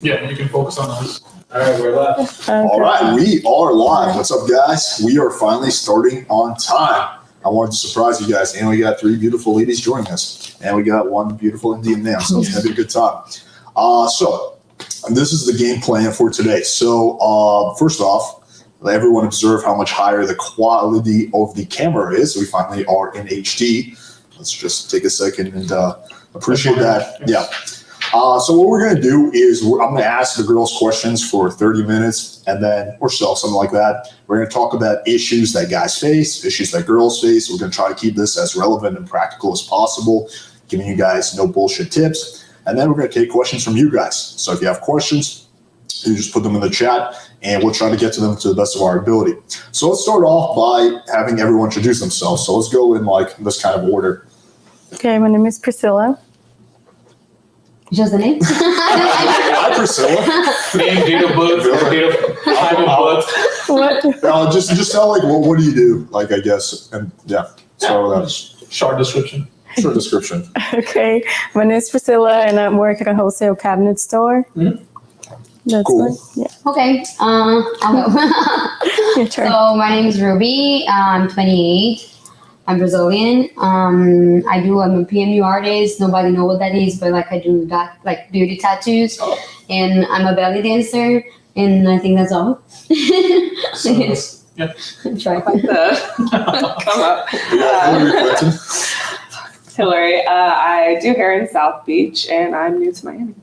Yeah, you can focus on us. All right, we're live. Okay. All right, we are live. What's up, guys? We are finally starting on time. I wanted to surprise you guys, and we got 3 beautiful ladies joining us, and we got 1 beautiful Indian man, so it's gonna be a good time. So this is the game plan for today. So first off, let everyone observe how much higher the quality of the camera is. We finally are in HD. Let's just take a second and appreciate that. Yeah. So what we're going to do is I'm going to ask the girls questions for 30 minutes and then, or so, something like that. We're going to talk about issues that guys face, issues that girls face. We're going to try to keep this as relevant and practical as possible, giving you guys no bullshit tips. And then we're going to take questions from you guys. So if you have questions, you just put them in the chat and we'll try to get to them to the best of our ability. So let's start off by having everyone introduce themselves. So let's go in like this kind of order. Okay, my name is Priscila. Just the name? Hi, Priscila. Name, date of birth, time of birth. What? Just tell like, well, what do you do? Like, I guess, and yeah, start with that. Short description. Short description. Okay, my name is Priscila and I work at a wholesale cabinet store. Mm-hmm. That's Cool. Yeah. Okay, I'll go. Your turn. So my name is Ruby. I'm 28. I'm Brazilian. I'm a PMU artist. Nobody know what that is, but like I do that, like beauty tattoos, and I'm a belly dancer, and I think that's all. So, yeah. Try. Come up. Hilary, I do hair in South Beach, and I'm new to Miami.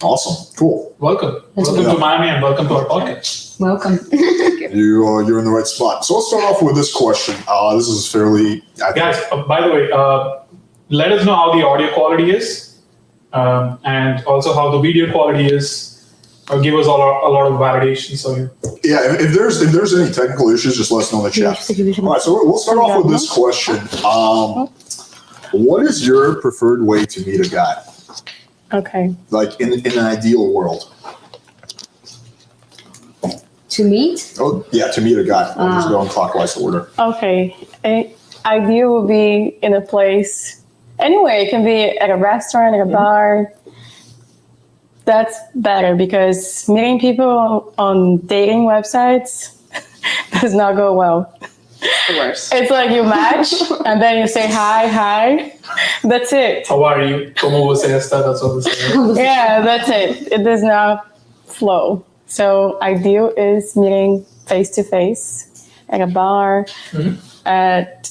Awesome. Cool. Welcome. That's Welcome cool. to Miami and welcome to our podcast. Welcome. You're in the right spot. So let's start off with this question. This is fairly. Guys, by the way, let us know how the audio quality is and also how the video quality is. Give us a lot of validation. So Yeah. If there's any technical issues, just let us know in the chat. All right. So we'll start off with this question. What is your preferred way to meet a guy? Okay. Like in an ideal world. To meet? Oh yeah, to meet a guy. I'm just going clockwise order. Okay. Ideal would be in a place, anywhere. It can be at a restaurant, at a bar. That's better because meeting people on dating websites does not go well. The worst. It's like you match and then you say hi. That's it. how are you? Como você está? That's what we say. Yeah, that's it. It does not flow. So ideal is meeting face to face at a bar, at,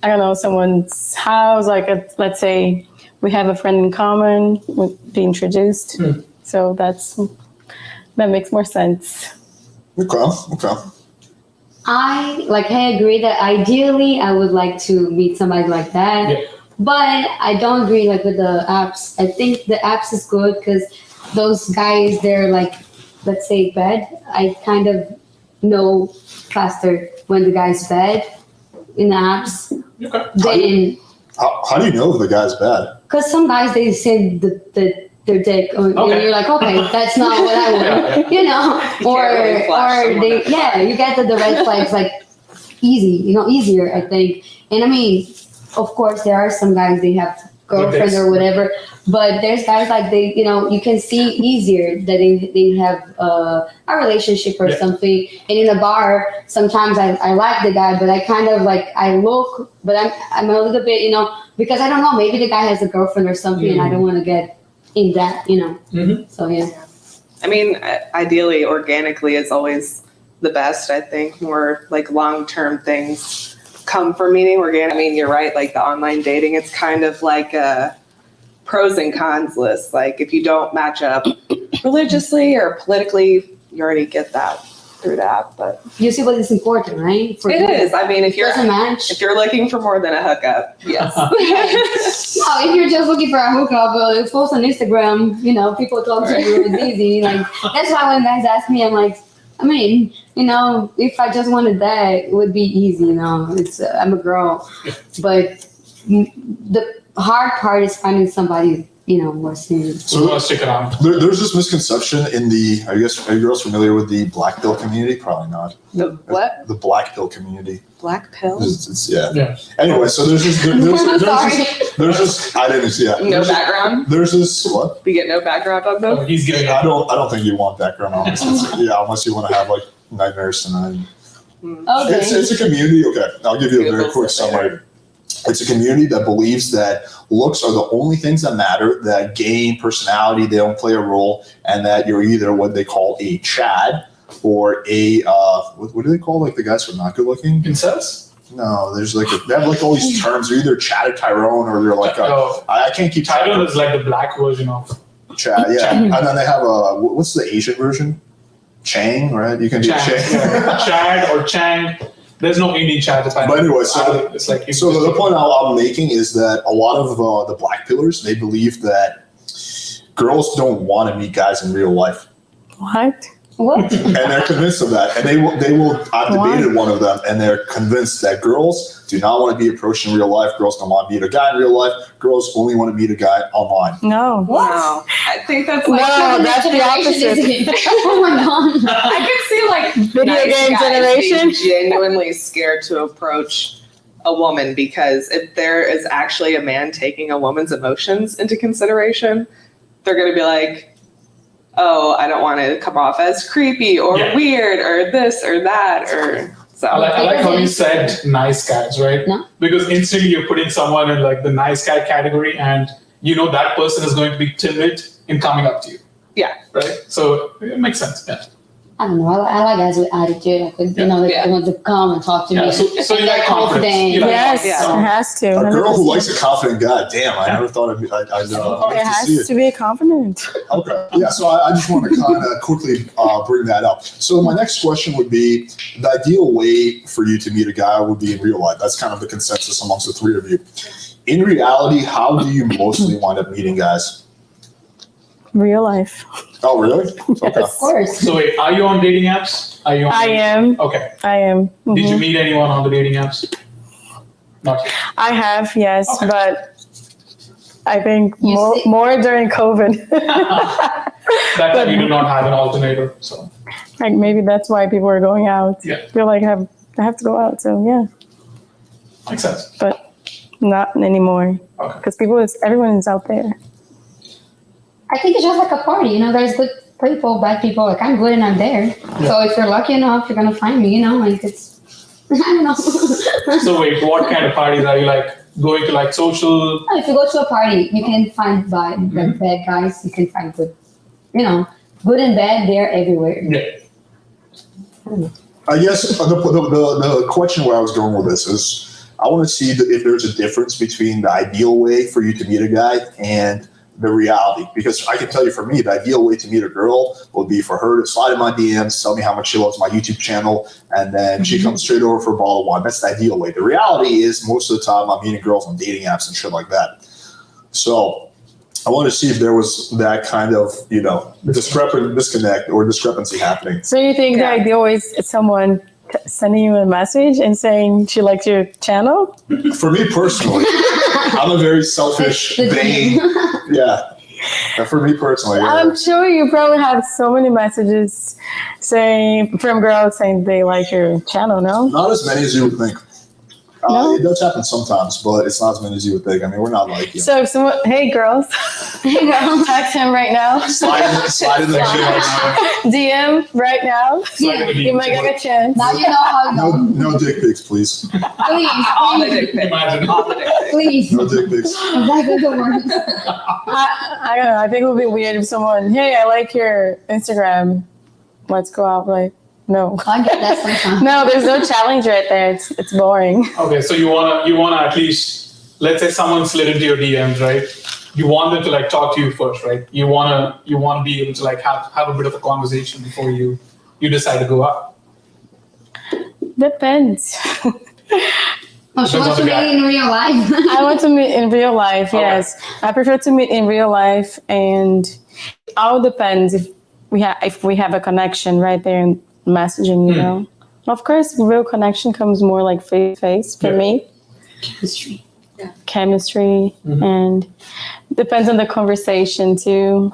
I don't know, someone's house. Like, let's say we have a friend in common, we'd be introduced. So that makes more sense. Okay. I agree that ideally I would like to meet somebody like that. Yeah. But I don't agree like with the apps. I think the apps is good because those guys, they're like, let's say bad. I kind of know faster when the guy's bad in the apps. Okay. How do you know if the guy's bad? Because some guys, they say their dick, and you're like, okay, that's not what I want, you know, or they, you get the red flags like easier, I think. And I mean, of course, there are some guys they have girlfriends or whatever, but there's guys like they, you can see easier that they have a relationship or something. And in a bar, sometimes I like the guy, but I kind of like I look, but I'm a little bit, because I don't know, maybe the guy has a girlfriend or something, and I don't want to get in that, So yeah. I mean, ideally, organically is always the best. I think more like long-term things come from meeting organic. I mean, you're right. Like the online dating, it's kind of like a pros and cons list. Like if you don't match up religiously or politically, you already get that through that. But you see what is important, right? For it is. I mean, if you're looking for more than a hookup, yes. No, if you're just looking for a hookup, it's post on Instagram. People talk to you. It's easy. Like that's why when guys ask me, I'm like, I mean, if I just wanted that, it would be easy. It's I'm a girl, but the hard part is finding somebody more serious. So we want to stick around. There's this misconception in the. Are you girls familiar with the black pill community? Probably not. The what? The black pill community. Black pill? Yeah. Anyway, so there's this. There's this. I didn't see that. No background? There's this. What? We get no background on Oh, them? he's giving I up. don't think you want background on this. Unless you want to have like nightmares tonight. Okay. It's a community. Okay, I'll give you a very quick summary. It's a community that believes that looks are the only things that matter, that game, personality, they don't play a role, and that you're either what they call a Chad or a, what do they call like the guys who are not good looking? Incels? No, there's like, they have like all these terms. They're either Chad or Tyrone, or they're like, I can't keep track. Tyrone is like the black version of Chad, yeah. And then they have what's the Asian version? Chang, right? You can do Chang. Chang. Yeah. Chad or Chang. There's no Indian Chad. But anyway, so it's like the point I'm making is that a lot of the black pillars, they believe that girls don't want to meet guys in real life. What? What? And they're convinced of that. And they will, I've debated one of them, and they're convinced that girls do not want to be approached in real life. Girls don't want to meet a guy in real life. Girls only want to meet a guy online. No. Wow. I think that's like, No, that's the opposite. Oh my god. I could see like Video nice game guys generation. being genuinely scared to approach a woman, because if there is actually a man taking a woman's emotions into consideration, they're going to be like, oh, I don't want to come off as creepy or weird or this or that or so. I like how you said nice guys, right? No. Because instantly you're putting someone in like the nice guy category, and that person is going to be timid in coming up to you. Yeah. Right? So it makes sense. Yeah. I don't know. I like guys with attitude. I could, they want to come and talk to me. So you And like they're confidence. You like Yes, Yeah. it has to. A girl who 100%. likes a confident guy, damn, I never thought I'd It like to see has it. to be confident. Okay. Yeah, so I just want to kind of quickly bring that up. So my next question would be, the ideal way for you to meet a guy would be in real life. That's kind of the consensus amongst the three of you. In reality, how do you mostly wind up meeting guys? Real life. Oh, really? Okay. Of course. So wait, are you on dating apps? Are you on I am. Okay. I am. Did you Mhm. meet anyone on the dating apps? Not yet. I have, yes, Okay. but I think You see- more during COVID. That time you do not have an alternator. So Like maybe that's why people are going out. Yeah. Feel like I have to go out. So yeah, makes sense. but not anymore Okay. because everyone is out there. I think it's just like a party. There's good people, bad people. Like, I'm good and I'm there. So if you're lucky enough, you're going to find me, like it's, I don't know. So wait, what kind of parties are you like going to, like social? If you go to a party, you can find like bad guys. You can find good, good and bad. They're everywhere. Yeah. I guess the question where I was going with this is, I want to see if there's a difference between the ideal way for you to meet a guy and the reality. Because I can tell you, for me, the ideal way to meet a girl would be for her to slide in my DMs, tell me how much she loves my YouTube channel, and then she comes straight over for a bottle of wine. That's the ideal way. The reality is, most of the time, I'm meeting girls on dating apps and shit like that. So I want to see if there was that kind of, disconnect or discrepancy happening. So you think the ideal is someone sending you a message and saying she likes your channel? For me personally, I'm a very selfish, vain, for me personally, I'm sure you probably have so many messages from girls saying they like your channel, no? not as many as you would think. No? It does happen sometimes, but it's not as many as you would think. I mean, we're not like you. So if someone, hey girls, text him right now. Slide in the DM right now. Yeah. You might get a chance. Now you know how it goes. No dick pics, please. all the Please, dick pics. Imagine. All the dick pics. please. No dick pics. Exactly the word. I don't know. I think it would be weird if someone, hey, I like your Instagram. Let's go out. Like, no. I get that sometimes. No, there's no challenge right there. It's boring. Okay, so you wanna at least, let's say someone slid into your DMs, right? You want them to like talk to you first, right? You wanna be able to like have a bit of a conversation before you decide to go out. Depends. Oh, she wants to meet in real life. I want to meet in real life, Okay. yes. I prefer to meet in real life, and it all depends if we have a connection right there in messaging, Of course, real connection comes more like face to face for me. Chemistry. chemistry, and depends on the conversation too.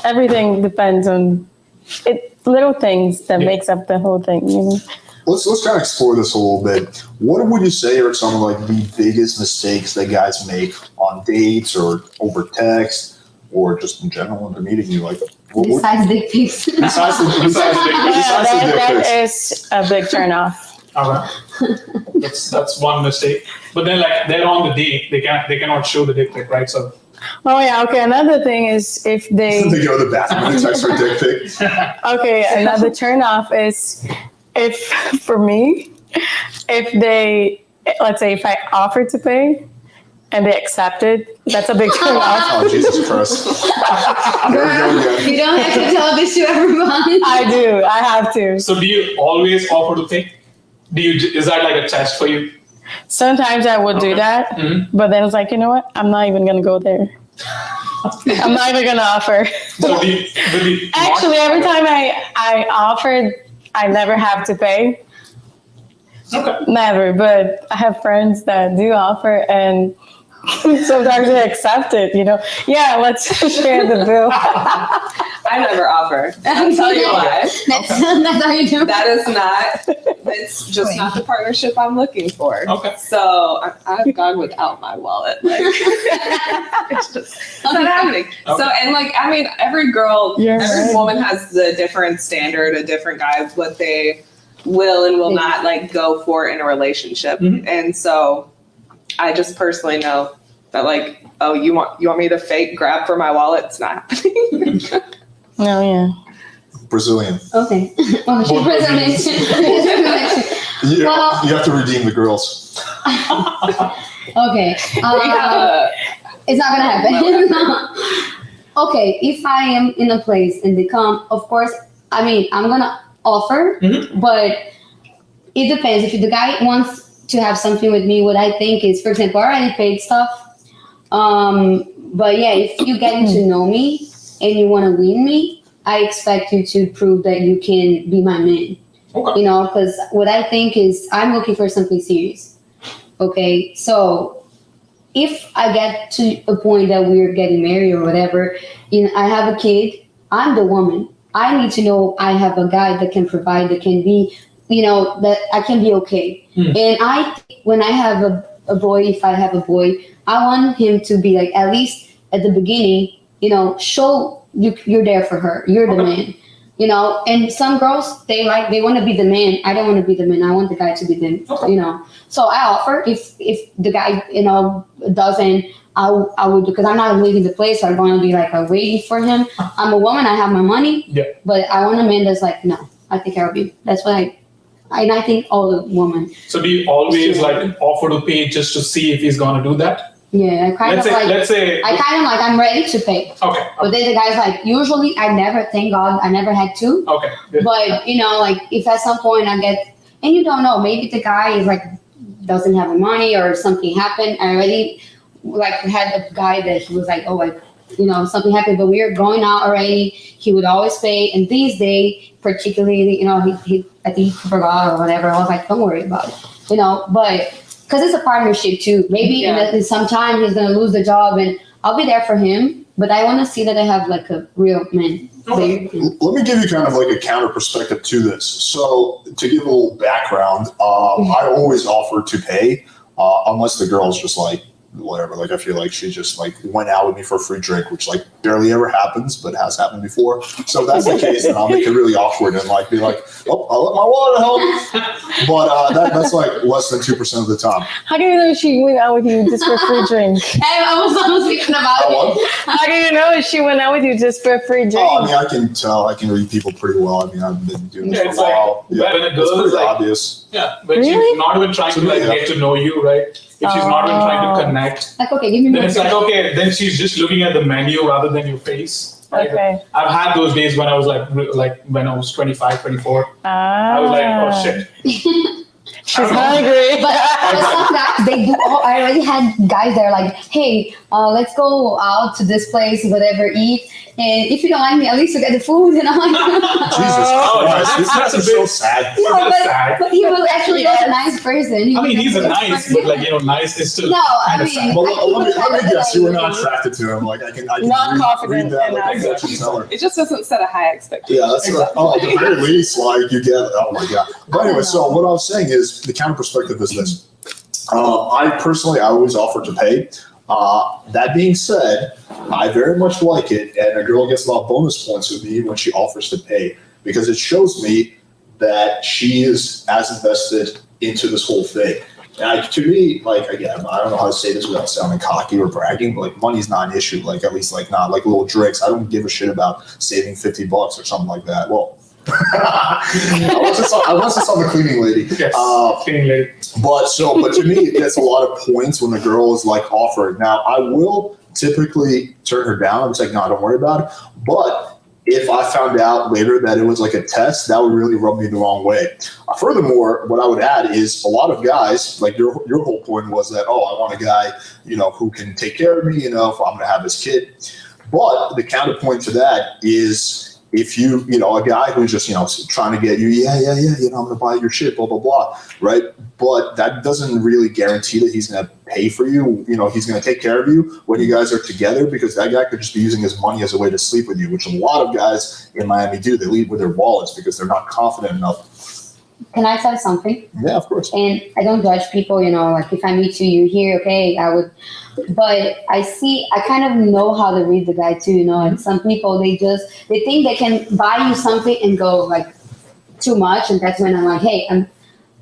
Everything depends on it. Little things that makes up the whole thing. You know. Let's kind of explore this a little bit. What would you say are some of like the biggest mistakes that guys make on dates or over text or just in general when they're meeting you? Like, Besides dick pics. besides the dick That pics. is a big turn off. That's one mistake. But then like they're on the date, they cannot show the dick pic, right? So Oh yeah, okay. Another thing is if they They go to the bathroom and text for a dick pic. okay, another turn off is if for me, if they let's say if I offer to pay and they accept it, that's a big turn off. Oh, Jesus Christ. There we go again. You don't have to tell this to everyone. I do. I have to. So do you always offer to pay? Is that like a test for you? Sometimes I would do that, but then it's like, you know what? I'm not even gonna go there. I'm not even gonna offer. So do you Actually, every time I offered, I never have to pay. Okay. Never, but I have friends that do offer, and sometimes they accept it. You know, yeah, let's share the bill. I never offer. I'll tell you why. That's how you do it. That is not, it's just not the partnership I'm looking for. Okay. So I've gone without my wallet. Like, it's not happening. Okay. So, and like, I mean, every woman has the different standard, a different guide, what they will and will not like go for in a relationship. And so I just personally know that like, oh, you want me to fake grab for my wallet? It's not happening. No, yeah. Brazilian. Okay. Oh, she's Brazilian. You, Well- you have to redeem the girls. Okay. It's not gonna happen. Okay, if I am in a place and they come, of course, I mean, I'm gonna offer, but it depends. If the guy wants to have something with me, what I think is, for example, I already paid stuff. But yeah, if you get to know me and you want to win me, I expect you to prove that you can be my man. Okay. You know, because what I think is I'm looking for something serious. Okay, so if I get to a point that we're getting married or whatever, you know, I have a kid, I'm the woman. I need to know I have a guy that can provide, that can be, you know, that I can be okay. And when I have a boy, if I have a boy, I want him to be like, at least at the beginning, you know, show you're there for her. You're the man, you know. And some girls, they want to be the man. I don't want to be the man. I want the guy to be the, you know. So I offer, if the guy, you know, doesn't, I would, because I'm not leaving the place. I'm going to be like waiting for him. I'm a woman. I have my money. Yeah. But I want a man that's like, no, I take care of you. That's what I think all the women. So do you always like offer to pay just to see if he's gonna do that? Yeah, Let's say I'm ready to pay. Okay. But then the guy's like, usually thank God, I never had to. Okay. Good. But, you know, like if at some point I get, and you don't know, maybe the guy is like, doesn't have the money or something happened. I already like had a guy that he was like, oh, like, you know, something happened, but we were going out already. He would always pay. And these days, particularly, you know, he I think he forgot or whatever. I was like, don't worry about it, you know, but because it's a partnership too. Maybe in some time he's going to lose the job and I'll be there for him. But I want to see that I have like a real man. Okay. Let me give you kind of like a counter perspective to this. So to give a little background, I always offer to pay unless the girl's just like, whatever, like I feel like she just like went out with me for a free drink, which like barely ever happens, but has happened before. So if that's the case, then I'll make it really awkward and like be like, oh, I'll let my wallet help. But that's like less than 2% of the time. How do you know she went out with you just for a free drink? I was almost thinking about it. How do you know she went out with you just for a free drink? Oh, I mean, I can tell. I can read people pretty well. I mean, I've been doing this for a it's like while. when a it's girl pretty is like, obvious. yeah, but Really? she's not even trying to like Yeah. get to know you, right? If she's not even trying to connect, Like, okay, give me then more. it's like, okay, then she's just looking at the menu rather than your face. Right? Okay. I've had those days when I was like when I was 25, 24. I was like, oh shit. She's hungry. But some guys, they do. Oh, I already had guys that are like, "Hey, let's go out to this place, whatever, eat. And if you don't like me, at least you get the food." And I'm like, Jesus Christ, this that's a is bit- so sad. no, That's sad. but he was actually a nice person. I mean, he's a nice, but like, nice is still No, I kind of mean, sad. Well, let me guess, you were not Like, attracted to him. Like I can Not read confident that. enough. Like, exactly. Tell her. It just doesn't set a high expectation. Yeah, that's right. Oh, at the very least, like you get. Oh my god. But anyway, so what I was saying is the counter perspective is this. I personally, I always offer to pay. That being said, I very much like it, and a girl gets a lot of bonus points with me when she offers to pay because it shows me that she is as invested into this whole thing. And to me, like again, I don't know how to say this without sounding cocky or bragging, but like money's not an issue. Like at least like not like little drinks. I don't give a shit about saving $50 or something like that. Well, I once saw the cleaning lady. Yes, cleaning lady. But to me, it gets a lot of points when the girl is like offered. Now, I will typically turn her down. I'm just like, no, don't worry about it. But if I found out later that it was like a test, that would really rub me the wrong way. Furthermore, what I would add is a lot of guys, like your whole point was that, oh, I want a guy, who can take care of me, if I'm going to have this kid. But the counterpoint to that is if you, a guy who's just, trying to get you, I'm going to buy your shit, blah, blah, blah, right? But that doesn't really guarantee that he's going to pay for you. He's going to take care of you when you guys are together because that guy could just be using his money as a way to sleep with you, which a lot of guys in Miami do. They leave with their wallets because they're not confident enough. can I tell you something? Yeah, of course. And I don't judge people, like if I meet you, you're here, okay, I would. But I kind of know how to read the guy too, and some people, they think they can buy you something and go like too much. And that's when I'm like, hey,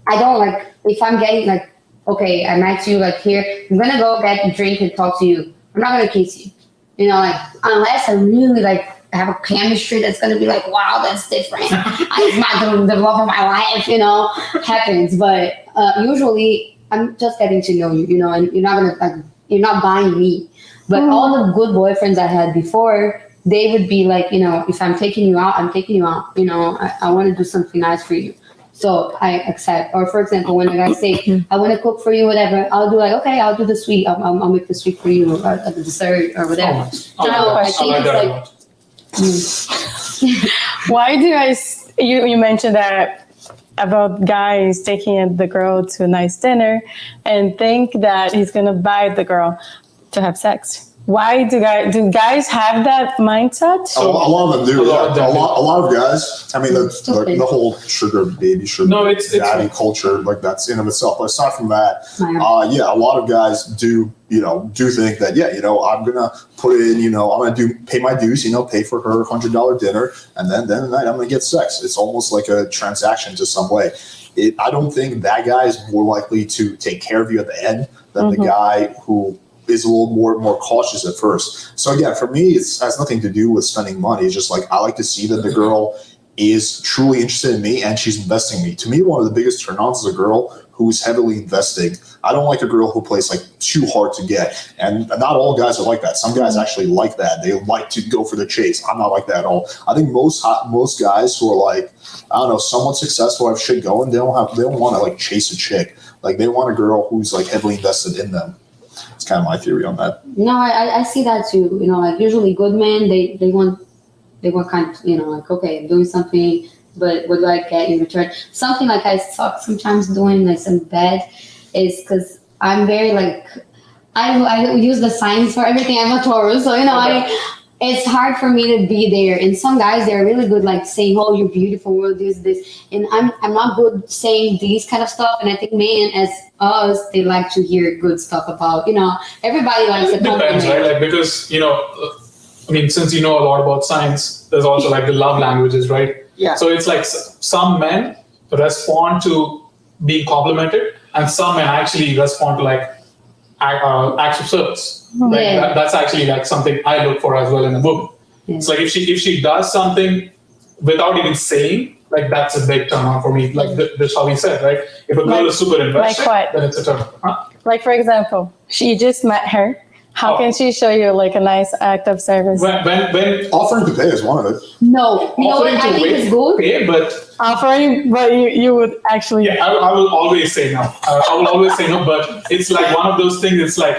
I don't like, if I'm getting like, okay, I met you like here, I'm going to go get a drink and talk to you. I'm not going to kiss you, like unless I really like have a chemistry that's going to be like, wow, that's different. It's not the love of my life, happens. But usually I'm just getting to know you, and you're not going to like, you're not buying me. But all the good boyfriends I had before, they would be like, if I'm taking you out, I'm taking you out. I want to do something nice for you. So I accept. Or for example, when a guy say, I want to cook for you, whatever, I'll do like, okay, I'll do the sweet. I'll make the sweet for you, or the dessert, or whatever. I think it's like, Why do you mentioned that about guys taking the girl to a nice dinner and think that he's going to buy the girl to have sex? Why do guys have that mindset? A lot of them do. A lot of them a lot of guys. I mean, the whole sugar baby, it's daddy culture, like that's in of itself. But aside from that, a lot of guys do think that I'm gonna put in, I'm gonna pay my dues, pay for her $100 dinner, and then the night I'm gonna get sex. It's almost like a transaction to some way. I don't think that guy is more likely to take care of you at the end than the guy who is a little more cautious at first. So again, for me, it has nothing to do with spending money. It's just like I like to see that the girl is truly interested in me and she's investing in me. To me, one of the biggest turn-ons is a girl who's heavily investing. I don't like a girl who plays like too hard to get. And not all guys are like that. Some guys actually like that. They like to go for the chase. I'm not like that at all. I think most guys who are like, I don't know, somewhat successful, have shit going, they don't want to like chase a chick. Like they want a girl who's like heavily invested in them. It's kind of my theory on that. No, I see that too. Like usually good men, they want kind of, like, okay, I'm doing something, but what do I get in return? Something like I suck sometimes doing, like some bad, is because I'm very like, I use the signs for everything. I'm a Taurus, so it's hard for me to be there. And some guys, they're really good, like saying, "Oh, you're beautiful," or this, and I'm not good saying these kind of stuff. And I think men, as us, they like to hear good stuff about, everybody likes It a compliment. depends, right? Like because since you know a lot about science, there's also like the love languages, right? Yeah. So it's like some men respond to being complimented, and some men actually respond to like acts of service. Like Yeah. that's actually like something I look for as well in a woman. Yeah. It's like if she does something without even saying, like that's a big turn on for me. Like this how he said, right? If a girl is super invested, like what? then it's a turn on. Huh? Like, for example, she just met her. How can she show you like a nice act of service? When Offering to pay is one of it. No, you know what offering I to think is wait, good? pay, but Offering, but you would actually. yeah, I will always say no. I will always say no, but it's like one of those things. It's like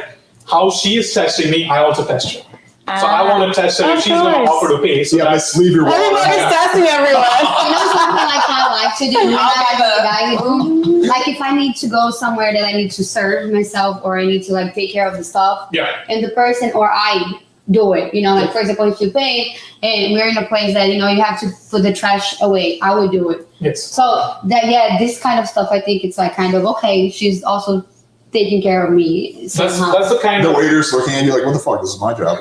how she is testing me, I also test her. So I want to test her if Of she's going to course. offer to pay. So Yeah, that's let's leave your wallet. Everybody's testing everyone. You know something like I like to do when I have a guy do? Like if I need to go somewhere that I need to serve myself or I need to like take care of the stuff yeah. and the person or I do it. You know, like for example, if you pay and we're in a place that, you know, you have to put the trash away, I would do it. Yes. So that, yeah, this kind of stuff, I think it's like kind of, okay, she's also taking care of me. That's the kind The of. waiter's looking at you like, what the fuck? This is my job.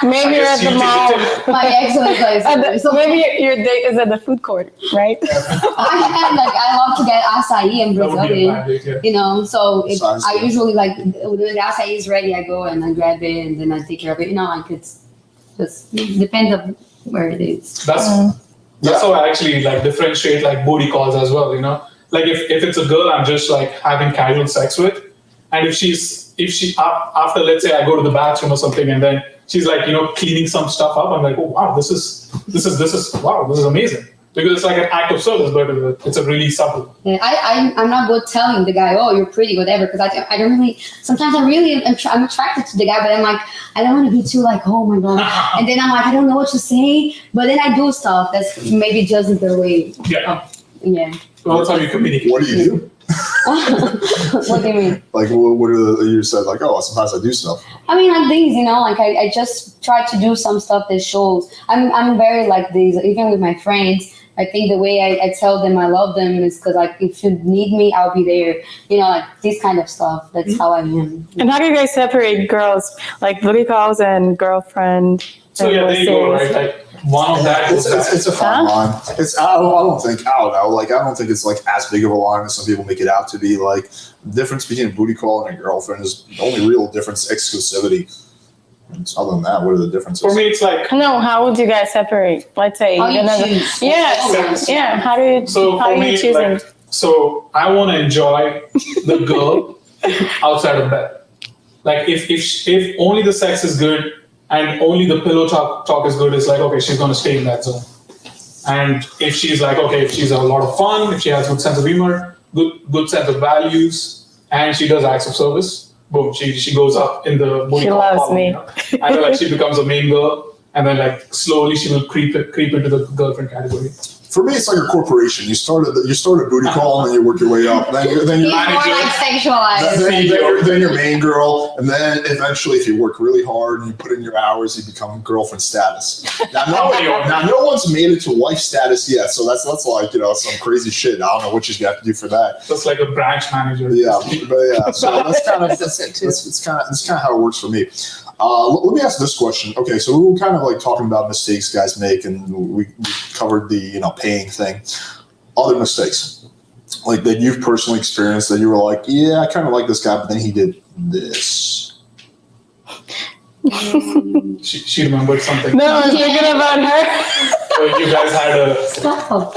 Maybe you're at the mall. My excellent place. So maybe your date is at the food court, right? I love to get acai and That would be a bad Brazilian, date, yeah. you know. So Sounds I good. usually like when the acai is ready, I go and I grab it and then I take care of it. You know, like it's just depends on where it is. That's how I actually like differentiate like booty calls as well, you know. Like if it's a girl I'm just like having casual sex with, and if she after, let's say I go to the bathroom or something and then she's like, you know, cleaning some stuff up, I'm like, oh wow, this is wow, this is amazing. Because it's like an act of service, but it's a really subtle. Yeah, I'm not good telling the guy, oh, you're pretty, whatever, because I don't really. Sometimes I'm attracted to the guy, but I'm like, I don't want to be too like, oh my god, and then I'm like, I don't know what to say, but then I do stuff that's maybe just the way. Yeah. Yeah. Well, that's how you communicate. What do you do? What do you mean? Like, what are you said? Like, oh, sometimes I do stuff. I mean, like these, you know, like I just try to do some stuff that shows. I'm very like these, even with my friends. I think the way I tell them I love them is because like if you need me, I'll be there. You know, like this kind of stuff. That's how I am. And how do you guys separate girls, like booty calls and girlfriend? So and yeah, more there you go, serious? right? Like one of that It's goes a fine line. I don't think it's like as big of a line as some people make it out to be. Like the difference between a booty call and a girlfriend is the only real difference exclusivity. Other than that, what are the differences? For me, it's like No, how would you guys separate? Let's say How you you're gonna- choose. Yeah. How do you? so how for are you me, choosing? like so I want to enjoy the girl outside of bed. Like if only the sex is good and only the pillow talk is good, it's like okay, she's gonna stay in that zone. And if she's like okay, if she's a lot of fun, if she has good sense of humor, good sense of values, and she does acts of service, boom, she goes up in the booty She call loves column, me. you know? And then like she becomes a main girl, and then like slowly she will creep into the girlfriend category. For me, it's like a corporation. You start a booty call and then you work your way up. Then you're It's more manager. like sexualized. then you're main girl, and then eventually, if you work really hard and you put in your hours, you become girlfriend status. Now, no one's made it to wife status yet, so that's like some crazy shit. I don't know what you have to do for that. That's like a branch manager. Yeah, but yeah, so that's kind of That's it too. that's kind of how it works for me. Let me ask this question. Okay, so we were kind of like talking about mistakes guys make, and we covered the paying thing. Other mistakes, like that you've personally experienced that you were like, yeah, I kind of like this guy, but then he did this. She remembered something. No, I was thinking about her. So you guys had a Stop.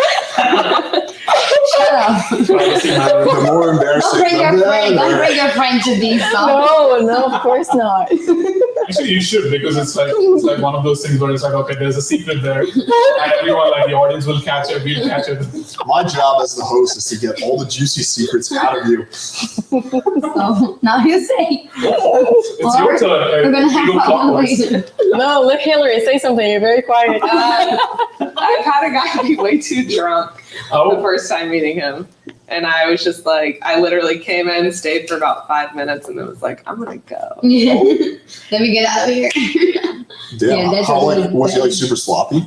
Shut up. privacy matter. The more embarrassing. Don't bring your friend to these stuff. No, of course not. Actually, you should, because it's like one of those things where it's like, okay, there's a secret there, and everyone, like the audience, will catch it. We'll catch it. My job as the host is to get all the juicy secrets out of you. So now you say. It's your turn. We're gonna have You go fun clockwise. later. No, let Hilary say something. You're very quiet. I've had a guy be way too drunk the Oh, first time meeting him. And I was just like, I literally came in, stayed for about 5 minutes, and it was like, I'm going to go. Let me get out of here. Damn, Yeah, that's how a really was he bad- like super sloppy?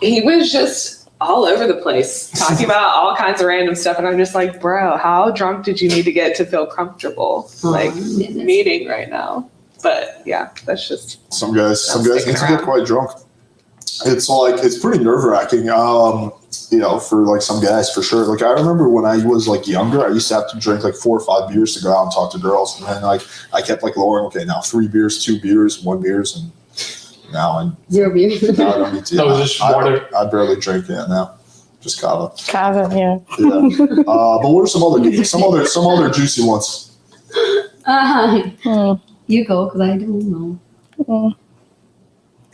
He was just all over the place, talking about all kinds of random stuff. And I'm just like, bro, how drunk did you need to get to feel comfortable like meeting right now? But yeah, that's just. Some guys I'll need stick to get around. quite drunk. It's pretty nerve wracking. For like some guys for sure. Like I remember when I was like younger, I used to have to drink like 4 or 5 beers to go out and talk to girls, and then like I kept like lowering. Okay, now 3 beers, 2 beers, 1 beers, and now 0 beer. I don't need to. No, just water. I barely drink it now. Just kava. Kava, yeah. Yeah. But what are some other juicy ones? You go, because I don't know.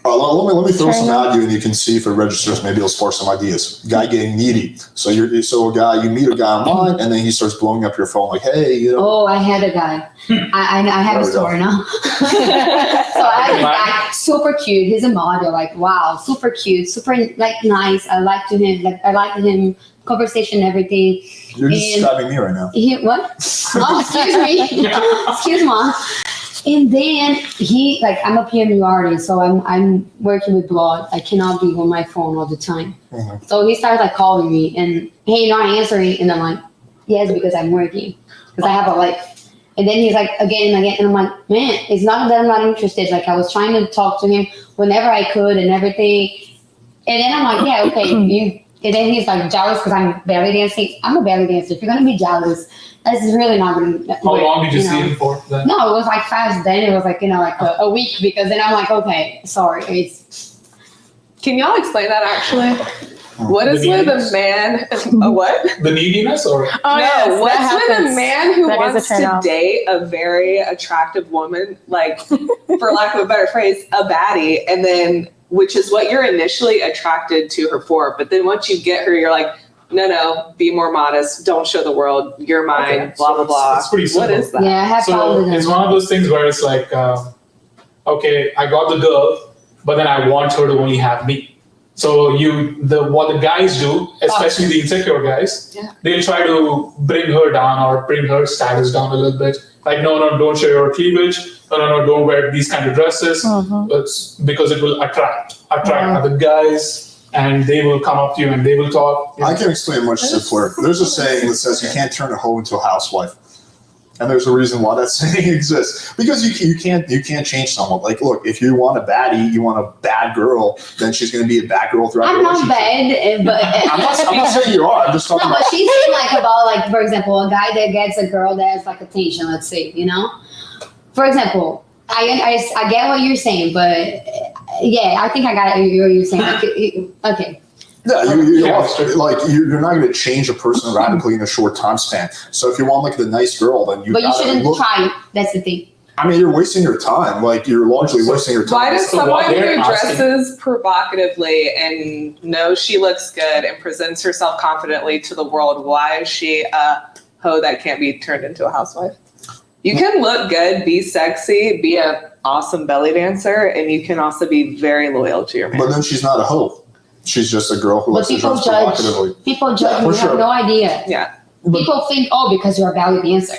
Let me throw Fair some enough. at you, and you can see if it registers. Maybe it'll spark some ideas. Guy getting needy. So you meet a guy online, and then he starts blowing up your phone like, hey, you know. Oh, I had a guy. I have a There we go. story now. So I had a guy, super cute. He's a model, like wow, super cute, super like nice. I liked him, conversation, everything. You're just And describing me right now. he what? Oh, excuse me. Excuse me. And then he like I'm a PMU artist, so I'm working with blood. I cannot be on my phone all the time. Mhm. So he started like calling me and hey, you're not answering, and I'm like, yes, because I'm working, because I have a life. And then he's like again and again, and I'm like, man, it's not that I'm not interested. Like I was trying to talk to him whenever I could and everything. And then I'm like, yeah, okay, you. And then he's like jealous because I'm belly dancing. I'm a belly dancer. If you're gonna be jealous, that's really not gonna. How long did you see know. him for then? No, it was like fast. Then it was like like a week, because then I'm like, okay, sorry, it's Can y'all explain that actually? What is The with a neediness? man? A what? The neediness or Oh, No, yes, that what's with a happens. man who That is a wants turn to off. date a very attractive woman, like, for lack of a better phrase, a baddie, and then, which is what you're initially attracted to her for, but then once you get her, you're like, no, be more modest, don't show the world, you're mine, Okay, blah, so blah, blah. it's pretty What simple. is that? yeah. I have So found it's it. one of those things where it's like, okay, I got the girl, but then I want her to only have me. So what the guys do, especially the insecure guys, Yeah. they'll try to bring her down or bring her status down a little bit. Like, no, don't show your cleavage. No, don't wear these kind of dresses. It's because it will attract other guys, and they will come up to you and they will talk. I can explain much simpler. There's a saying that says you can't turn a hoe into a housewife. And there's a reason why that saying exists. Because you can't change someone. Like, look, if you want a baddie, you want a bad girl, then she's going to be a bad girl throughout the I'm not relationship. bad, but I'm not saying you are. I'm just talking no, about. but she's saying like about like, for example, a guy that gets a girl that has like attention, let's say, For example, I get what you're saying, but yeah, I think I got what you're saying. Like, okay. Yeah, you're not going to change a person radically in a short time span. So if you want like the nice girl, then But you gotta shouldn't look. try. That's the thing. I mean, you're wasting your time. Like you're largely wasting your time. Why does So someone what they're who asking- dresses provocatively and knows she looks good and presents herself confidently to the world, why is she a hoe that can't be turned into a housewife? You can look good, be sexy, be an awesome belly dancer, and you can also be very loyal to your man. But then she's not a hoe. She's just a girl who But likes to people dress judge. provocatively. People judge. Yeah, You for have sure. no idea. Yeah. People think, because you're a belly dancer.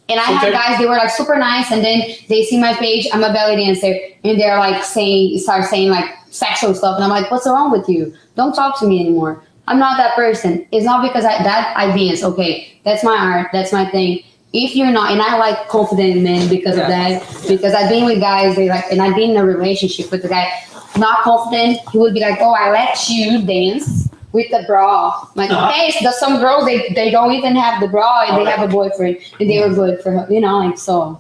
And I had Okay. guys, they were like super nice, and then they see my page, I'm a belly dancer, and they're like start saying like sexual stuff, and I'm like, what's wrong with you? Don't talk to me anymore. I'm not that person. It's not because I dance. Okay, that's my art. That's my thing. If you're not, and I like confident men because of that, because I've been with guys, and I've been in a relationship with a guy not confident. He would be like, oh, I let you dance with the bra. Like, okay, so there's some girls, they don't even have the bra, and they have a boyfriend, and they were good for her, like, so.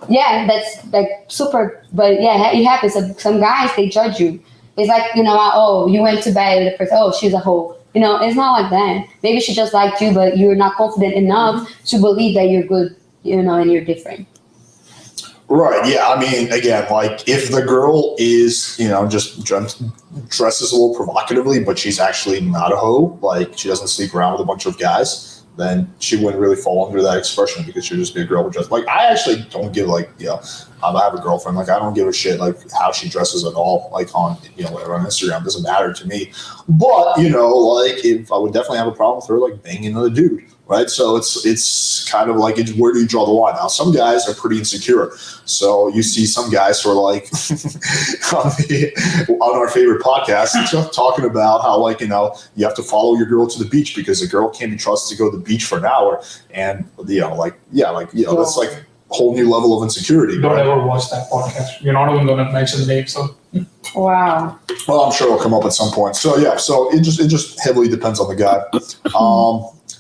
Yeah, that's like super, but yeah, it happens. Some guys, they judge you. It's like, oh, you went to bed with a person, oh, she's a hoe. It's not like that. Maybe she just liked you, but you're not confident enough to believe that you're good, and you're different. Right. Yeah. I mean, again, like if the girl is, just dresses a little provocatively, but she's actually not a hoe, like she doesn't sleep around with a bunch of guys, then she wouldn't really fall under that expression because she'd just be a girl who just like, I actually don't give I have a girlfriend. Like I don't give a shit like how she dresses at all, like on, whatever on Instagram. It doesn't matter to me. But, like if I would definitely have a problem with her like banging another dude. Right. So it's kind of like, where do you draw the line? Now, some guys are pretty insecure. So you see some guys who are like on our favorite podcast, talking about how like, you have to follow your girl to the beach because a girl can't be trusted to go to the beach for an hour. And, that's like a whole new level of insecurity. don't right? ever watch that podcast. You're not even going to mention the name. So Wow. Well, I'm sure it'll come up at some point. So yeah, so it just heavily depends on the guy.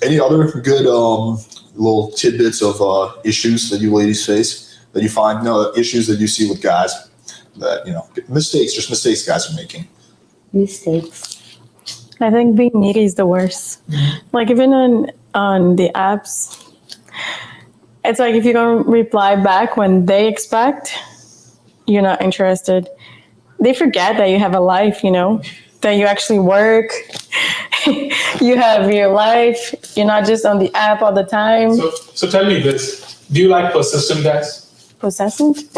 Any other good little tidbits of issues that you ladies face that you find? No, issues that you see with guys that mistakes guys are making. Mistakes. I think being needy is the worst. Like even on the apps, It's like if you don't reply back when they expect, you're not interested. They forget that you have a life, that you actually work. You have your life. You're not just on the app all the time. So tell me this. Do you like persistent guys? Persistent?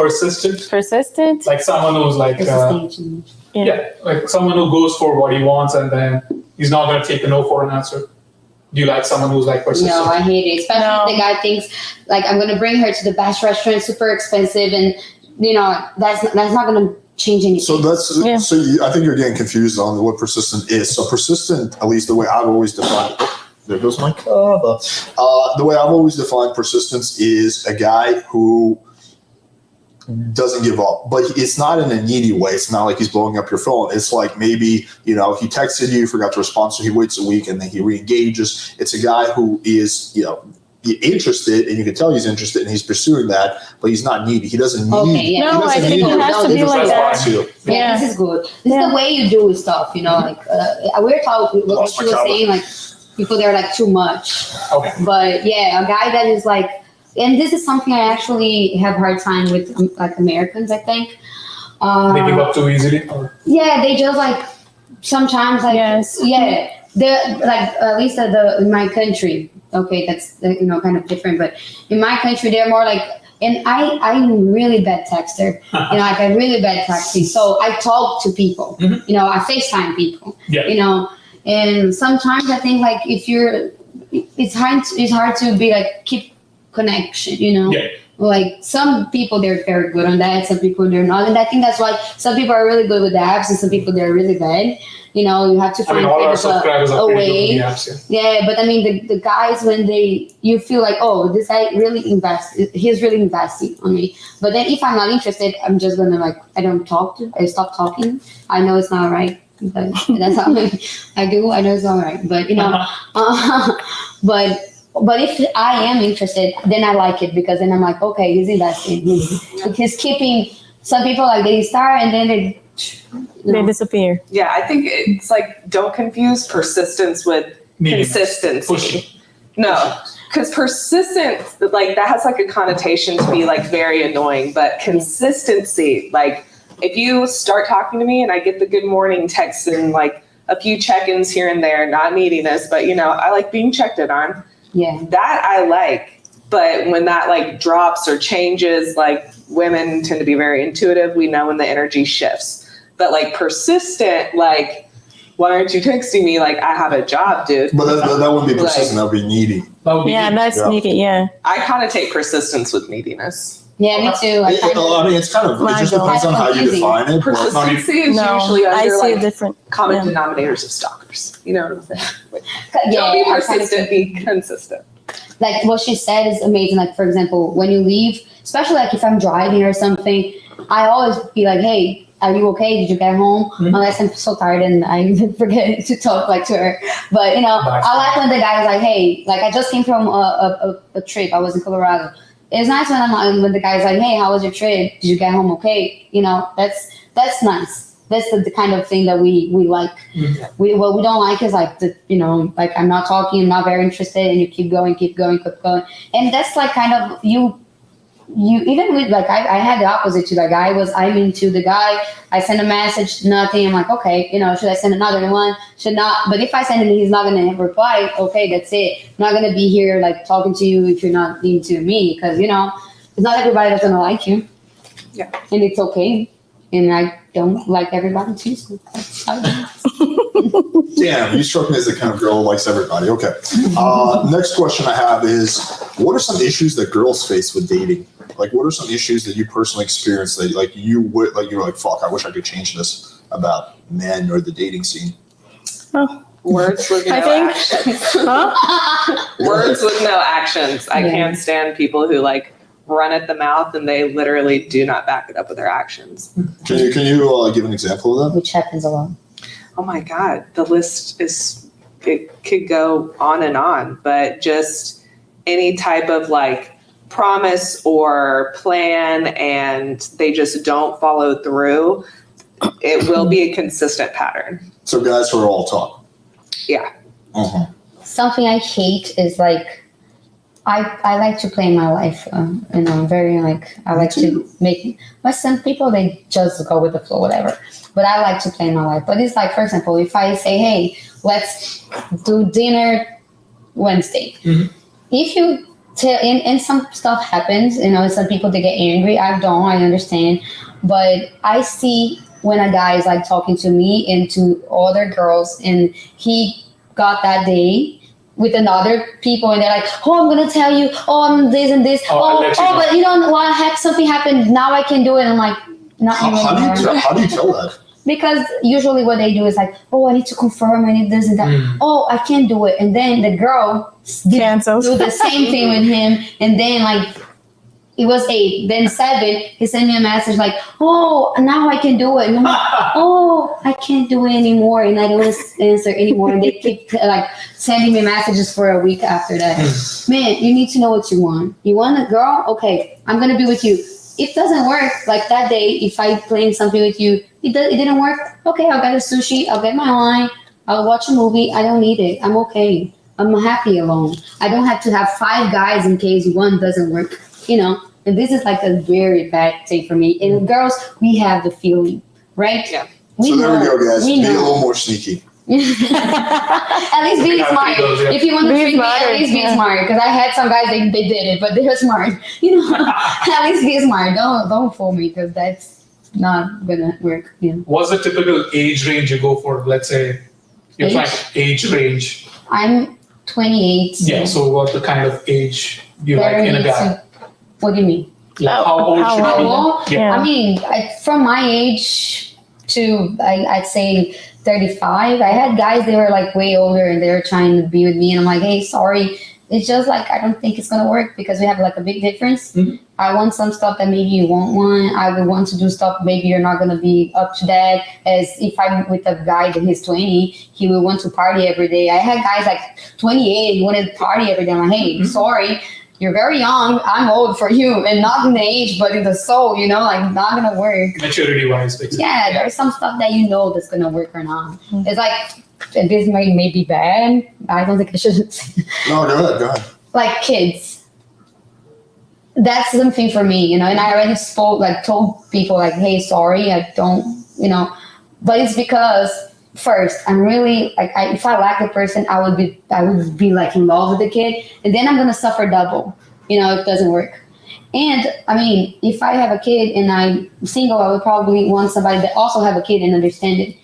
Like someone who's like, like someone who goes for what he wants and then he's not going to take a no for an answer. Do you like someone who's like persistent? No, I hate it. Especially if the guy thinks like I'm going to bring her to the best restaurant, super expensive, and that's not going to change anything. So I think you're getting confused on what persistent is. So persistent, at least the way I've always defined it. There goes my cover. The way I've always defined persistence is a guy who doesn't give up, but it's not in a needy way. It's not like he's blowing up your phone. It's like maybe, he texted you, forgot to respond, so he waits a week and then he re-engages. It's a guy who is, interested, and you can tell he's interested and he's pursuing that, but he's not needy. He doesn't need. No, I think it has to be like that. Yeah, this is good. This is the way you do stuff, like we're talking, what she was saying, like people that are like too much. Okay. But yeah, a guy that is like, and this is something I actually have a hard time with, like Americans, I think. They give up too easily? Or? Yeah, they just like, sometimes like, they're like, at least in my country, okay, that's, kind of different, but in my country, they're more like, and I'm really bad texter, like I'm really bad texting. So I talk to people, I FaceTime people, and sometimes I think like it's hard to be like, keep connection, like some people they're very good on that, some people they're not, and I think that's why some people are really good with the apps and some people they're really bad. You have to find all our subscribers are a pretty way. good with the apps, yeah, but I mean the guys when you feel like, oh, this guy he's really investing on me. But then if I'm not interested, I'm just gonna like I stop talking. I know it's not right. But that's how I do. I know it's not right, but but if I am interested, then I like it because then I'm like, okay, he's investing. He's keeping. Some people like they start and then they disappear. Yeah, I think it's like don't confuse persistence with consistency. Pushy. No, because persistence, like that has like a connotation to be like very annoying, but consistency, like if you start talking to me and I get the good morning text and like a few check-ins here and there, not neediness, but I like being checked in on. Yeah. That I like. But when that like drops or changes, like women tend to be very intuitive. We know when the energy shifts. But like persistent, like, why aren't you texting me? Like, I have a job, dude. But that wouldn't be persistent. That would be needy. That's needy. Yeah. I kind of take persistence with neediness. Yeah, me too. It's kind of, it just depends on how you define it. Persistency is usually I under see like different common denominators of stalkers. You know what I'm saying? Don't be persistent, be consistent. Like what she said is amazing. Like, for example, when you leave, especially like if I'm driving or something, I always be like, hey, are you okay? Did you get home? Unless I'm so tired and I forget to talk like to her. But, I like when the guy is like, hey, like I just came from a trip. I was in Colorado. It's nice when the guy's like, hey, how was your trip? Did you get home okay? That's nice. That's the kind of thing that we like. Mm-hmm. What we don't like is like like I'm not talking, I'm not very interested, and you keep going. And that's like kind of you even with like I had the opposite to that guy. I'm into the guy. I send a message, nothing. I'm like, okay, should I send another one? Should not. But if I send him, he's not gonna reply. Okay, that's it. I'm not gonna be here like talking to you if you're not into me, because it's not everybody that's gonna like you. Yeah, and it's okay. And I don't like everybody too. So damn, you struck me as the kind of girl who likes everybody. Okay. Next question I have is, what are some issues that girls face with dating? Like, what are some issues that you personally experienced that like you're like, fuck, I wish I could change this about men or the dating scene? Words with no actions. Words with no actions. I can't stand people who like run at the mouth and they literally do not back it up with their actions. Can you give an example of that? Which happens a lot. Oh my God, the list it could go on and on, but just any type of like promise or plan and they just don't follow through, it will be a consistent pattern. So guys who are all talk. Yeah. Uh-huh. Something I hate is like I like to play my life. Very like I like to make. But some people they just go with the flow, whatever. But I like to play my life. But it's like, for example, if I say, hey, let's do dinner Wednesday. Mhm. If you tell, and some stuff happens, some people they get angry. I understand, but I see when a guy is like talking to me and to other girls, and he got that day with another people, and they're like, oh, I'm gonna tell you, oh, I'm this and this, but you don't want to have something happen now. I can do it. And I'm like, not even. How do you tell that? Because usually what they do is like, oh, I need to confirm, I need this and that. Oh, I can't do it. And then the girl cancels. do the same thing with him. And then like, it was 8, then 7, he sent me a message like, oh, now I can do it. And I'm like, oh, I can't do it anymore. And I don't answer anymore. And they keep like sending me messages for a week after that. Man, you need to know what you want. You want a girl? Okay, I'm going to be with you. If it doesn't work, like that day, if I planned something with you, it didn't work. Okay, I'll get a sushi. I'll get my wine. I'll watch a movie. I don't need it. I'm okay. I'm happy alone. I don't have to have 5 guys in case one doesn't work. And this is like a very bad thing for me. And girls, we have the feeling, right? Yeah. So there we go, guys. Be a little more sneaky. At least be smart. If you want to treat me, at least be smart. Because I had some guys they did it, but they were smart. At least be smart. Don't fool me, because that's not gonna work. What's the typical age range you go for? Let's say you're trying age range. I'm 28. Yeah. So what the kind of age you like in a guy? What do you mean? Like how old should How you be? old? Yeah. I mean, from my age to I'd say 35. I had guys they were like way older and they were trying to be with me, and I'm like, hey, sorry. It's just like I don't think it's gonna work because we have like a big difference. Mhm. I want some stuff that maybe you won't want. I would want to do stuff maybe you're not gonna be up to that. As if I'm with a guy that he's 20, he will want to party every day. I had guys like 28 who wanted to party every day. I'm like, hey, sorry. You're very young. I'm old for you, and not in the age, but in the soul. Like not gonna work. Maturity wise, basically. Yeah, there's some stuff that that's gonna work or not. It's like this may be bad. I don't think I should say. No, go ahead. Like kids. That's something for me, and I already told people like, hey, sorry, I don't, but it's because first, I'm really like, if I like the person, I would be like in love with the kid, and then I'm gonna suffer double, if it doesn't work. And I mean, if I have a kid and I'm single, I would probably want somebody that also have a kid and understand it.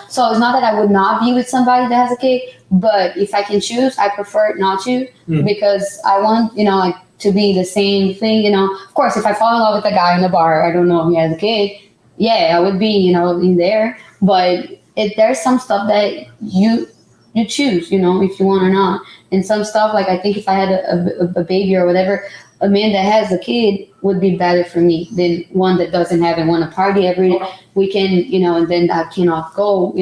So it's not that I would not be with somebody that has a kid, but if I can choose, I prefer not to because I want, like to be the same thing. Of course, if I fall in love with a guy in a bar, I don't know if he has a kid. Yeah, I would be, in there, but. There's some stuff that you choose, if you want or not. And some stuff, like I think if I had a baby or whatever, a man that has a kid would be better for me than one that doesn't have and want to party every weekend, and then I cannot go,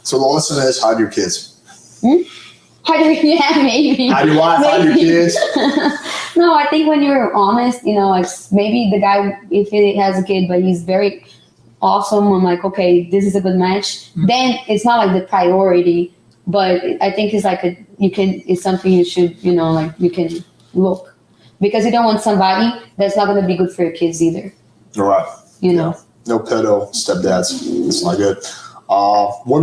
So the lesson is hide your kids. Yeah, maybe. Hide your wife, hide your kids. No, I think when you're honest, like maybe the guy, if he has a kid, but he's very awesome, I'm like, okay, this is a good match. Then it's not like the priority, but I think it's like it's something you should, you can look, because you don't want somebody that's not going to be good for your kids either. Right. No pedo stepdads. It's not good. What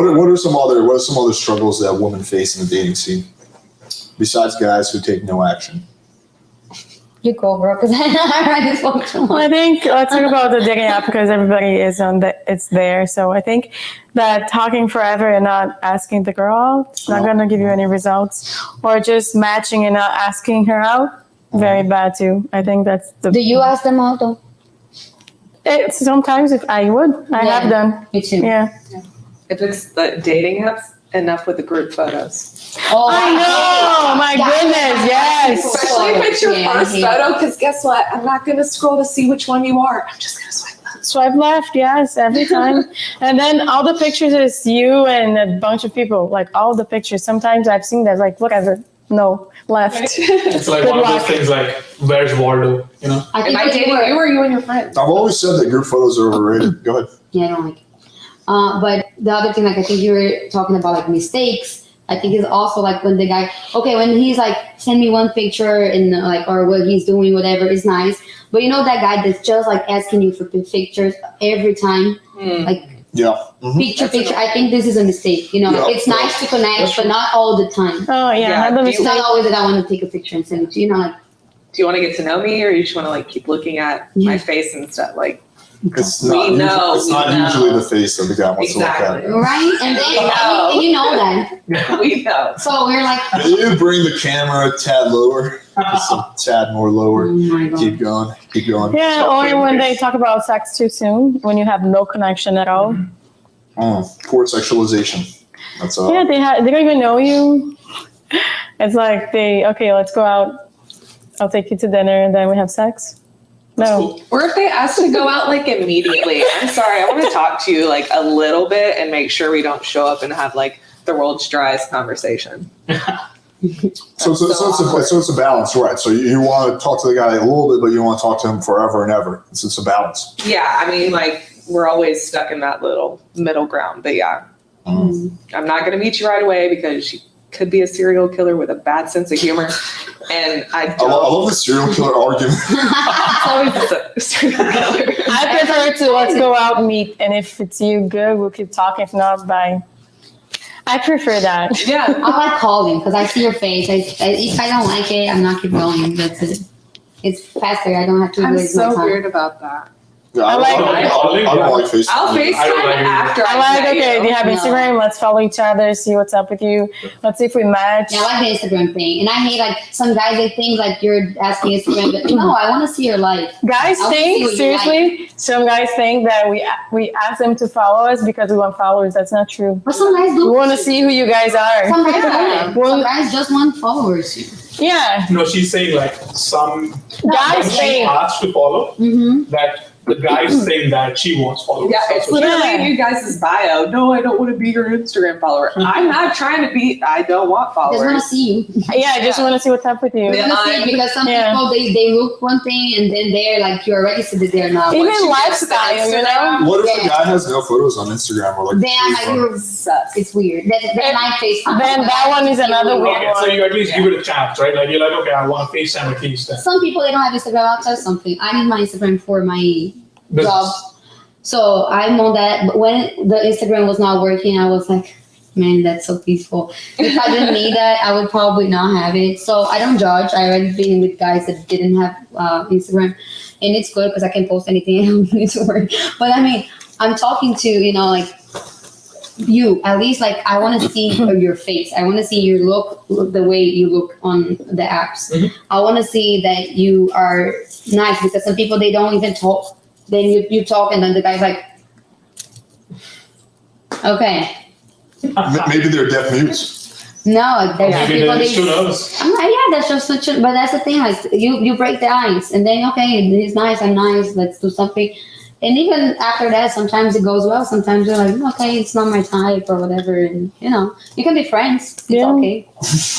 are some other struggles that women face in the dating scene besides guys who take no action? You go, bro, because I already spoke too much. Well, I think let's talk about the dating app because everybody is it's there. So I think that talking forever and not asking the girl out, it's not going to give you any results. Or just matching and not asking her out, very bad too. I think that's the. Do you ask them out though? Sometimes if I would, I have done. Me too. Yeah. If it's the dating apps, enough with the group photos. Oh, I know. My goodness. Yes. Especially if it's your first photo, because guess what? I'm not going to scroll to see which one you are. I'm just going to swipe left. Swipe left, yes, every time. And then all the pictures is you and a bunch of people. Like all the pictures. Sometimes I've seen that. Like, look at it. No, left. It's like one of those things like, where's Waldo? I think Am I dating you or you and your friends? I've always said that group photos are overrated. Go ahead. Yeah, I don't like it. But the other thing, like I think you were talking about like mistakes. I think it's also like when the guy, okay, when he's like, send me one picture and like, or what he's doing, whatever is nice. But you know that guy that's just like asking you for pictures every time, like Yeah. Mm-hmm. picture. I think this is a mistake. You know, Yeah. it's nice to connect, but not all the time. Oh yeah, another It's not mistake. always that I want to take a picture and send it to you. You know, like Do you want to get to know me, or you just want to like keep looking at my face and stuff? Like, It's We not, know, it's we not know. usually the face of the guy wants to look at. right, and then and you know that. we know. So we're like, You bring the camera a tad lower, just a tad more lower. oh my god. Keep going, keep going. Yeah, or when they talk about sex too soon, when you have no connection at all. Poor sexualization. That's all. Yeah, they don't even know you. It's like okay, let's go out. I'll take you to dinner and then we have sex. No. Or if they ask to go out like immediately, I'm sorry, I want to talk to you like a little bit and make sure we don't show up and have like the world's driest conversation. So it's a balance, right? So you want to talk to the guy a little bit, but you want to talk to him forever and ever. It's a balance. Yeah, I mean, like we're always stuck in that little middle ground. But yeah, I'm not going to meet you right away because you could be a serial killer with a bad sense of humor. And I love the serial killer argument. It's always a serial killer. I prefer to let's go out, meet, and if it's you, good, we'll keep talking. If not, bye. I prefer that. Yeah. I like calling because I see your face. If I don't like it, I'm not keep going. That's it. It's faster. I don't have to I'm waste my so time. weird about that. Yeah, I like- I don't like FaceTime. I'll I don't FaceTime like it. after I like, met okay, do you have No. Instagram? Let's follow each other, see what's up with you. Let's see if we match. Yeah, I like the Instagram thing, and I hate like some guys. They think like you're asking Instagram, but no, I want to see your life. Guys I wanna see think, what you seriously, some guys think that we ask them to follow us because we want followers. That's not true. But some guys We do. want to see who you guys are. Some guys don't. Well- Some guys just want followers. Yeah, No, she's saying like some guys when she think. asks to follow, Mm-hmm. that the guys think that she wants followers. Yeah, it's That's what literally Yeah. in you guys' bio. No, I don't want to be your Instagram follower. I'm not trying to be. I don't want Just want to followers. see you. Yeah, I just want to see what's up with you. They want to see it because some Yeah. people they look one thing and then they're like you already said that they're not. Even Once you get to the lifestyle, you know? Instagram, What if the Yeah. guy has no photos on Instagram or like? Then I'm like you're. Sus. It's weird. Then I FaceTime. Then that one is another weird Okay, so one. you at least give it a chance, right? Like you're like, okay, I want to FaceTime at least. Then. Some people they don't have Instagram. I'll tell you something. I need my Instagram for my job. So I'm on that. But when the Instagram was not working, I was like, man, that's so peaceful. If I didn't need that, I would probably not have it. So I don't judge. I already been with guys that didn't have Instagram, and it's good because I can post anything. I don't need to work. But I mean, I'm talking to like you. At least like I want to see your face. I want to see your look the way you look on the apps. Mhm. I want to see that you are nice because some people they don't even talk. Then you talk and then the guy's like, okay. Maybe they're deaf mutes. No, there's Maybe people there's who they. knows. I'm like, yeah, that's just such a. But that's the thing, like you break the ice, and then okay, he's nice, I'm nice, let's do something. And even after that, sometimes it goes well. Sometimes you're like, okay, it's not my type or whatever, and you can be friends. It's Yeah. okay.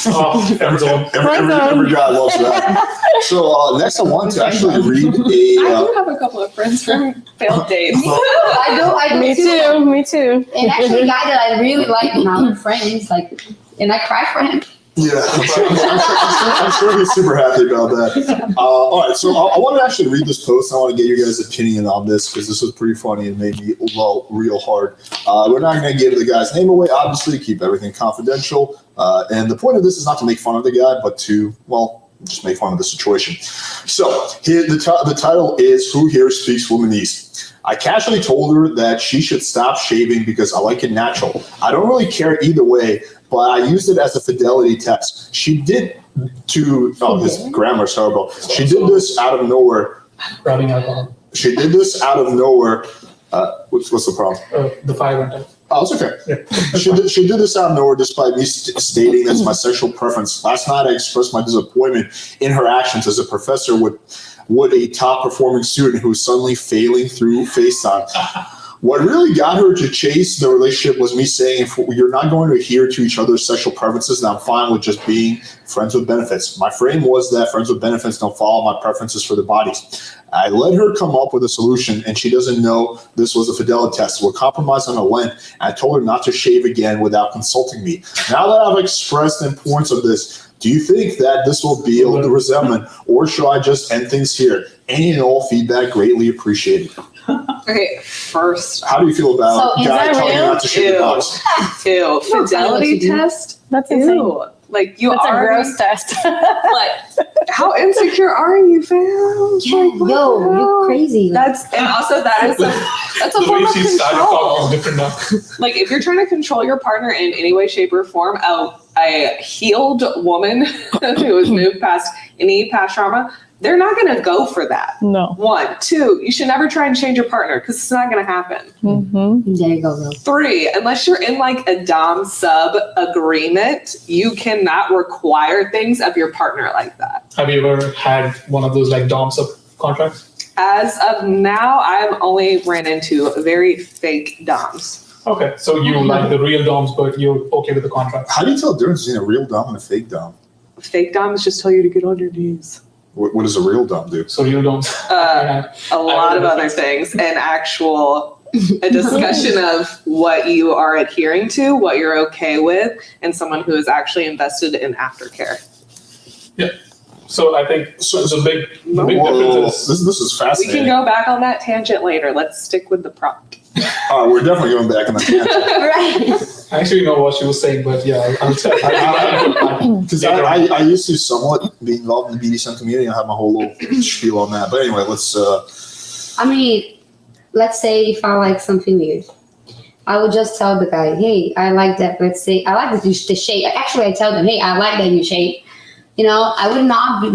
Oh, friend zone. Every guy loves that. So next I want to actually read I a. do have a couple of friends from failed dates. I do Me too. Me too. And actually, a guy that I really like now, we're friends, like, and I cry for him. Yeah, I'm sure he's super happy about that. All right, so I want to actually read this post. I want to get your guys' opinion on this because this was pretty funny and made me lol real hard. We're not going to give the guy's name away, obviously, keep everything confidential. And the point of this is not to make fun of the guy, but to, well, just make fun of the situation. So here, the title is Who Here Speaks Womanese? I casually told her that she should stop shaving because I like it natural. I don't really care either way, but I used it as a fidelity test. She did his grammar's horrible. She did this out of nowhere. Rubbing alcohol. She did this out of nowhere. What's the problem? The fire went out. Oh, it's okay. Yeah. She did this out of nowhere despite me stating that's my sexual preference. Last night I expressed my disappointment in her actions as a professor would a top performing student who was suddenly failing through FaceTime. What really got her to chase the relationship was me saying, if you're not going to adhere to each other's sexual preferences, then I'm fine with just being friends with benefits. My frame was that friends with benefits don't follow my preferences for their bodies. I let her come up with a solution, and she doesn't know this was a fidelity test. We're compromised on a length. I told her not to shave again without consulting me. Now that I've expressed the importance of this, do you think that this will build the resentment, or should I just end things here? Any and all feedback greatly appreciated. Okay, first, How do you feel about So is guy that telling you real? not to shave the box? ew, fidelity do. test? That's insane. Ew. Like you That's a are gross test. like, how insecure are you, fam? Yeah, Like, what the yo, hell? you crazy. Like, That's and also that's a The way form of she started control. talking is different now. Like if you're trying to control your partner in any way, shape, or form, a healed woman who has moved past any past trauma, they're not going to go for that. No. 1, 2, you should never try and change your partner because it's not going to happen. Mm-hmm. there you go, girl. 3, unless you're in like a dom sub agreement, you cannot require things of your partner like that. Have you ever had one of those like dom sub contracts? As of now, I've only ran into very fake doms. Okay, so you like the real doms, but you're okay with the contract. How do you tell the difference between a real dom and a fake dom? Fake doms just tell you to get on your knees. What does a real dom do? So real doms. A lot of other things, and a discussion of what you are adhering to, what you're okay with, and someone who is actually invested in aftercare. So I think the big Whoa, difference is this is We fascinating. can go back on that tangent later. Let's stick with the prompt. We're definitely going back on that tangent. Right. I actually know what she was saying, but yeah, I'll tell you. Because I used to somewhat be involved in the BDSM community. I have my whole little spiel on that. But anyway, let's. I mean, let's say if I like something weird, I would just tell the guy, hey, I like that. Let's say I like the shape. Actually, I tell them, hey, I like that you shape. You know, I would not be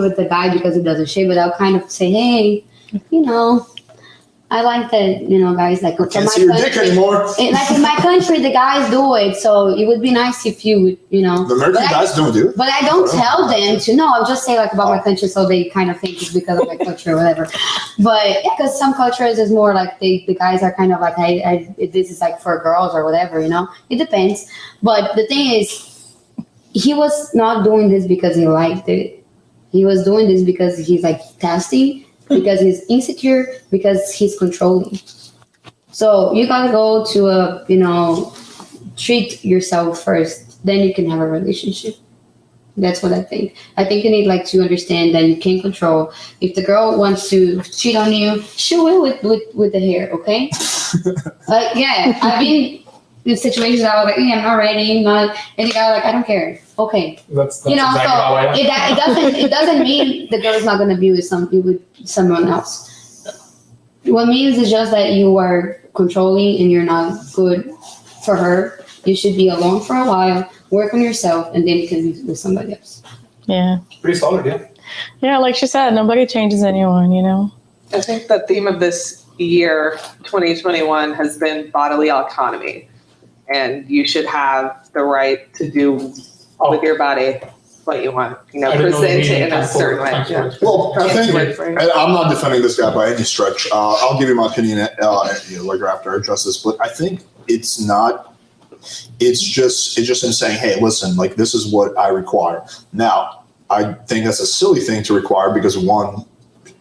with the guy because he doesn't shave, but I'll kind of say, hey, you know, I like that, you know, guys, like from Can't my see your dick country. anymore. Like in my country, the guys do it, so it would be nice if you would, you know. The American guys don't do it. But I don't tell them to. No, I'll just say like about my country, so they kind of think it's because of my culture or whatever. But because some cultures is more like the guys are kind of like, hey, this is like for girls or whatever, you know. It depends. But the thing is, he was not doing this because he liked it. He was doing this because he's like testy, because he's insecure, because he's controlling. So you gotta go to treat yourself first, then you can have a relationship. That's what I think. I think you need like to understand that you can't control. If the girl wants to cheat on you, she will with the hair, okay? Yeah, I've been in situations I was like, I'm not ready, and the guy was like, I don't care. Okay. That's You know, exactly how I am. so it doesn't mean the girl is not gonna be with someone else. What means is just that you are controlling and you're not good for her. You should be alone for a while, work on yourself, and then you can be with somebody else. Yeah. Pretty solid, yeah. Yeah, like she said, nobody changes anyone, you know? I think the theme of this year, 2021, has been bodily autonomy. And you should have the right to do with your body what you want, I didn't know present you it in needed a certain way. time for Yeah. it. Well, I think, Right, right. and I'm not defending this guy by any stretch. I'll give you my opinion later after I address this. But I think it's not. It's just in saying, hey, listen, like this is what I require. Now, I think that's a silly thing to require because 1,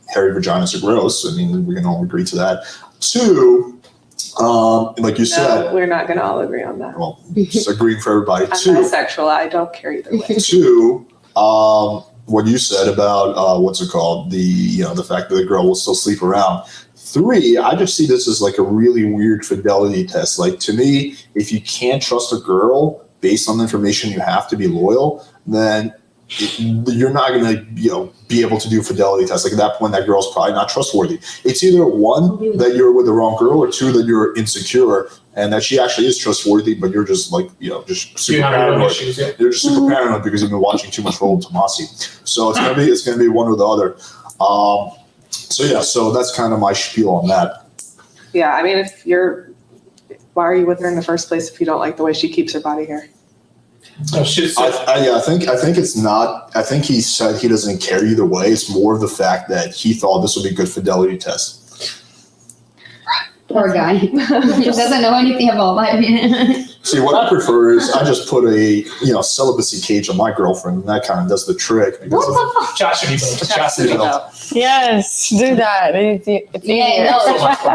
hairy vaginas are gross. I mean, we can all agree to that. 2, like you said, No, we're not going to all agree on that. well, just agreeing for everybody. I'm 2, bisexual. I don't care either way. 2, what you said about what's it called? The fact that the girl will still sleep around. 3, I just see this as like a really weird fidelity test. Like to me, if you can't trust a girl based on the information you have to be loyal, then you're not going to be able to do a fidelity test. Like at that point, that girl's probably not trustworthy. It's either 1 that you're with the wrong girl, or 2 that you're insecure and that she actually is trustworthy, but you're just like just You super have your own paranoid. issues, yeah. You're just super paranoid because you've been watching too much Roland Tomasi. So it's gonna be one or the other. So that's kind of my spiel on that. Yeah, I mean, why are you with her in the first place if you don't like the way she keeps her body hair? Oh, shit. I think it's not. I think he said he doesn't care either way. It's more of the fact that he thought this would be a good fidelity test. Poor guy. He doesn't know anything about life. See, what I prefer is I just put a celibacy cage on my girlfriend, and that kind of does the trick. Because Chastity belt. Chastity belt. Yes, do that. Yeah, no,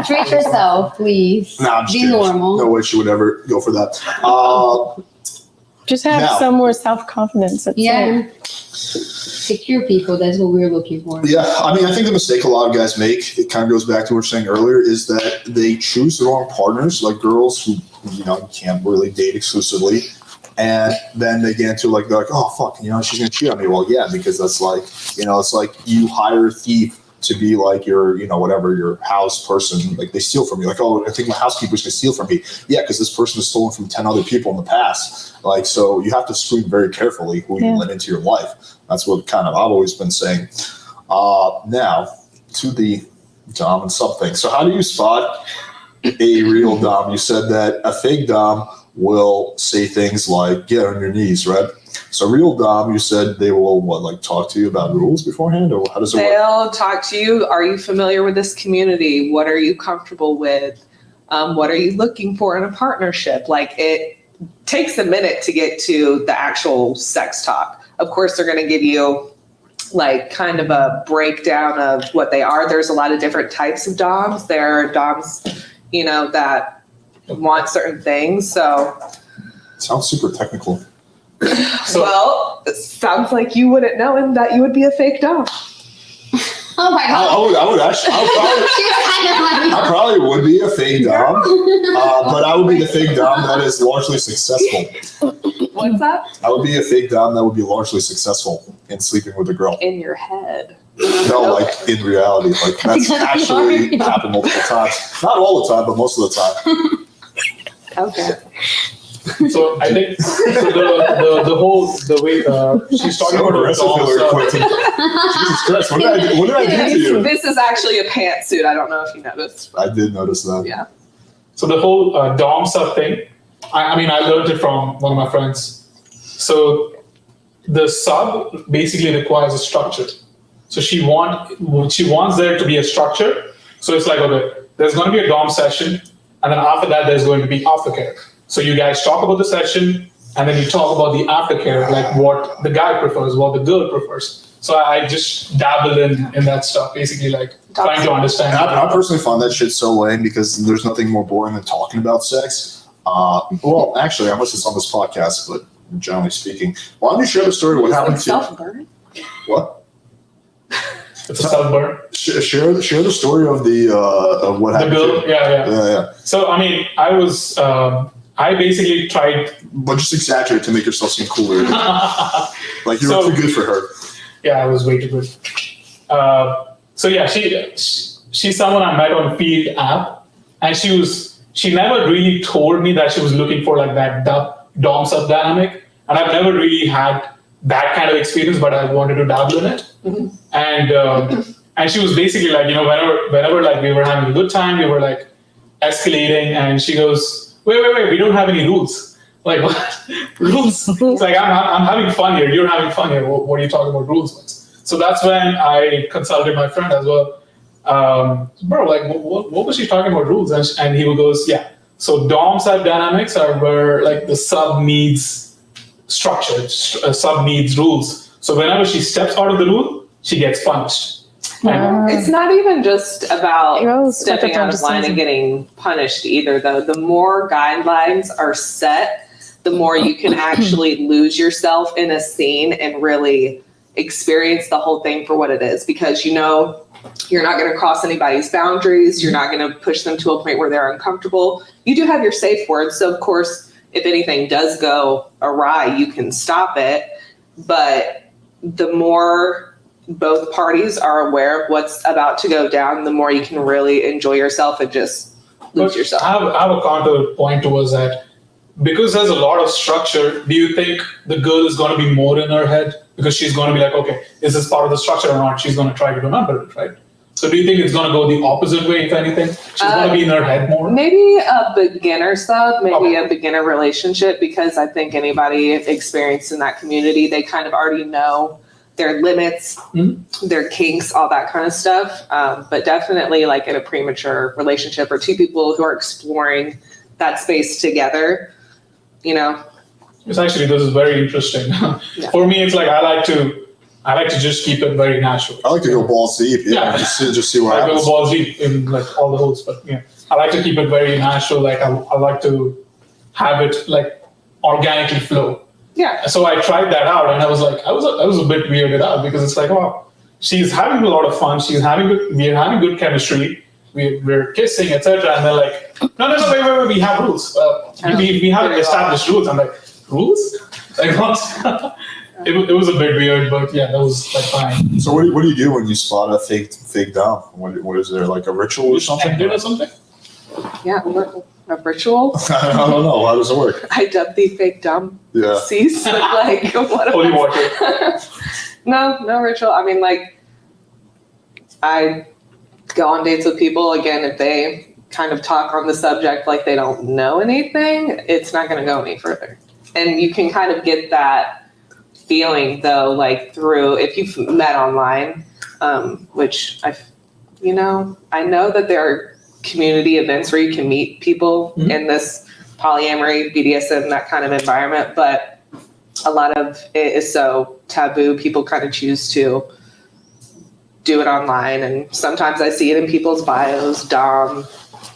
treat yourself, please. Nah, I'm just Be kidding. normal. No way she would ever go for that. Just have Now- some more self-confidence. That's Yeah. it. Secure people, that's what we're looking for. Yeah, I mean, I think the mistake a lot of guys make, it kind of goes back to what we were saying earlier, is that they choose the wrong partners, like girls who, can't really date exclusively. And then they get into they're like, oh, fuck, she's going to cheat on me. Well, yeah, because that's like, it's like you hire a thief to be like your, whatever, your house person. Like they steal from you. Like, oh, I think my housekeeper's going to steal from me. Yeah, because this person has stolen from 10 other people in the past. Like, so you have to screen very carefully who you let into your life. That's what kind of I've always been saying. Now, to the dom and sub thing. So how do you spot a real dom? You said that a fake dom will say things like, get on your knees, right? So real dom, you said they will, talk to you about rules beforehand? Or how does it work? They'll talk to you. Are you familiar with this community? What are you comfortable with? What are you looking for in a partnership? Like, it takes a minute to get to the actual sex talk. Of course, they're going to give you kind of a breakdown of what they are. There's a lot of different types of doms. There are doms, that want certain things. So Sounds super technical. well, it sounds like you wouldn't know and that you would be a fake dom. Oh my God. I would actually, I probably would be a fake dom, but I would be the fake dom that is largely successful. What's that? I would be a fake dom that would be largely successful in sleeping with a girl. In your head. No, in reality, that's actually happened multiple times. Not all the time, but most of the time. Okay. So I think the way she's talking about her doms. Jesus Christ, what did I do to you? This is actually a pantsuit. I don't know if you noticed. I did notice that. Yeah. So the whole dom sub thing, I learned it from one of my friends. So the sub basically requires a structure. So she wants there to be a structure. So it's like, okay, there's going to be a dom session, and then after that there's going to be aftercare. So you guys talk about the session, and then you talk about the aftercare, like what the guy prefers, what the girl prefers. So I just dabble in that stuff, basically trying to understand. I personally find that shit so lame because there's nothing more boring than talking about sex. Well, actually, unless it's on this podcast, but generally speaking, why don't you share the story of what happened to Self-burn? what? It's a self-burn. Share the story of of what happened. The girl, Yeah. So I basically tried. But just exaggerate to make yourself seem cooler. Like you were too good for her. Yeah, I was way too good. She's someone I met on Field app, and she never really told me that she was looking for that dom sub dynamic, and I've never really had that kind of experience, but I wanted to dabble in it. Mm-hmm. And she was basically whenever we were having a good time, we were escalating, and she goes, wait, we don't have any rules. Like, what? Rules? It's like, I'm having fun here. You're having fun here. What are you talking about rules with? So that's when I consulted my friend as well. Bro, what was she talking about rules? And he goes, yeah. So dom sub dynamics are where the sub needs structure, sub needs rules. So whenever she steps out of the rule, she gets punished. It's not even just about stepping out of just line and getting punished either, though. The more guidelines are set, the more you can actually lose yourself in a scene and really experience the whole thing for what it is, because you're not going to cross anybody's boundaries. You're not going to push them to a point where they're uncomfortable. You do have your safe words. So, of course, if anything does go awry, you can stop it. But the more both parties are aware of what's about to go down, the more you can really enjoy yourself and just lose yourself. I have a counter point towards that. Because there's a lot of structure, do you think the girl is going to be more in her head? Because she's going to be like, okay, is this part of the structure or not? She's going to try to remember it, right? So do you think it's going to go the opposite way, if anything? She's going to be in her head more? Maybe a beginner sub, maybe a beginner relationship, because I think anybody experienced in that community, they kind of already know their limits, their kinks, all that kind of stuff. But definitely in a premature relationship or two people who are exploring that space together, you know. It's actually, this is very interesting. For me, it's like I like to just keep it very natural. I like to go balls deep. Yeah. Just see what I happens. go balls deep in like all the holes, but yeah, I like to keep it very natural. Like I like to have it like organically flow. Yeah. So I tried that out, and I was like, I was a bit weirded out because it's like, oh, she's having a lot of fun. We're having good chemistry. We're kissing, etc. And they're like, no, wait, we have rules. We have established rules. I'm like, rules? Like what? It was a bit weird, but yeah, that was like fine. So what do you do when you spot a fake dom? What is there, like a ritual or something? Ended or something? Yeah, a ritual. I don't know. How does it work? I dubbed the fake dumb. Yeah. Cease. Like what? Holy water. No ritual. I mean, like I go on dates with people. Again, if they kind of talk on the subject like they don't know anything, it's not going to go any further. And you can kind of get that feeling though, like through if you've met online, which I know that there are community events where you can meet people in this polyamory, BDSM, that kind of environment, but a lot of it is so taboo. People kind of choose to do it online, and sometimes I see it in people's bios, dom,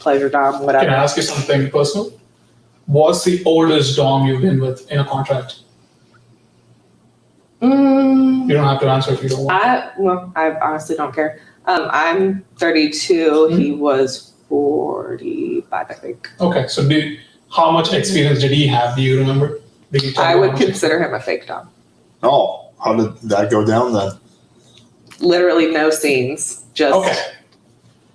pleasure dom, whatever. Can I ask you something personal? What's the oldest dom you've been with in a contract? You don't have to answer if you don't want. I honestly don't care. I'm 32. He was 45, I think. Okay, so how much experience did he have? Do you remember? Did you tell I me would how much consider him a fake dom. Oh, how did that go down then? Literally no scenes. Just Okay.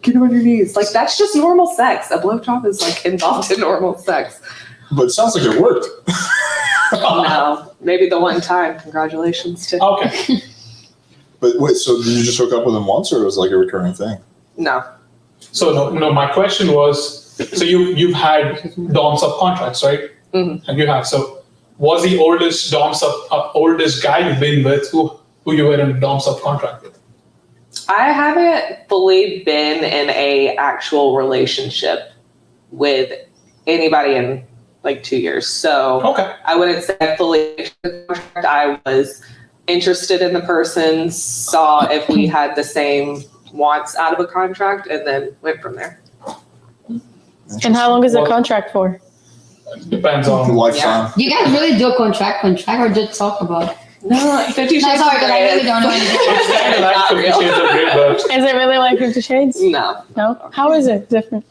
get on your knees. Like that's just normal sex. A blowjob is like involved in normal sex. But it sounds like it worked. No, maybe the one time. Congratulations to. Okay. But wait, so did you just hook up with him once, or it was like a recurring thing? No. So no, my question was, so you've had dom subcontracts, right? Mm-hmm. And you have. So was the oldest oldest guy you've been with who you were in a dom subcontract with? I haven't fully been in a actual relationship with anybody in like 2 years. So Okay. I wouldn't say fully. I was interested in the person, saw if we had the same wants out of a contract, and then went from there. And how long is the Well- contract for? Depends on. Lifetime. You guys really do a contract or just talk about it? No, 50 No, Shades sorry, of because I Grey really is- don't know anything. It's kind of like Not 50 real. Shades of Grey, but Is it really like 50 Shades? No. No? How is it different?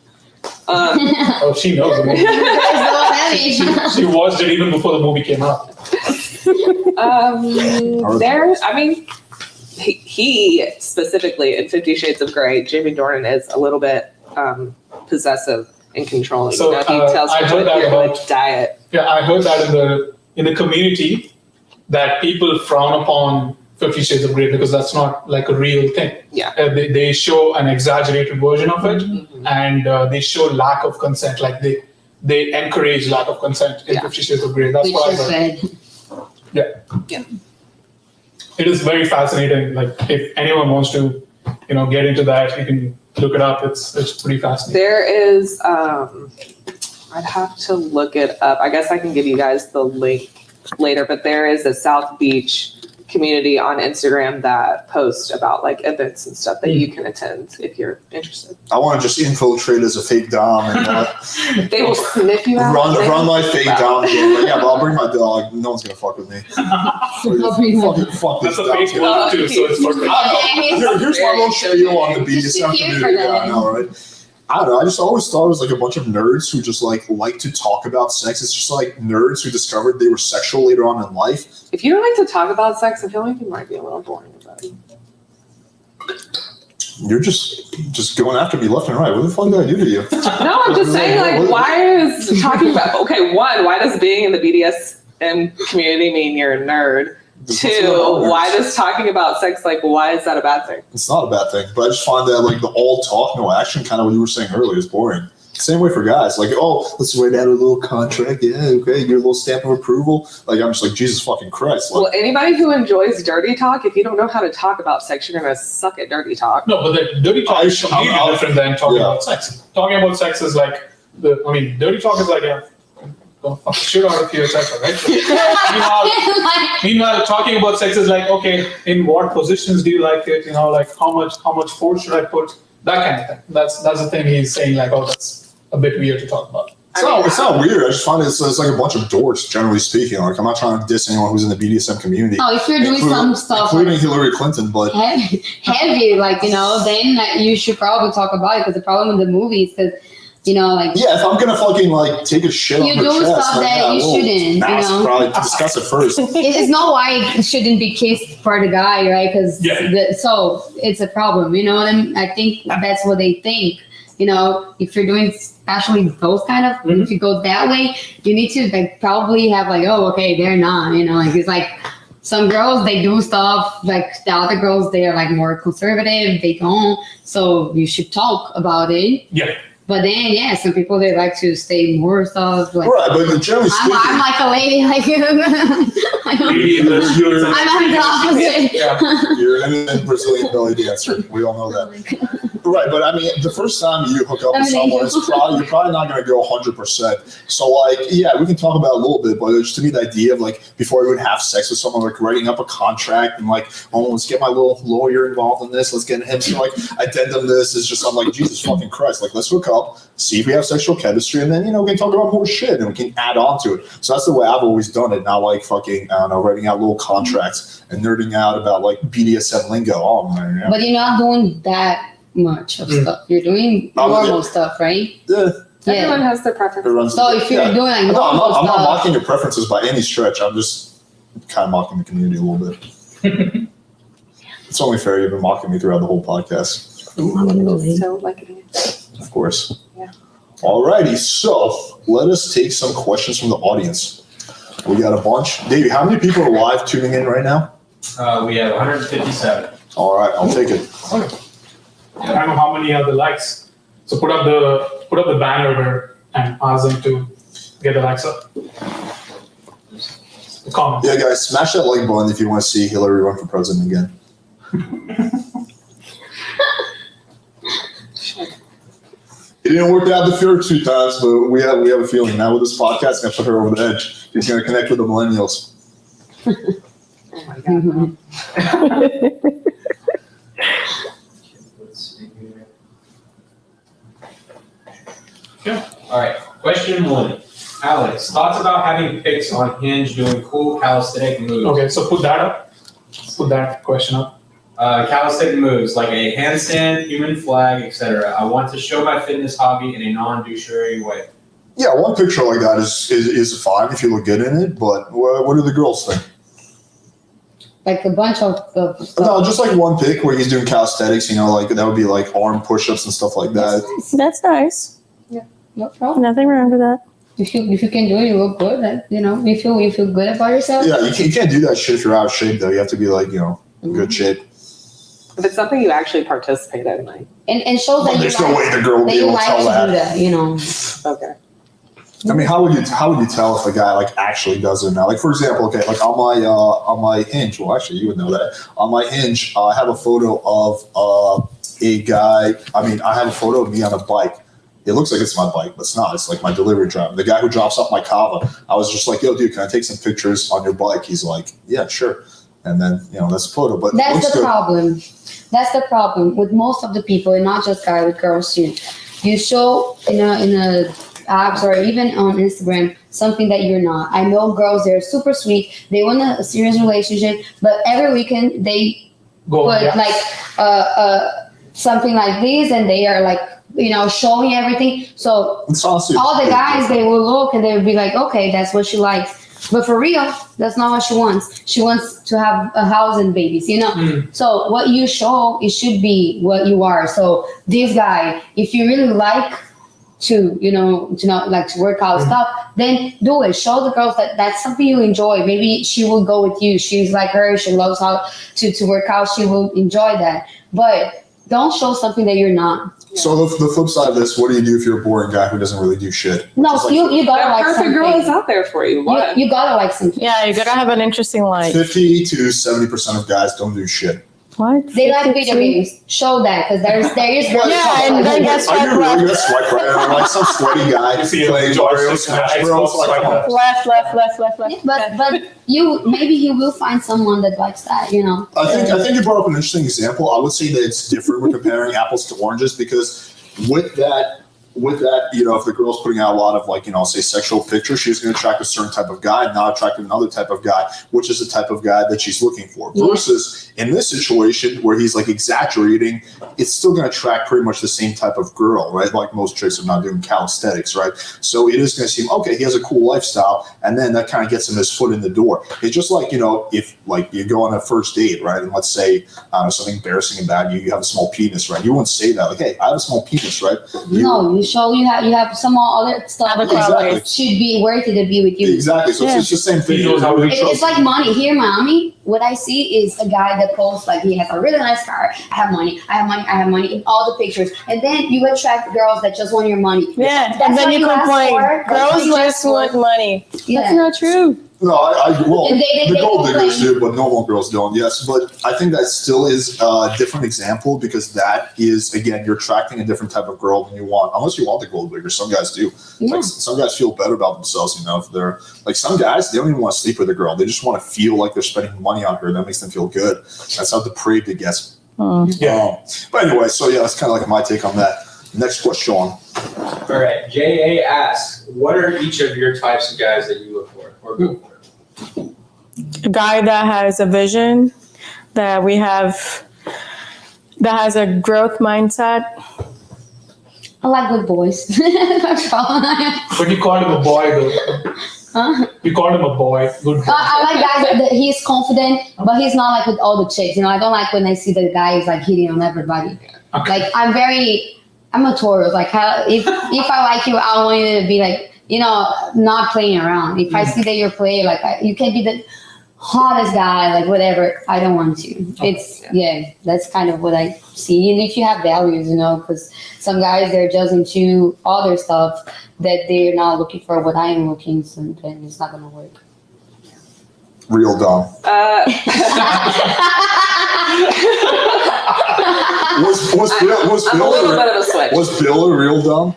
oh, she knows the movie. She watched it even before the movie came out. He specifically in 50 Shades of Grey, Jamie Dornan is a little bit possessive and controlling. So, he tells I you heard what that your about- like diet. Yeah, I heard that in the community that people frown upon 50 Shades of Grey because that's not like a real thing. Yeah. They show an exaggerated version of it, Mhm. and they show lack of consent. Like they encourage lack of consent in Yeah. 50 Shades of Grey. That's Which what I is heard. bad. Yeah. It is very fascinating. Like if anyone wants to, get into that, you can look it up. It's pretty fascinating. There is I'd have to look it up. I guess I can give you guys the link later, but there is a South Beach community on Instagram that posts about like events and stuff that you can attend if you're interested. I want to just infiltrate as a fake dom and They will sniff you out. run my fake dom game. But yeah, but I'll bring my dog. No one's gonna fuck with me. Fuck That's this a dom fake game. one too, so it's perfect. Here's my little spiel on the Just BDSM here for community. Yeah, that. I know, right? I don't know. I just always thought it was like a bunch of nerds who just like to talk about sex. It's just like nerds who discovered they were sexual later on in life. If you don't like to talk about sex, I feel like you might be a little boring about it. You're just going after me left and right. What the fuck did I do to you? No, I'm just saying, like, why is talking about, okay, one, why does being in the BDSM community mean you're a nerd? Two, why does talking about sex, like, why is that a bad thing? It's not a bad thing, but I just find that like the all talk, no action kind of what you were saying earlier is boring. Same way for guys. Like, oh, let's write out a little contract. Yeah, okay, your little stamp of approval. Like, I'm just like, Jesus fucking Christ. Like, Well, anybody who enjoys dirty talk, if you don't know how to talk about sex, you're going to suck at dirty talk. No, but the dirty talk is completely different than talking Yeah. about sex. Talking about sex is like dirty talk is like a don't fuck shit out of you, etc. Right? Meanwhile, talking about sex is like, okay, in what positions do you like it? Like how much force should I put? That kind of thing. That's the thing he's saying. Like, oh, that's a bit weird to talk about. It's not weird. I just find it's like a bunch of dorks, generally speaking. Like, I'm not trying to diss anyone who's in the BDSM community. Oh, if you're doing some stuff, including like, Hilary Clinton, but heavy, like, then you should probably talk about it, because the problem with the movies, because, like, yeah, if I'm gonna fucking like take a shit on you her do chest, stuff like, that you shouldn't, probably discuss it first. It's not why it shouldn't be kissed for the guy, right? Because so it's a problem, I think that's what they think. If you're doing especially those kind of, if you go that way, you need to like probably have like, oh, okay, they're not, like it's like some girls, they do stuff like the other girls, they are like more conservative, they don't. So you should talk about it. Yeah. But then, some people, they like to stay more stuff. Like, right, but generally speaking, I'm like a lady, like I'm the opposite. You're an Brazilian belly dancer. We all know that. Right, but I mean, the first time you hook up with someone, you're probably not going to go 100%. So, like, yeah, we can talk about it a little bit, but just to me, the idea of like before you would have sex with someone, like writing up a contract and like, oh, let's get my little lawyer involved in this. Let's get him to like addendum this. It's just, I'm like, Jesus fucking Christ. Like, let's hook up, see if we have sexual chemistry, and then we can talk about more shit and we can add on to it. So that's the way I've always done it. Not like fucking, I don't know, writing out little contracts and nerding out about like BDSM lingo. Oh man, yeah. But you're not doing that much of stuff. You're doing normal stuff, right? Yeah. Everyone has their preferences. So if you're doing like normal I'm not stuff, mocking your preferences by any stretch. I'm just kind of mocking the community a little bit. It's only fair you've been mocking me throughout the whole podcast. So like it. Of course. Yeah. Alrighty, so let us take some questions from the audience. We got a bunch. Davey, how many people are live tuning in right now? We have 157. All right, I'll take it. I don't know how many are the likes. So put up the banner there and ask them to get the likes up. The comments. Yeah, guys, smash that like button if you want to see Hilary run for president again. It didn't work out the first 2 times, but we have a feeling now with this podcast, gonna put her over the edge. He's gonna connect with the millennials. Oh my God. Let's see here. Yeah. All right. Question 1. Alex, thoughts about having pics on Hinge doing cool calisthenic moves? Okay, so put that up. Put that question up. Calisthenic moves like a handstand, human flag, etc. I want to show my fitness hobby in a non-douchery way. Yeah, one picture like that is fine if you look good in it, but what do the girls think? like a bunch of stuff. No, just like one pic where he's doing calisthenics, like that would be like arm push-ups and stuff like that. That's nice. No problem. Nothing wrong with that. If you can do it, you look good. You feel good about yourself. Yeah, you can't do that shit if you're out of shape though. You have to be like, in good shape. If it's something you actually participate in, like. And show that There's you no like, way the girl will that be you able to like tell to that. do that, Okay. I mean, how would you tell if a guy like actually does it now? Like for example, okay, like on my Hinge. Well, actually, you would know that. On my Hinge, I have a photo of a guy. I mean, I have a photo of me on a bike. It looks like it's my bike, but it's not. It's like my delivery driver. The guy who drops off my kava. I was just like, yo, dude, can I take some pictures on your bike? He's like, yeah, sure. And then that's a photo. But that's the good. problem. That's the problem with most of the people, and not just guys, with girls too. You show in a apps or even on Instagram something that you're not. I know girls, they're super sweet. They want a serious relationship, but every weekend they put like something like this, and they are like showing everything. So all the guys, they will look and they will be like, okay, that's what she likes. But for real, that's not what she wants. She wants to have a house and babies, So what you show, it should be what you are. So this guy, if you really like to work out stuff, then do it. Show the girls that that's something you enjoy. Maybe she will go with you. She's like her. She loves how to work out. She will enjoy that. But don't show something that you're not. So the flip side of this, what do you do if you're a boring guy who doesn't really do shit? No, you gotta That like perfect something. girl is out there for you. What? You gotta like something. Yeah, you gotta have an interesting life. 50 to 70% of guys don't do shit. What? They like video 52? games. Show that because there is girls. Yeah, and then guess Are what? you really gonna swipe right? Or like some sweaty guy You see a playing joystick Mario and Smash an Bros. Xbox Like, like come on. that. Left. Yeah, but maybe you will find someone that likes that. You know. I think you brought up an interesting example. I would say that it's different when comparing apples to oranges because with that, if the girl's putting out a lot of say sexual pictures, she's going to attract a certain type of guy, not attract another type of guy, which is the type of guy that she's looking for. Yeah. Versus in this situation where he's like exaggerating, it's still going to attract pretty much the same type of girl, right? Like most chicks are not doing calisthenics, right? So it is going to seem, okay, he has a cool lifestyle, and then that kind of gets him his foot in the door. It's just like, if like you go on a first date, right? And let's say something embarrassing about you have a small penis, right? You wouldn't say that, like, hey, I have a small penis, right? No, you show you have some other stuff Other that qualities. should be worthy to be with you. Exactly. So Yeah. it's just the same thing. He knows how to It's like money. Here in Miami, what I see is a guy that posts like he has a really nice car. I have money in all the pictures. And then you attract girls that just want your money. Yeah, That's and then what you you ask complain. for. That's Girls what you ask just for. want money. Yeah. That's not true. No, well, And they the gold diggers complain. do, but normal girls don't. Yes, but I think that still is a different example because that is, again, you're attracting a different type of girl than you want. Unless you want the gold digger, some guys do. Yeah. Like some guys feel better about themselves, if they're like some guys, they don't even want to sleep with a girl. They just want to feel like they're spending money on her. That makes them feel good. That's how depraved it gets. Yeah. But anyway, so yeah, that's kind of like my take on that. Next question. All right. J.A. asks, what are each of your types of guys that you look for or go for? A guy that has a vision, that has a growth mindset. I like good boys. That's all. But you called him a boy, though. Huh? You called him a boy. Good boy. I like guys that he's confident, but he's not like with all the chicks. I don't like when I see the guy is like hitting on everybody. Okay. Like I'm a Taurus. Like if I like you, I want you to be like, not playing around. If I see that you're playing, like you can be the hottest guy, like whatever. I don't want to. It's that's kind of what I see. And if you have values, because some guys they're just into other stuff that they're not looking for what I am looking, so then it's not gonna work. Real dumb. Was I'm a little bit of a switch. Was Bill a real dumb?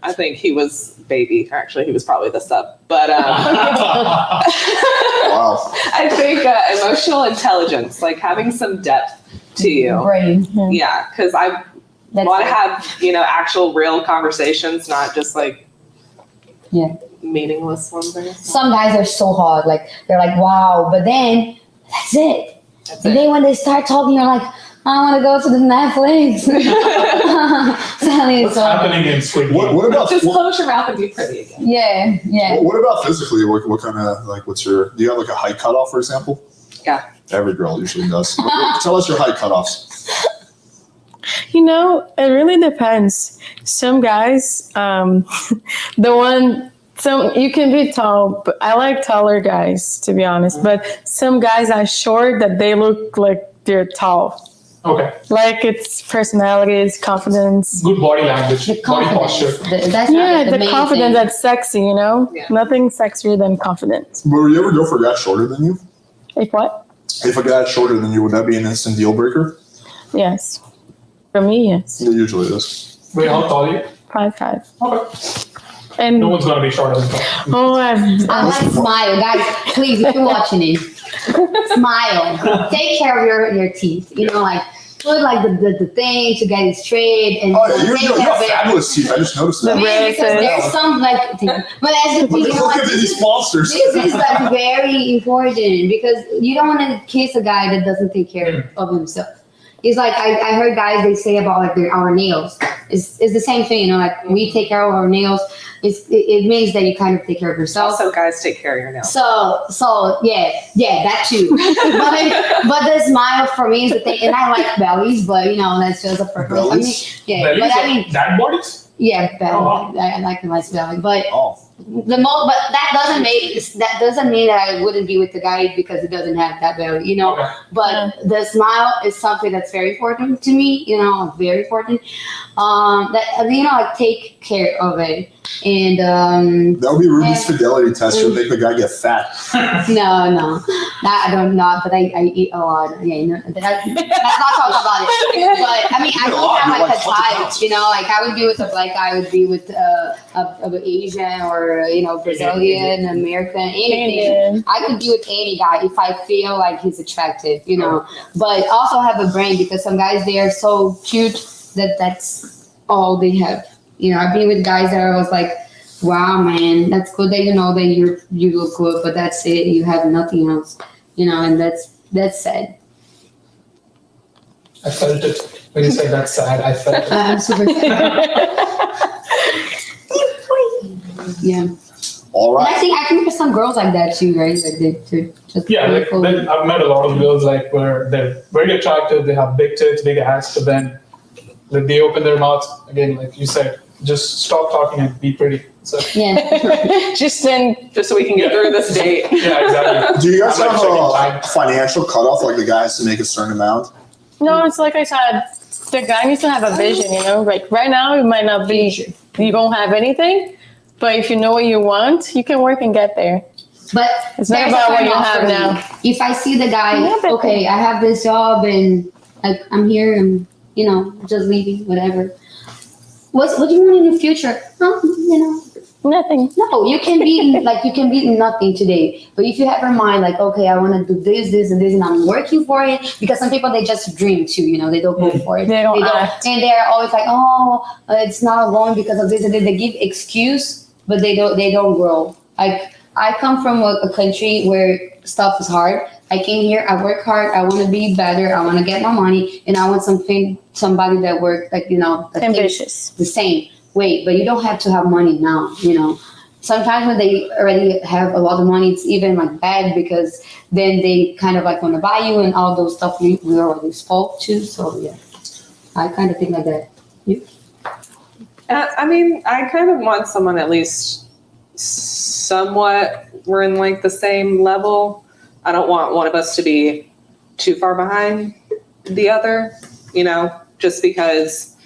I think he was baby. Actually, he was probably the sub. But Wow. I think emotional intelligence, like having some depth to you. Brain. Yeah, because I That's want to it. have, actual real conversations, not just like meaningless ones. I guess. Some guys are so hard, like they're like, wow, but then that's it. And then when they start talking, you're like, I want to go to the Netflix. Sally, What's so, happening in Sweden? What about Just close your mouth and be pretty again. yeah. what about physically? What kind of do you have like a height cutoff, for example? Yeah. Every girl usually does. Tell us your height cutoffs. It really depends. Some guys, you can be tall, but I like taller guys, to be honest. But some guys are short that they look like they're tall. Okay. Like it's personality, it's confidence. Good body language, The body confidence. posture. That's The main confidence thing. that's sexy, Yeah. Nothing sexier than confidence. Will you ever go for a guy shorter than you? Like what? If a guy's shorter than you, would that be an instant deal breaker? Yes. For me, yes. It usually is. Wait, how tall are you? 5'5". Okay. And No one's gonna be shorter than that. I like smile, guys. Please, if you're watching it, smile. Take care of your teeth. Put like the thing to get it straight and Oh, you take have care of it. fabulous teeth. I just noticed that. Really, because there's some like thing. But as the thing, Look at these monsters. this is like very important because you don't want to kiss a guy that doesn't take care of himself. It's like I heard guys they say about like our nails. It's the same thing, like we take care of our nails. It means that you kind of take care of yourself. Also, guys, take care of your nails. So yeah, that too. but the smile for me is the thing, and I like bellies, but that's just a preference. Bellies? But Dad bodies? yeah, belly. Oh, wow. I like a nice belly, but Oh. but that doesn't mean that I wouldn't be with the guy because it doesn't have that value, you know. Okay. But the smile is something that's very important to me, you know, very important. That, you know, like take care of it. And That would be Ruby's fidelity test. She'll make the guy get fat. no, I don't know, but I eat a lot. Yeah, no, let's not talk about it. But I mean, I don't have like a type, you know, like I would be with a black guy, I would be with a Asian or, you know, Brazilian, American, anything. Indian. I could be with any guy if I feel like he's attractive, you know, but also have a brain because some guys, they are so cute that that's all they have. You know, I've been with guys that I was like, wow, man, that's good that you know that you look good, but that's it. You have nothing else, you know, and that's sad. I felt it when you said that's sad. I felt it. I'm super sad. Yeah. All And right. I think there's some girls like that too, right? Like they're just Yeah, like, beautiful. then I've met a lot of girls like where they're very attractive, they have big tits, big ass, but then like, they open their mouth again, like you said, just stop talking and be pretty. So Yeah. Just then, Just so we can get through this date. yeah, exactly. Do you guys I'm have like a financial cutoff? Like the guy has to make a certain amount? no, it's like I said, the guy needs to have a vision, you know? Like right now, it might not be, you don't have anything, but if you know what you want, you can work and get there. But It's not there's about a what you turn-off have for me. now. If I see the guy, Yeah, but- okay, I have this job and I'm here and, you know, just leaving, whatever. What do you want in the future? You know, Nothing. no, you can be like, you can be nothing today. But if you have your mind like, okay, I want to do this, this, and this, and I'm working for it, because some people, they just dream too, you know, they don't go for it. They don't act. And they're always like, oh, it's not going because of this and this. They give excuse, but they don't grow. Like, I come from a country where stuff is hard. I came here, I work hard, I want to be better, I want to get more money, and I want somebody that work like, you know, that thinks Ambitious. the same way. But you don't have to have money now, you know. Sometimes when they already have a lot of money, it's even like bad because then they kind of like want to buy you and all those stuff we already spoke to. So yeah, I kind of think like that. I mean, I kind of want someone at least somewhat we're in like the same level. I don't want one of us to be too far behind the other, you know, just because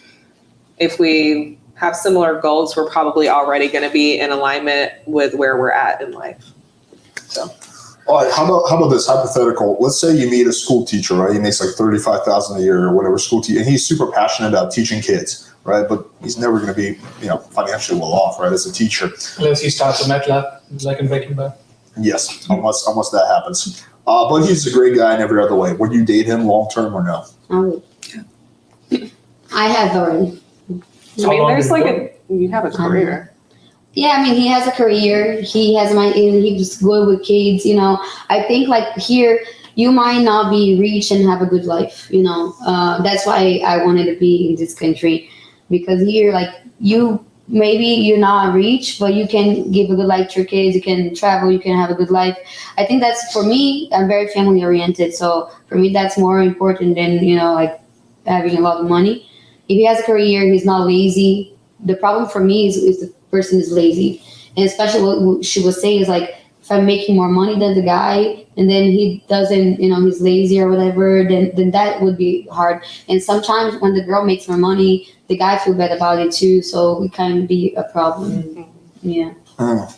if we have similar goals, we're probably already going to be in alignment with where we're at in life. So, All right. How about this hypothetical? Let's say you meet a school teacher, right? He makes like $35,000 a year or whatever school teacher, and he's super passionate about teaching kids, right? But he's never going to be, you know, financially well off, right? As a teacher. Unless he starts a med lab, like in Breaking Bad. Yes, unless that happens. But he's a great guy in every other way. Would you date him long term or no? I have already. I mean, there's like you have a career. Yeah, I mean, he has a career. He has he's good with kids, you know. I think like here, you might not be rich and have a good life, you know. That's why I wanted to be in this country, because here, like maybe you're not rich, but you can give a good life to your kids. You can travel. You can have a good life. I think that's, for me, I'm very family oriented. So for me, that's more important than, you know, like having a lot of money. If he has a career, he's not lazy. The problem for me is the person is lazy. And especially what she was saying is like, if I'm making more money than the guy and then he doesn't, you know, he's lazy or whatever, then that would be hard. And sometimes when the girl makes more money, the guy feel bad about it too. So it can be a problem. Mm-hmm. Yeah.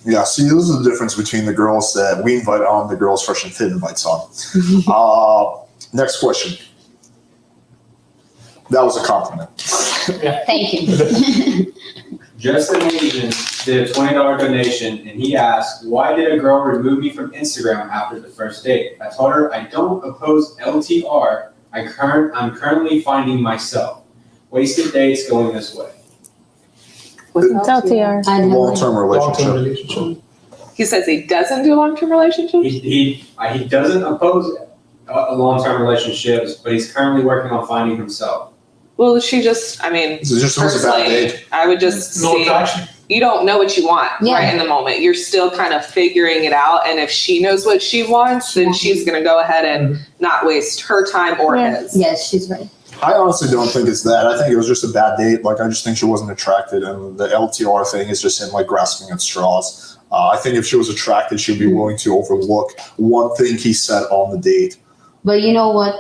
Yeah, see, this is the difference between the girls that we invite on, the girls Fresh and Fit invites on. Next question. That was a compliment. Thank you. Justin Asian did a $20 donation, and he asked, why did a girl remove me from Instagram after the first date? I told her I don't oppose LTR. I'm currently finding myself. Wasted dates going this way. It's LTR. I know. Long-term Long-term relationship. relationship. He says he doesn't do long-term relationships. He doesn't oppose long-term relationships, but he's currently working on finding himself. Well, she just, I mean, It just was a bad personally, date. I would just No see, attraction. you don't know what you want Yeah. right in the moment. You're still kind of figuring it out. And if she knows what she wants, then she's going to go ahead and not waste her time or Yeah. his. Yes, she's right. I honestly don't think it's that. I think it was just a bad date. Like, I just think she wasn't attracted, and the LTR thing is just him like grasping at straws. I think if she was attracted, she'd be willing to overlook one thing he said on the date. But you know what?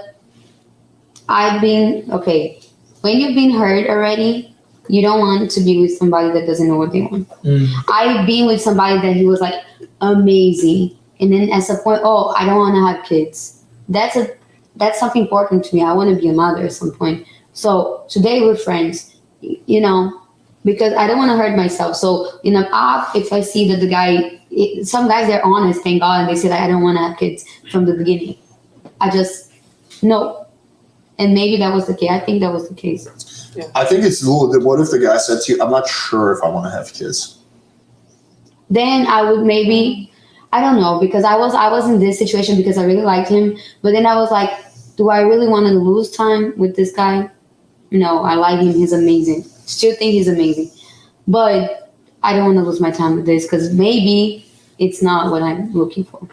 Okay. When you've been hurt already, you don't want to be with somebody that doesn't know what they want. I've been with somebody that he was like amazing, and then at some point, I don't want to have kids. That's something important to me. I want to be a mother at some point. So today we're friends, because I don't want to hurt myself. So in an app, if I see that the guy, some guys, they're honest, thank God, and they say that I don't want to have kids from the beginning. I just, no. And maybe that was the case. I think that was the case. Yeah. I think it's a little bit, what if the guy said to you, I'm not sure if I want to have kids? Then I would maybe, I don't know, because I was in this situation because I really liked him. But then I was like, do I really want to lose time with this guy? No, I like him. He's amazing. Still think he's amazing. But I don't want to lose my time with this because maybe it's not what I'm looking for.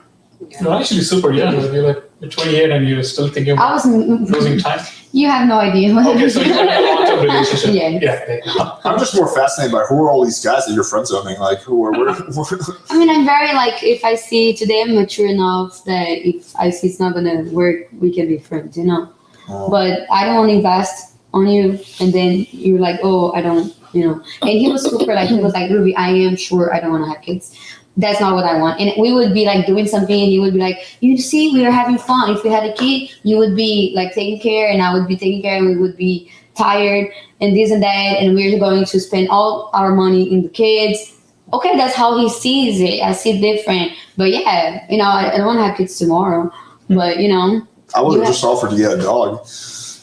You're actually super young. You're 28 and you're still thinking about losing time. You have no idea. Okay, so you're in a long-term relationship. Yeah. I'm just more fascinated by who are all these guys that you're friend zoning? Like, who are? I mean, I'm very if I see today, I'm mature enough that if I see it's not gonna work, we can be friends, But I don't want to invest on you, and then you're like, I don't, And he was super he was like, Ruby, I am sure I don't want to have kids. That's not what I want. And we would be doing something, and he would be like, you see, we are having fun. If we had a kid, you would be taking care, and I would be taking care, and we would be tired and this and that, and we're going to spend all our money in the kids. Okay, that's how he sees it. I see it different. But yeah, I don't want to have kids tomorrow. But I would have just offered to get a dog.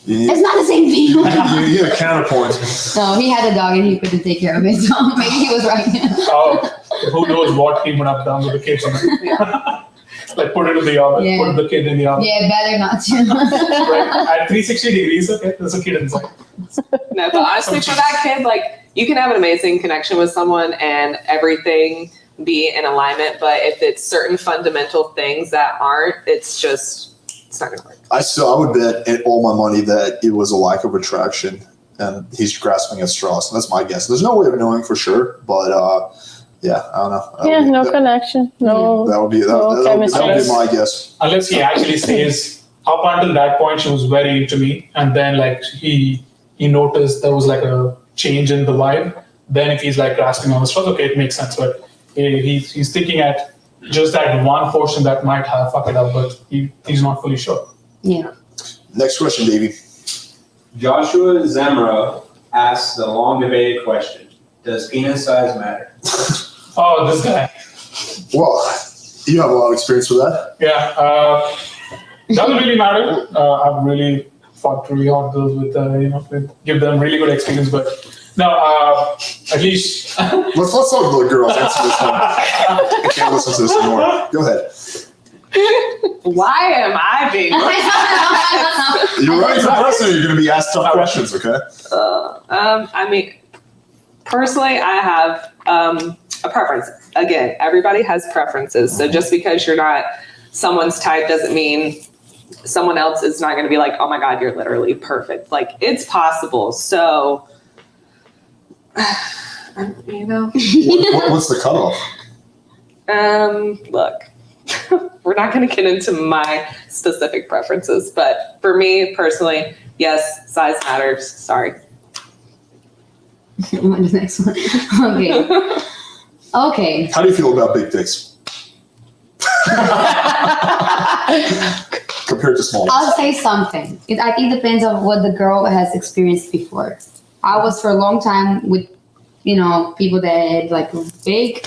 It's not the same thing. You need a counterpoint. No, he had a dog and he couldn't take care of it, so maybe he was right. Who knows what he would have done with the kids? Put it in the oven, put the kid in the oven. Yeah, better not to. Right. At 360 degrees, okay, there's a kid inside. No, but honestly, for that kid, you can have an amazing connection with someone and everything be in alignment, but if it's certain fundamental things that aren't, it's not going to work. I would bet all my money that it was a lack of attraction and he's grasping at straws. That's my guess. There's no way of knowing for sure, but I don't know. No connection. No. That would be my guess. Unless he actually says, up until that point, she was very into me, and then he noticed there was a change in the vibe. Then if he's grasping on the straws, okay, it makes sense. But he's thinking at just that one portion that might have fucked it up, but he's not fully sure. Yeah. Next question, Davey. Joshua Zemro asks the long debated question: does penis size matter? Oh, this guy. Well, you have a lot of experience with that. Yeah. Doesn't really matter. I've really fought really hard those with give them really good experience, but no, at least. Let's talk about the girls. Answer this one. I can't listen to this anymore. Go ahead. Why am I being? You're running for president. You're going to be asked tough questions, okay? I mean, personally, I have a preference. Again, everybody has preferences. So just because you're not someone's type doesn't mean someone else is not going to be like, oh my God, you're literally perfect. It's possible. So, What's the cutoff? Look, we're not going to get into my specific preferences, but for me personally, yes, size matters. Sorry. On to the next one. Okay. How do you feel about big dicks? Compared to small ones? I'll say something. I think it depends on what the girl has experienced before. I was for a long time with, people that had big,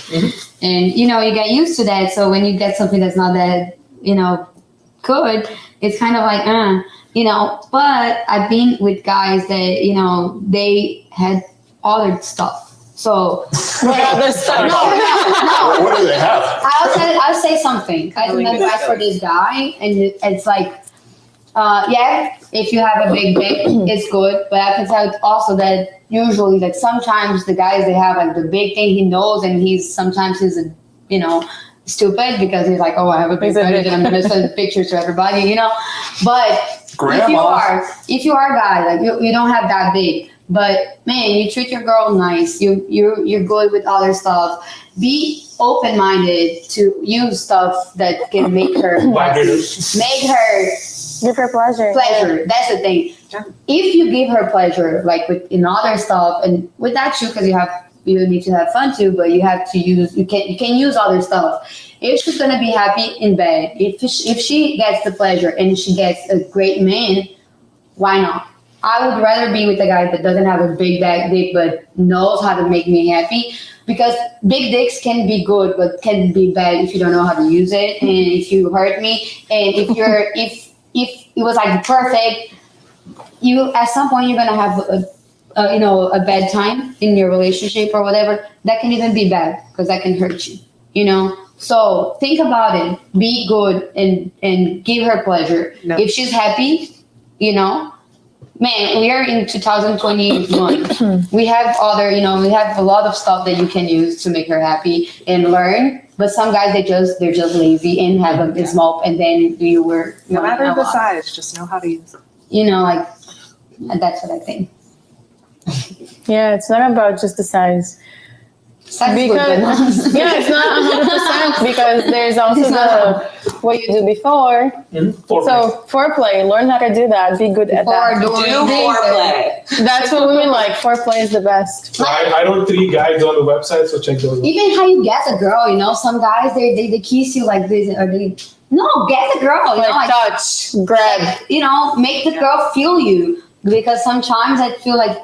and you get used to that. So when you get something that's not that, good, it's kind of but I've been with guys that, they had other stuff. So other stuff? No. What do they have? I'll say something. I have an advice for this guy, and it's if you have a big dick, it's good. But I can tell also that usually, sometimes the guys they have the big thing he knows, and he's stupid because he's like, oh, I have a big dick, and I'm gonna send pictures to everybody, But Grandma. if you are a guy, like you don't have that big, but man, you treat your girl nice. You're good with other stuff. Be open-minded to use stuff that can make her make her Give her pleasure. pleasure. That's the thing. If you give her pleasure, like in other stuff, and with that too, because you need to have fun too, but you have to use you can use other stuff. If she's gonna be happy in bed, if she gets the pleasure and she gets a great man, why not? I would rather be with a guy that doesn't have a big back dick but knows how to make me happy, because big dicks can be good but can be bad if you don't know how to use it, and if you hurt me, and if it was like perfect, you at some point you're gonna have a bad time in your relationship or whatever. That can even be bad because that can hurt you. So think about it. Be good and give her pleasure. No. If she's happy, man, we are in 2021. We have we have a lot of stuff that you can use to make her happy and learn. But some guys, they're just lazy and have a small, and then you were No matter the size, just know how to use it. That's what I think. Yeah, it's not about just the size. That's good, but not- It's not 100% because there's also what you do before. Foreplay. So foreplay, learn how to do that. Be good at Before that. doing Do things. foreplay. That's what women like. Foreplay is the best. So I wrote 3 guides on the website, so check those out. Even how you get a girl, some guys they kiss you like this, or get the girl, Like touch, grab. make the girl feel you, because sometimes I feel like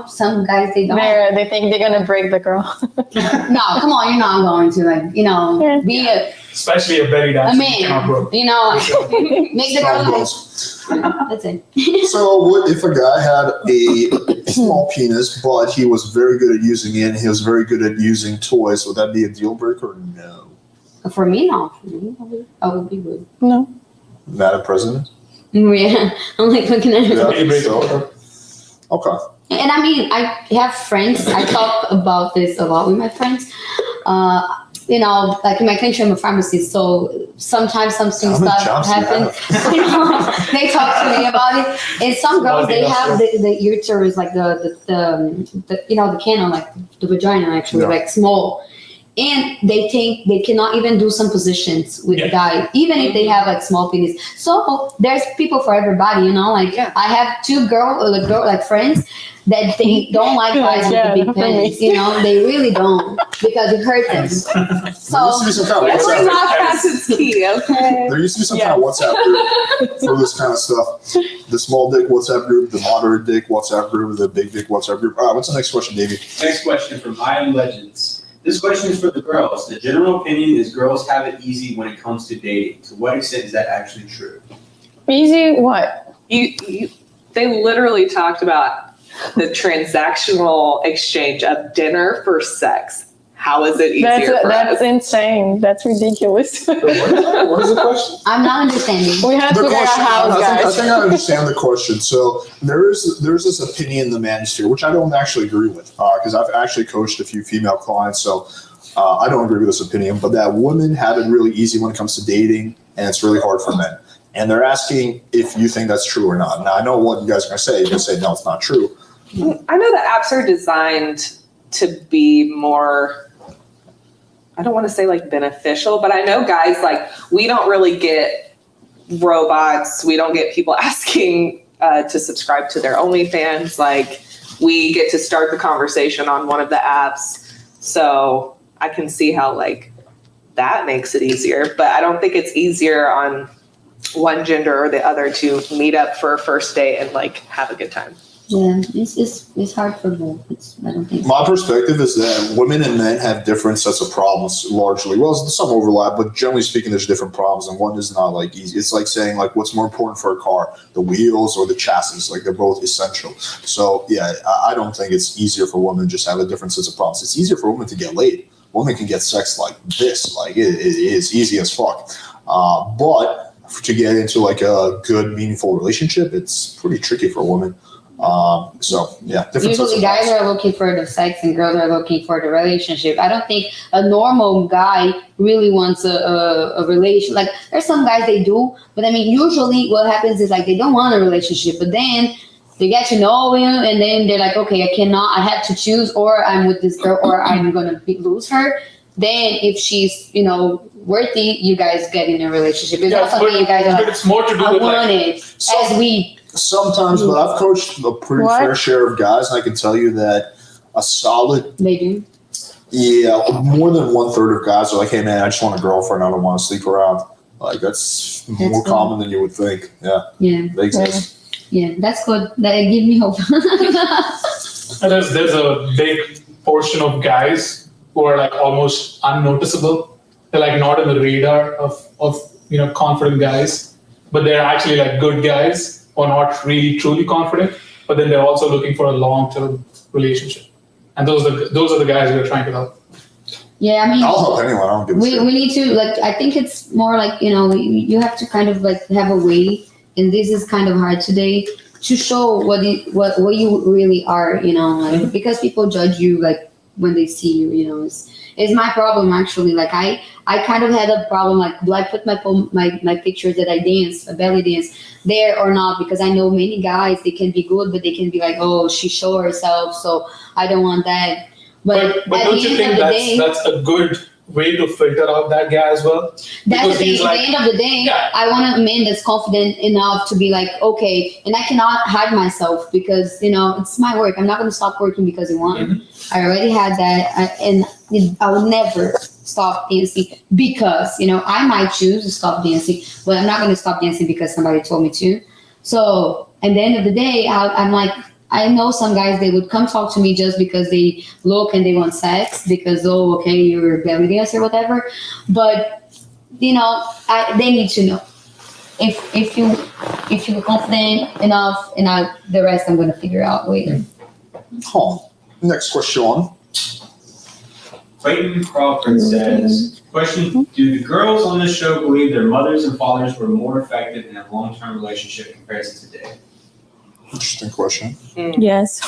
some guys they don't. They think they're gonna break the girl. No, come on, you're not going to be a Especially a belly dancer. you cannot man, grow. make the How it girl. goes. That's it. So what if a guy had a small penis, but he was very good at using it, and he was very good at using toys? Would that be a deal breaker or no? For me, no. For me, I would be good. No. Madam President? Yeah, I'm like looking at it. Yeah. So, okay. And I mean, I have friends. I talk about this a lot with my friends. Like in my country, I'm a pharmacist, so sometimes something How many stuff jobs do you happens. They talk to me about it. And some girls, they have the uterus, like the canal, like the vagina, actually, Yeah. like small. And they think they cannot even do some positions with the guy, even if they have like small penis. So there's people for everybody, I have 2 friends that they don't like guys with the big penis, they really don't, because it hurts them. So There used to be some kind of Every WhatsApp. rock has its key, okay? There used to be some kind of WhatsApp group for this kind of stuff. The small dick WhatsApp group, the moderate dick WhatsApp group, the big dick WhatsApp group. All right, what's the next question, Davey? Next question from I Am Legends. This question is for the girls. The general opinion is girls have it easy when it comes to dating. To what extent is that actually true? Easy what? They literally talked about the transactional exchange of dinner for sex. How is it easier for That's us? insane. That's ridiculous. What is the question? I'm not understanding. We have to The figure out question, how, I guys. think I understand the question. So there's this opinion in the manosphere, which I don't actually agree with, because I've actually coached a few female clients, so I don't agree with this opinion, but that women have it really easy when it comes to dating, and it's really hard for men. And they're asking if you think that's true or not. Now, I know what you guys are going to say. You're going to say, no, it's not true. I know that apps are designed to be more, I don't want to say like beneficial, but I know guys, like, we don't really get robots. We don't get people asking to subscribe to their OnlyFans. Like, we get to start the conversation on one of the apps. So I can see how like that makes it easier, but I don't think it's easier on one gender or the other to meet up for a first date and like have a good time. Yeah, it's hard for both. I don't think so. My perspective is that women and men have different sets of problems largely. Well, there's some overlap, but generally speaking, there's different problems, and one is not like easy. It's like saying like what's more important for a car, the wheels or the chassis? Like they're both essential. So yeah, I don't think it's easier for women to just have a different sets of problems. It's easier for women to get laid. Women can get sex like this, like it is easy as fuck. But to get into like a good, meaningful relationship, it's pretty tricky for a woman. So yeah, different sorts Usually of guys are looking for the sex and girls are looking for the relationship. I don't think a normal guy really wants a relation. Like there's some guys they do, but I mean usually what happens is like they don't want a relationship, but then they get to know you and then they're like, okay, I have to choose, or I'm with this girl or I'm gonna lose her. Then if she's, worthy, you guys get in a relationship. It's not something you guys are but like, it's more to do I with want like, it as we. Sometimes, but I've coached a pretty What? fair share of guys, and I can tell you that a solid, They do. more than 1/3 of guys are like, hey man, I just want a girlfriend, I don't want to sleep around. Like that's more good. common than you would think. Yeah, Yeah, they exist. yeah, that's good. That gives me hope. and there's a big portion of guys who are like almost unnoticeable. They're like not in the radar of confident guys, but they're actually like good guys or not really truly confident. But then they're also looking for a long-term relationship, and those are the guys we're trying to help. Yeah, I mean, I'll help anyone. I don't give a we shit. need to like. I think it's more like you have to kind of like have a way, and this is kind of hard today to show what you really are. Like, because people judge you like when they see you. It's my problem actually. Like I kind of had a problem. Like, do I put my pictures that I dance, a belly dance, there or not? Because I know many guys, they can be good, but they can be like, oh, she show herself, so I don't want that. But But at don't the you end think of the day, that's a good way to filter out that guy as well? that's the Because thing. he's At like- the end of the day, Yeah. I want a man that's confident enough to be like, okay, and I cannot hide myself because it's my work. I'm not going to stop working because you want. Mhm. I already had that, and I would never stop dancing because I might choose to stop dancing, but I'm not going to stop dancing because somebody told me to. So at the end of the day, I'm like, I know some guys, they would come talk to me just because they look and they want sex because, oh, okay, you're a belly dancer or whatever. But, they need to know if you're confident enough, and the rest I'm going to figure out later. Next question. Clayton Crawford says, question, do the girls on this show believe their mothers and fathers were more effective in a long-term relationship compared to today? Interesting question. Yes.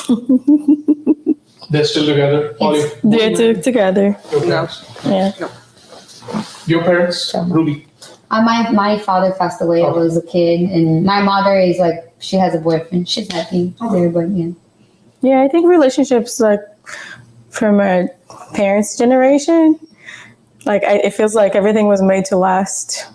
They're still together. All They're together. your No. parents. Yeah. Your parents, Ruby. My father passed away when I was a kid, and my mother is like, she has a boyfriend. She's happy there, but yeah. Yeah, I think relationships like from my parents' generation, like it feels like everything was made to last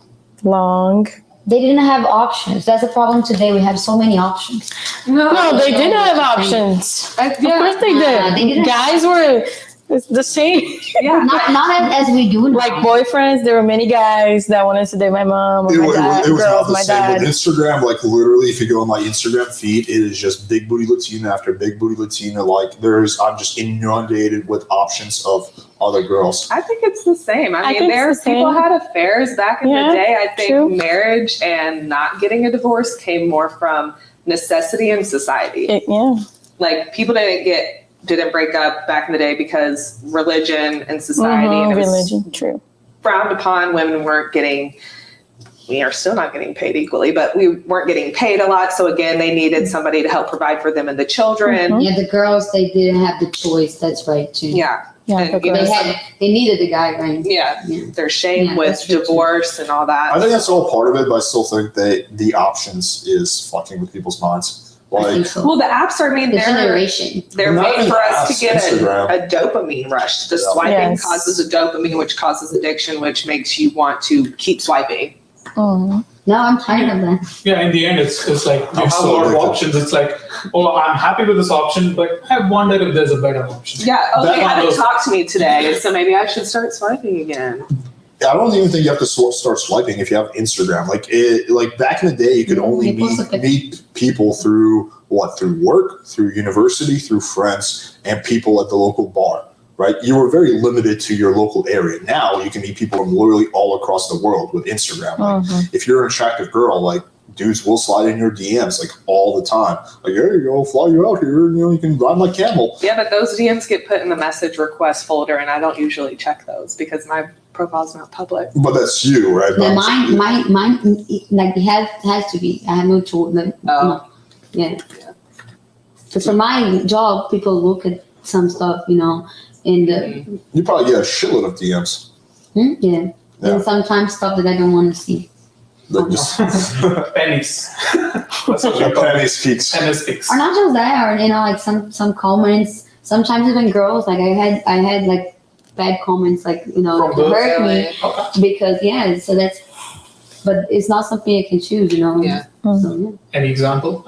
long. They didn't have options. That's the problem today. We have so many options. No, they did have options. Of course they did. They didn't- Guys were the same. Not as we do now. Like boyfriends, there were many guys that wanted to date my mom or It my was, dad, it was not girls, the my same dad. with Instagram. Like literally, if you go on my Instagram feed, it is just big booty Latina after big booty Latina. Like I'm just inundated with options of other girls. I think it's the same. I mean, think there's it's the people same. had affairs back in Yeah, the day. I think true. marriage and not getting a divorce came more from necessity and society. Yeah. Like people didn't break up back in the day because religion and society and it was Religion, true. frowned upon. Women we are still not getting paid equally, but we weren't getting paid a lot. So again, they needed somebody to help provide for them and the children. Mhm. Yeah, the girls, they didn't have the choice. That's right, too. Yeah. Yeah, And, for you know, girls. They needed the guy, right? Yeah. Yeah. There's shame Yeah, with that's true, too. divorce and all that. I think that's all part of it, but I still think that the options is fucking with people's minds. I think Like, so. Well, the apps are, The generation. they're Not made even for us apps, to get Instagram. a dopamine rush. The Yeah. swiping Yes. causes a dopamine, which causes addiction, which makes you want to keep swiping. Mhm. No, I'm tired of that. Yeah, in the end, it's like you I'm have so a lot of addicted. options. It's like, oh, I'm happy with this option, but I wonder if there's a better option. Yeah. Oh, That they one haven't goes- talked to me today, so maybe I should start swiping again. I don't even think you have to start swiping if you have Instagram. Like back in the day, you could only They post a picture. meet people through work, through university, through friends, and people at the local bar. Right? You were very limited to your local area. Now you can meet people from literally all across the world with Instagram. Like, if you're an attractive girl, like dudes will slide in your DMs like all the time. Like, here you go, fly you out here, you can ride my camel. Yeah, but those DMs get put in the message request folder, and I don't usually check those because my profile's not public. But that's you, right? Yeah, mine, like it has to be. I have no choice. Like, Oh. no. Yeah. for my job, people look at some stuff, you know, and You probably get a shitload of DMs. yeah. And sometimes stuff that I don't want to see. Like just Pennies. That's what we call it. penny speaks. Tennis picks. Or not just that, or you know, like some comments. Sometimes even girls, like I had like bad comments, like you know, From girls? hurt me Okay. because yeah. So that's, but it's not something I can choose, you know. Yeah. So, yeah. Any example?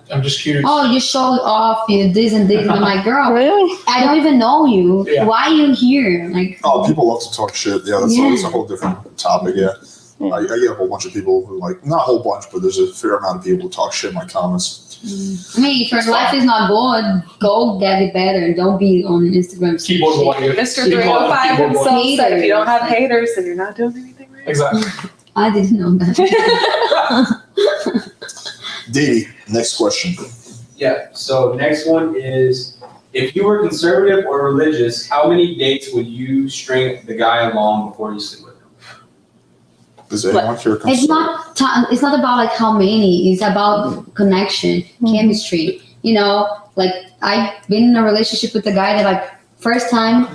I'm just curious. Oh, you showed off you this and this. And I'm like, girl, Really? I don't even know you. Yeah. Why are you here? Like, Oh, people love to talk shit. Yeah, that's a whole different topic. Yeah. I get a whole bunch of people who like, not a whole bunch, but there's a fair amount of people who talk shit in my comments. I mean, if your life is not good, go get it better and don't be on Instagram. Keyboard warrior. Mr. Keyboard 305 warrior. himself said if you don't have Haters. haters, then you're not doing anything right. Exactly. I didn't know that. Davey, next question. Yeah, so next one is, if you were conservative or religious, how many dates would you string the guy along before you sleep with him? Does anyone care? It's not about like how many. It's about connection, chemistry. You know, like I've been in a relationship with a guy that like first time,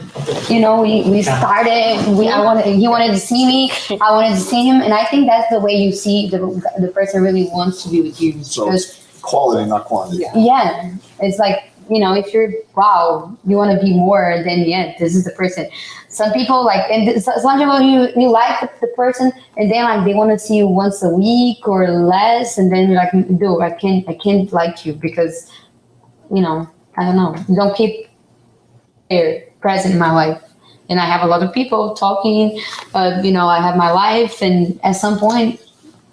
you know, we started. He wanted to see me. I wanted to see him, and I think that's the way you see the person really wants to be with you. So Because, it's quality, not quantity. Yeah. yeah, it's like, you know, if you're you want to be more, then yeah, this is the person. Some people like, and some people you like the person, and then like they want to see you once a week or less, and then you're like, dude, I can't like you because, you know, I don't know, you don't keep there present in my life, and I have a lot of people talking. You know, I have my life, and at some point,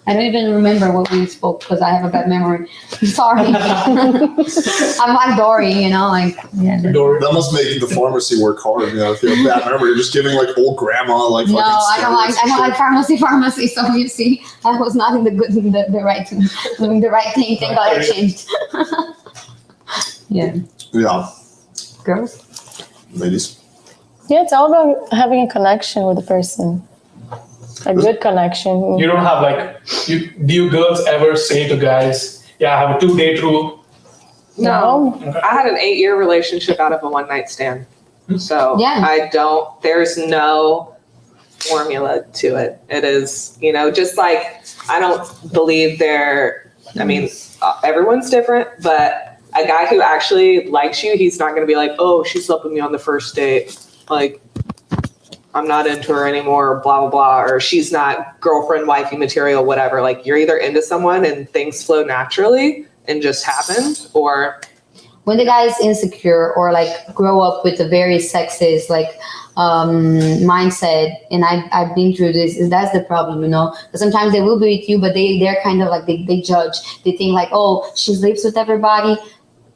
I don't even remember what we spoke because I have a bad memory. I'm sorry. I'm like Dory, you know, like yeah. Dory. That must make the pharmacy work hard. You know, if you have bad memory, you're just giving like old grandma like No, fucking I don't like steroids and pharmacy. So you see, I was not in the right doing the right thing. Thank God I changed. Yeah, shit. Yeah, girls. ladies. Yeah, it's all about having a connection with the person. A good connection. You don't have like, do you girls ever say to guys, yeah, I have a 2-date rule? No. Okay. I had an 8-year relationship out of a one-night stand. So Yeah. there's no formula to it. It is, you know, just like, I don't believe everyone's different, but a guy who actually likes you, he's not going to be like, oh, she slept with me on the first date. Like, I'm not into her anymore, blah, blah, blah, or she's not girlfriend, wifey material, whatever. Like, you're either into someone and things flow naturally and just happen, or When the guy is insecure or like grow up with a very sexist like mindset, and I've been through this, that's the problem, you know. Sometimes they will be with you, but they're kind of like they judge. They think like, oh, she sleeps with everybody.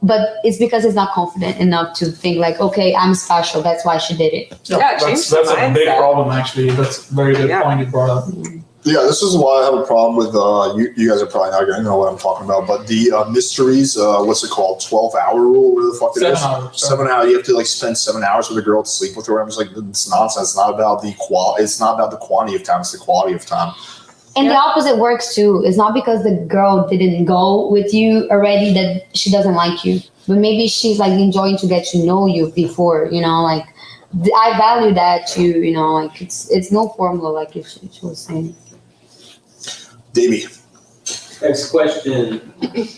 But it's because he's not confident enough to think like, okay, I'm special. That's why she did it. Yeah, change that's the a big mindset. problem actually. That's a very good point you brought up. Yeah, this is why I have a problem with you guys are probably not going to know what I'm talking about, but the mysteries, what's it called, 12-hour rule, where the fuck it is? 7 hours. 7 hours. You have to like spend 7 hours with a girl to sleep with her. I'm just like, it's nonsense. It's not about the it's not about the quantity of time. It's the quality of time. And the opposite works too. It's not because the girl didn't go with you already that she doesn't like you, but maybe she's like enjoying to get to know you before, you know, like I value that too, you know, like it's no formula, like if she was saying. Davey. Next question. Let's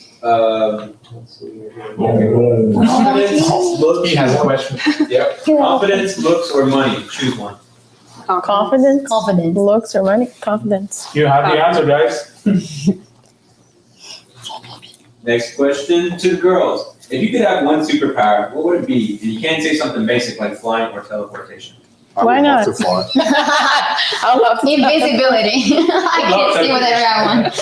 see here. Confidence, looks. He has a question. Yep. Confidence, looks, or money. Choose one. Confidence. Confidence. Looks or money? Confidence. You have the answer, guys. Next question to the girls. If you could have one superpower, what would it be? And you can't say something basic like flying or teleportation. I Why would love not? to fly. I love to. Invisibility. I can't see whatever I want.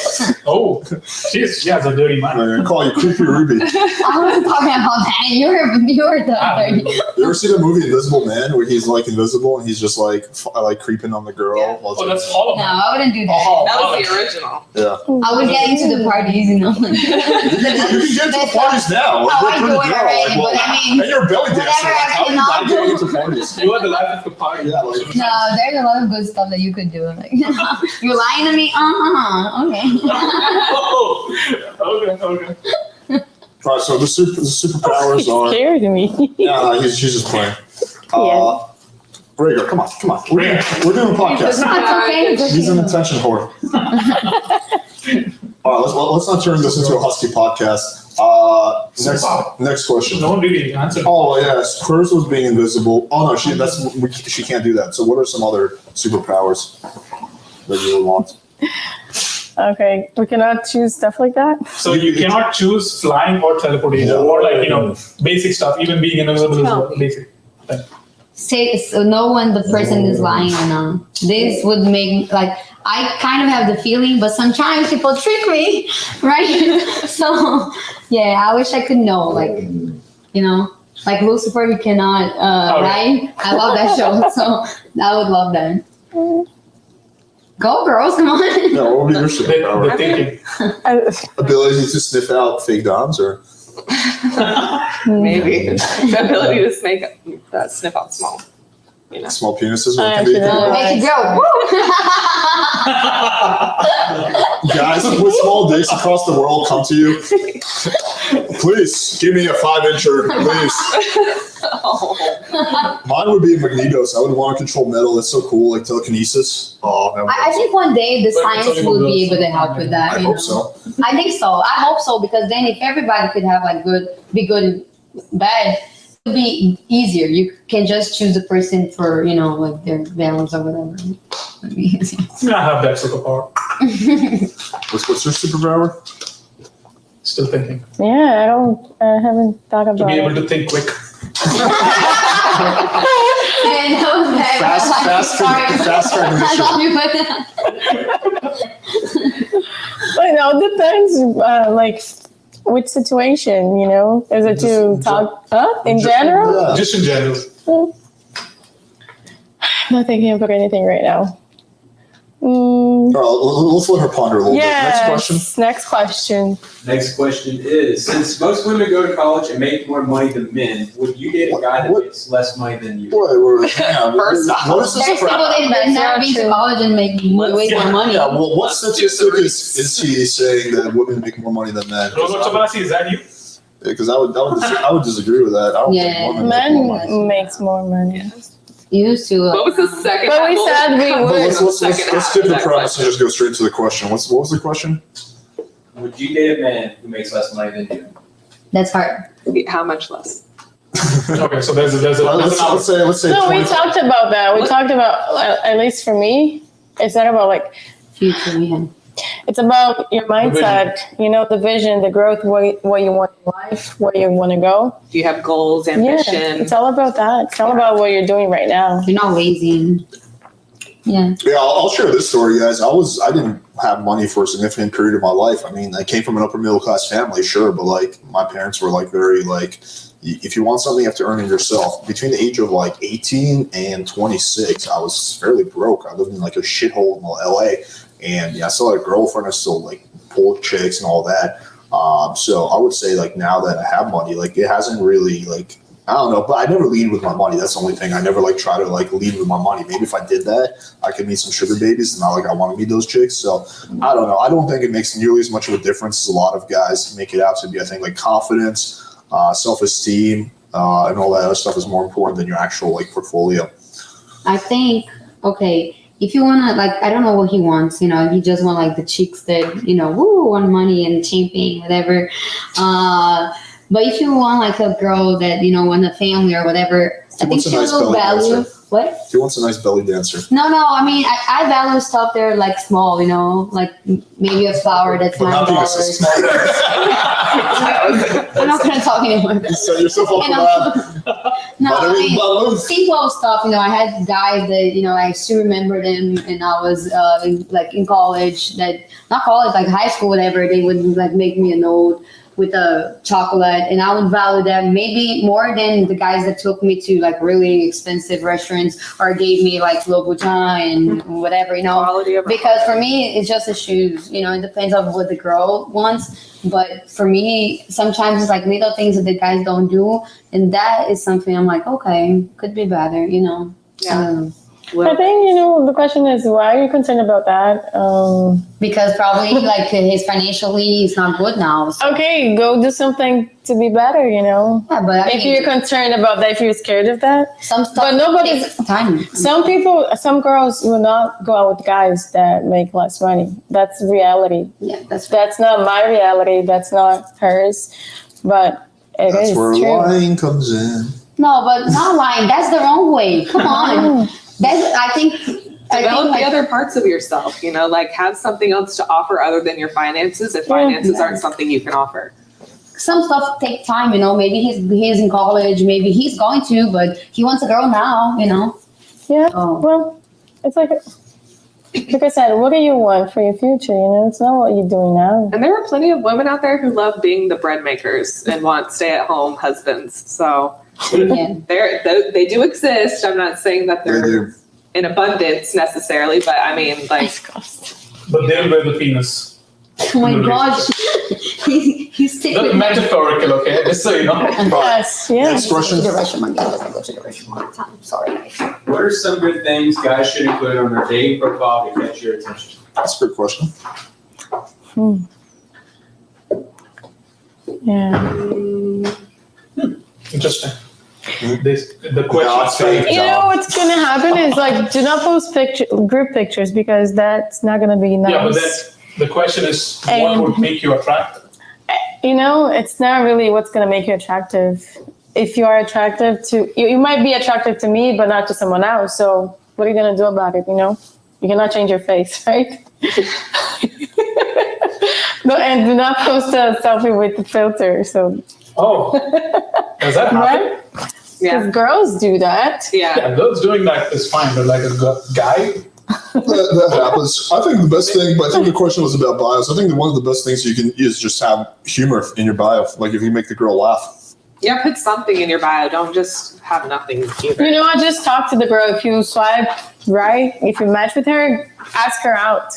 Oh, she has a dirty mind. I'm going to call you Creepy Ruby. I wasn't talking about that. You're the other. You ever see the movie Invisible Man where he's like invisible and he's just like creeping on the girl? Yeah. while Oh, it's- that's all of No, them. I wouldn't do that. Oh, that was the original. Yeah. I would get into the parties, you know. You can get to the parties now. Oh, I You're do a it pretty girl, already, like, well, but I mean, and you're a belly dancer. whatever Like, how are you not I getting cannot into parties? You are the life of the party. Yeah, like, no, there's a lot of good stuff that you could do. Like, you're lying to me? Okay. Oh, okay. All right, so the superpowers are. Scared me. Yeah, she's just playing. Yeah. Rhaegar, come on. We're doing a podcast. It's okay. It's He's an okay. attention whore. All right, let's not turn this into a husky podcast. Next question. No one really answered. Oh yes, hers was being invisible. Oh no, she can't do that. So what are some other superpowers that you would want? Okay, we cannot choose stuff like that. So you cannot choose flying or teleportation or like, basic stuff. Even being invisible is a basic thing. Say so no one the person is lying or not. This would make like I kind of have the feeling, but sometimes people trick me, right? So yeah, I wish I could know, like like Lucifer, you cannot right? I love that show, so I would love that. Go girls, come on. Yeah, what would be your superpower? They're thinking. Ability to sniff out fake doms, or Maybe the ability to sniff out small. small penises? I What can be? actually don't. Make it go. Guys with small dicks across the world come to you. Please give me a 5-incher, please. Mine would be a Magnetos. I would want to control metal. That's so cool, like telekinesis. Oh, that would I think one day the science will be able to help with that. I hope so. I think so. I hope so, because then if everybody could have like be good and bad, it would be easier. You can just choose the person for like their balance or whatever. It would be easier. I have that superpower. What's your superpower? Still thinking. Yeah, I haven't thought To about be able it. to think quick. Yeah, that was bad. Fast I recognition. thought you put that. But it depends, like which situation, Is it to talk in general? Yeah. Just in general. I'm not thinking about anything right now. All right, let's let her ponder a little bit. Yes. Next question. Next question is, since most women go to college and make more money than men, would you date a guy that What? makes less money than you? Wait, hang on. First off, What is this There's people crap? that never been to college and make way more money. Yeah, well, what statistic is he saying that women make more money than men? Robert Tomasi, is that you? Because I would disagree with that. I don't Yeah. think women make more money. Men makes more money. Used to. What was the second? But we said we But would. let's skip the premise and just go straight to the question. What was the question? Would you date a man who makes less money than you? That's hard. How much less? Okay, so there's an Let's say No, we 20. talked about that. We talked about, at least for me, it's not about like, Future, yeah. it's about your mindset, the vision, the growth, where you want in life, where you want to go. Do you have goals, Yeah, ambition? it's all about that. It's all about what you're doing right now. You're not lazy. Yeah. Yeah, I'll share this story, guys. I didn't have money for a significant period of my life. I mean, I came from an upper middle class family, sure, but like my parents were like very like, if you want something, you have to earn it yourself. Between the age of like 18 and 26, I was fairly broke. I lived in like a shithole in LA, and I still had a girlfriend. I still like pulled chicks and all that. So I would say like now that I have money, like it hasn't really like, I don't know, but I never lead with my money. That's the only thing. I never like try to like lead with my money. Maybe if I did that, I could meet some sugar babies. It's not like I want to meet those chicks. So I don't know. I don't think it makes nearly as much of a difference as a lot of guys make it out to be. I think like confidence, self-esteem, and all that other stuff is more important than your actual like portfolio. I think, okay, if you want to, like, I don't know what he wants, he just want like the chicks that, want money and champagne, whatever. But if you want like a girl that, want a family or whatever, I think wants a she nice will belly value. dancer. What? He wants a nice belly dancer. No, I mean, I value stuff that are like small, like maybe a flower that's But nothing is $9. smart. I'm not going to talk anymore. You set yourself up for that. No, I mean, Bada-bing, simple stuff. I had guys that I still remember them, and I was in college. Not college, like high school, whatever. They would like make me a note with a chocolate, and I would value that maybe more than the guys that took me to like really expensive restaurants or gave me like Louboutin and whatever. Quality of Because for me, it's just the shoes. It depends on what the girl wants. But for me, sometimes it's like little things that the guys don't do. And that is something I'm like, okay, could be better, Yeah. I think, the question is, why are you concerned about that? Because probably like his financially is not good now. So. Okay, go do something to be better, Yeah, but if you're concerned about that, if you're scared of that. some stuff But nobody's takes time. some girls will not go out with guys that make less money. That's reality. Yeah, that's That's not my reality. That's not hers. But That's is where true. lying comes in. no, but not lying. That's the wrong way. Come on. I think Develop like, the other parts of yourself, like have something else to offer other than your finances if finances aren't something you can offer. some stuff take time. Maybe he's in college. Maybe he's going to, but he wants a girl now. Yeah. Oh. Well, it's like I said, what do you want for your future? It's not what you're doing now. And there are plenty of women out there who love being the bread makers and want stay-at-home husbands. So Yeah. they do exist. I'm not saying that They they're do. in abundance necessarily, but I mean, like, But they'll wear the penis. Oh my gosh, he's taking. The metaphorical, okay? Just so you know. Yes. Yeah. Next question. To the restaurant. Go to the restaurant all the time. Sorry, guys. What are some good things guys should include on their dating profile to catch your attention? That's a good question. Yeah. Interesting. The question. What's gonna happen is do not post group pictures because that's not gonna be nice. Yeah, but then the question is, what And- would make you attractive? It's not really what's gonna make you attractive. If you are attractive to you might be attractive to me, but not to someone else. So what are you gonna do about it? You cannot change your face, right? No, and do not post a selfie with the filter. So Oh, does that happen? right? yeah, Because girls do that. yeah. Yeah, girls doing that is fine, but like a guy, That happens. I think the best thing, but I think the question was about bios. I think that one of the best things you can is just have humor in your bio. Like if you make the girl laugh. Yeah, put something in your bio. Don't just have nothing either. I just talked to the girl. If you swipe right, if you match with her, ask her out.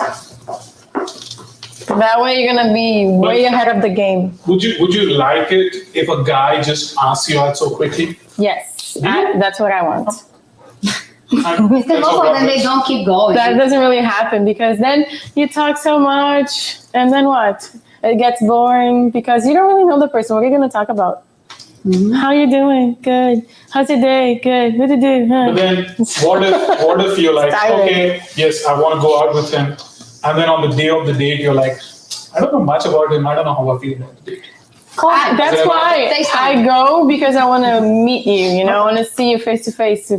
That way you're gonna be way ahead of the game. would you like it if a guy just asks you out so quickly? Yes, that's what I want. That's Because most all of them, they right. don't keep going. That doesn't really happen because then you talk so much and then what? It gets boring because you don't really know the person. What are you going to talk about? How you doing? Good. How's your day? Good. What did you do? But then what if you're like, Tired. okay, yes, I want to go out with him, and then on the day of the date you're like, I don't know much about him. I don't know how I feel about the date. That's why I go because I want to meet you. I want to see you face to face.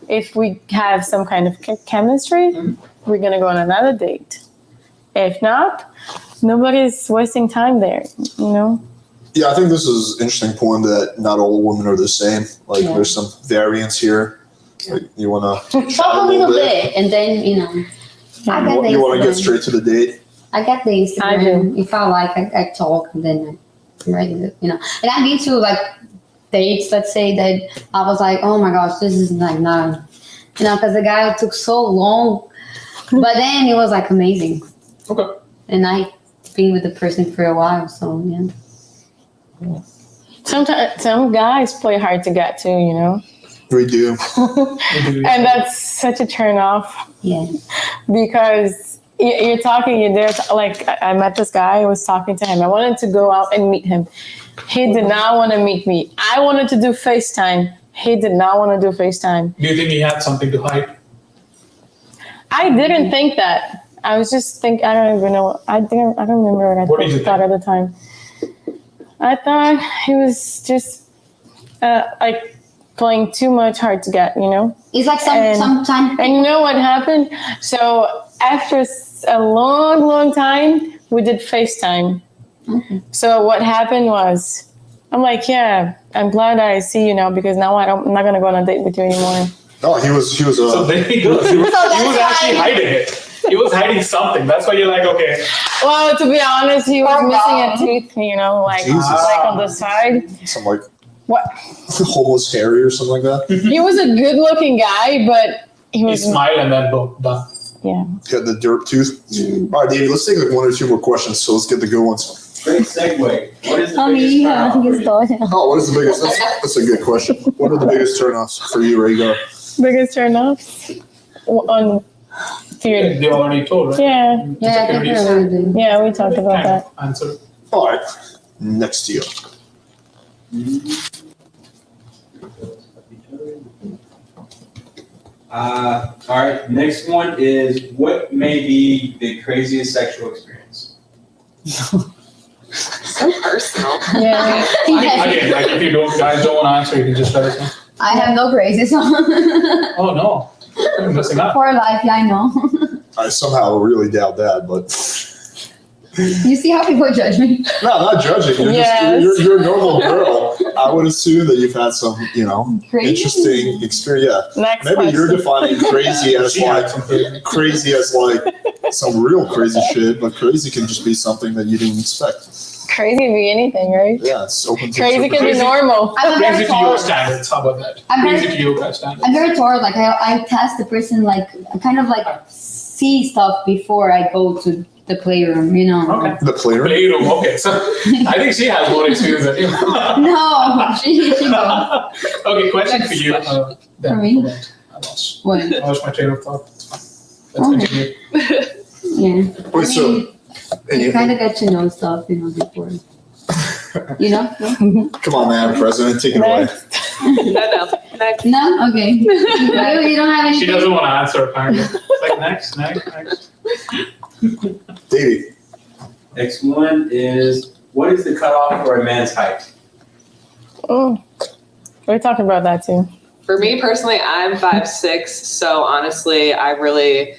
If we have some kind of chemistry, we're gonna go on another date. If not, nobody's wasting time there. Yeah, I think this is an interesting point that not all women are the same. Like there's some variance here. Like, you want to Talk a little bit, and then I got the you want to get Instagram. straight to the date. I got the Instagram. I do. If I like, I talk, and then I'm ready to, And I've been to dates, let's say, that I was like, oh my gosh, this is no. Because the guy took so long. But then it was amazing. Okay. And I've been with the person for a while, so yeah. Sometimes some guys play hard to get to, We do. and that's such a turn off Yeah. because you're talking, you're there. I met this guy, I was talking to him. I wanted to go out and meet him. He did not want to meet me. I wanted to do FaceTime. He did not want to do FaceTime. Do you think he had something to hide? I didn't think that. I was just I don't even know. I don't remember What did you I thought at the time. I thought he was just playing too much hard to get, It's like And- sometimes. And you know what happened? So after a long, long time, we did FaceTime. Okay. So what happened was, I'm like, yeah, I'm glad I see you now because now I'm not gonna go on a date with you anymore. Oh, he was. So there he goes. He was that's actually why- hiding it. He was hiding something. That's why you're like, okay. Well, to be honest, he was missing a tooth, Jesus. like on the side. some like What? homeless Harry or something like that. He was a good-looking guy, but he He was smiled and then boom, done. yeah. He had the dirt tooth. All right, Davey, let's take one or two more questions. So let's get the good ones. Great segue. What is the biggest turn-off for you? Oh, what is the biggest? That's a good question. What are the biggest turnoffs for you, Rhaegar? Biggest turn off. on period. They already told, right? Yeah, Yeah, I think Insecurities. I really do. yeah, we talked about Kind that. of answer. All right, next to you. All right, next one is what may be the craziest sexual experience? So personal. Yeah. Again, like if you guys don't want to answer, you can just let us know. I have no crazy, so Oh no, you're missing out. for life, yeah, I know. I somehow really doubt that, but You see how people judge me? no, not judging. You're, Yes. you're a normal girl. I would assume that you've had some, Crazy? interesting experience. Yeah. Next Maybe you're question. defining crazy as She had like something. crazy as like some real crazy shit, but crazy can just be something that you didn't expect. Crazy can be anything, right? Yeah, it's open to Crazy can be Crazy. normal. I'm Crazy very to your tall. standards. How about that? I'm very- Crazy to your guys' standards. I'm very tall. Like I test the person, like I kind of like see stuff before I go to the playroom. Okay. the player. Playroom. Okay, so I think she has more experience than you. No, she goes. Okay, question for you. Dan. For me? Hold on. I lost. What? I lost my train of thought. It's fine. Let's Okay. continue. Yeah. Wait, so and You you, kind of get to know stuff, before. come on, man, President, take it away. Next. No. Next. No? Okay. You don't have anything? She doesn't want to answer apparently. It's like next. Davey, Next one is what is the cutoff for a man's height? Oh, we talked about that too. For me personally, I'm 5'6", so honestly, I really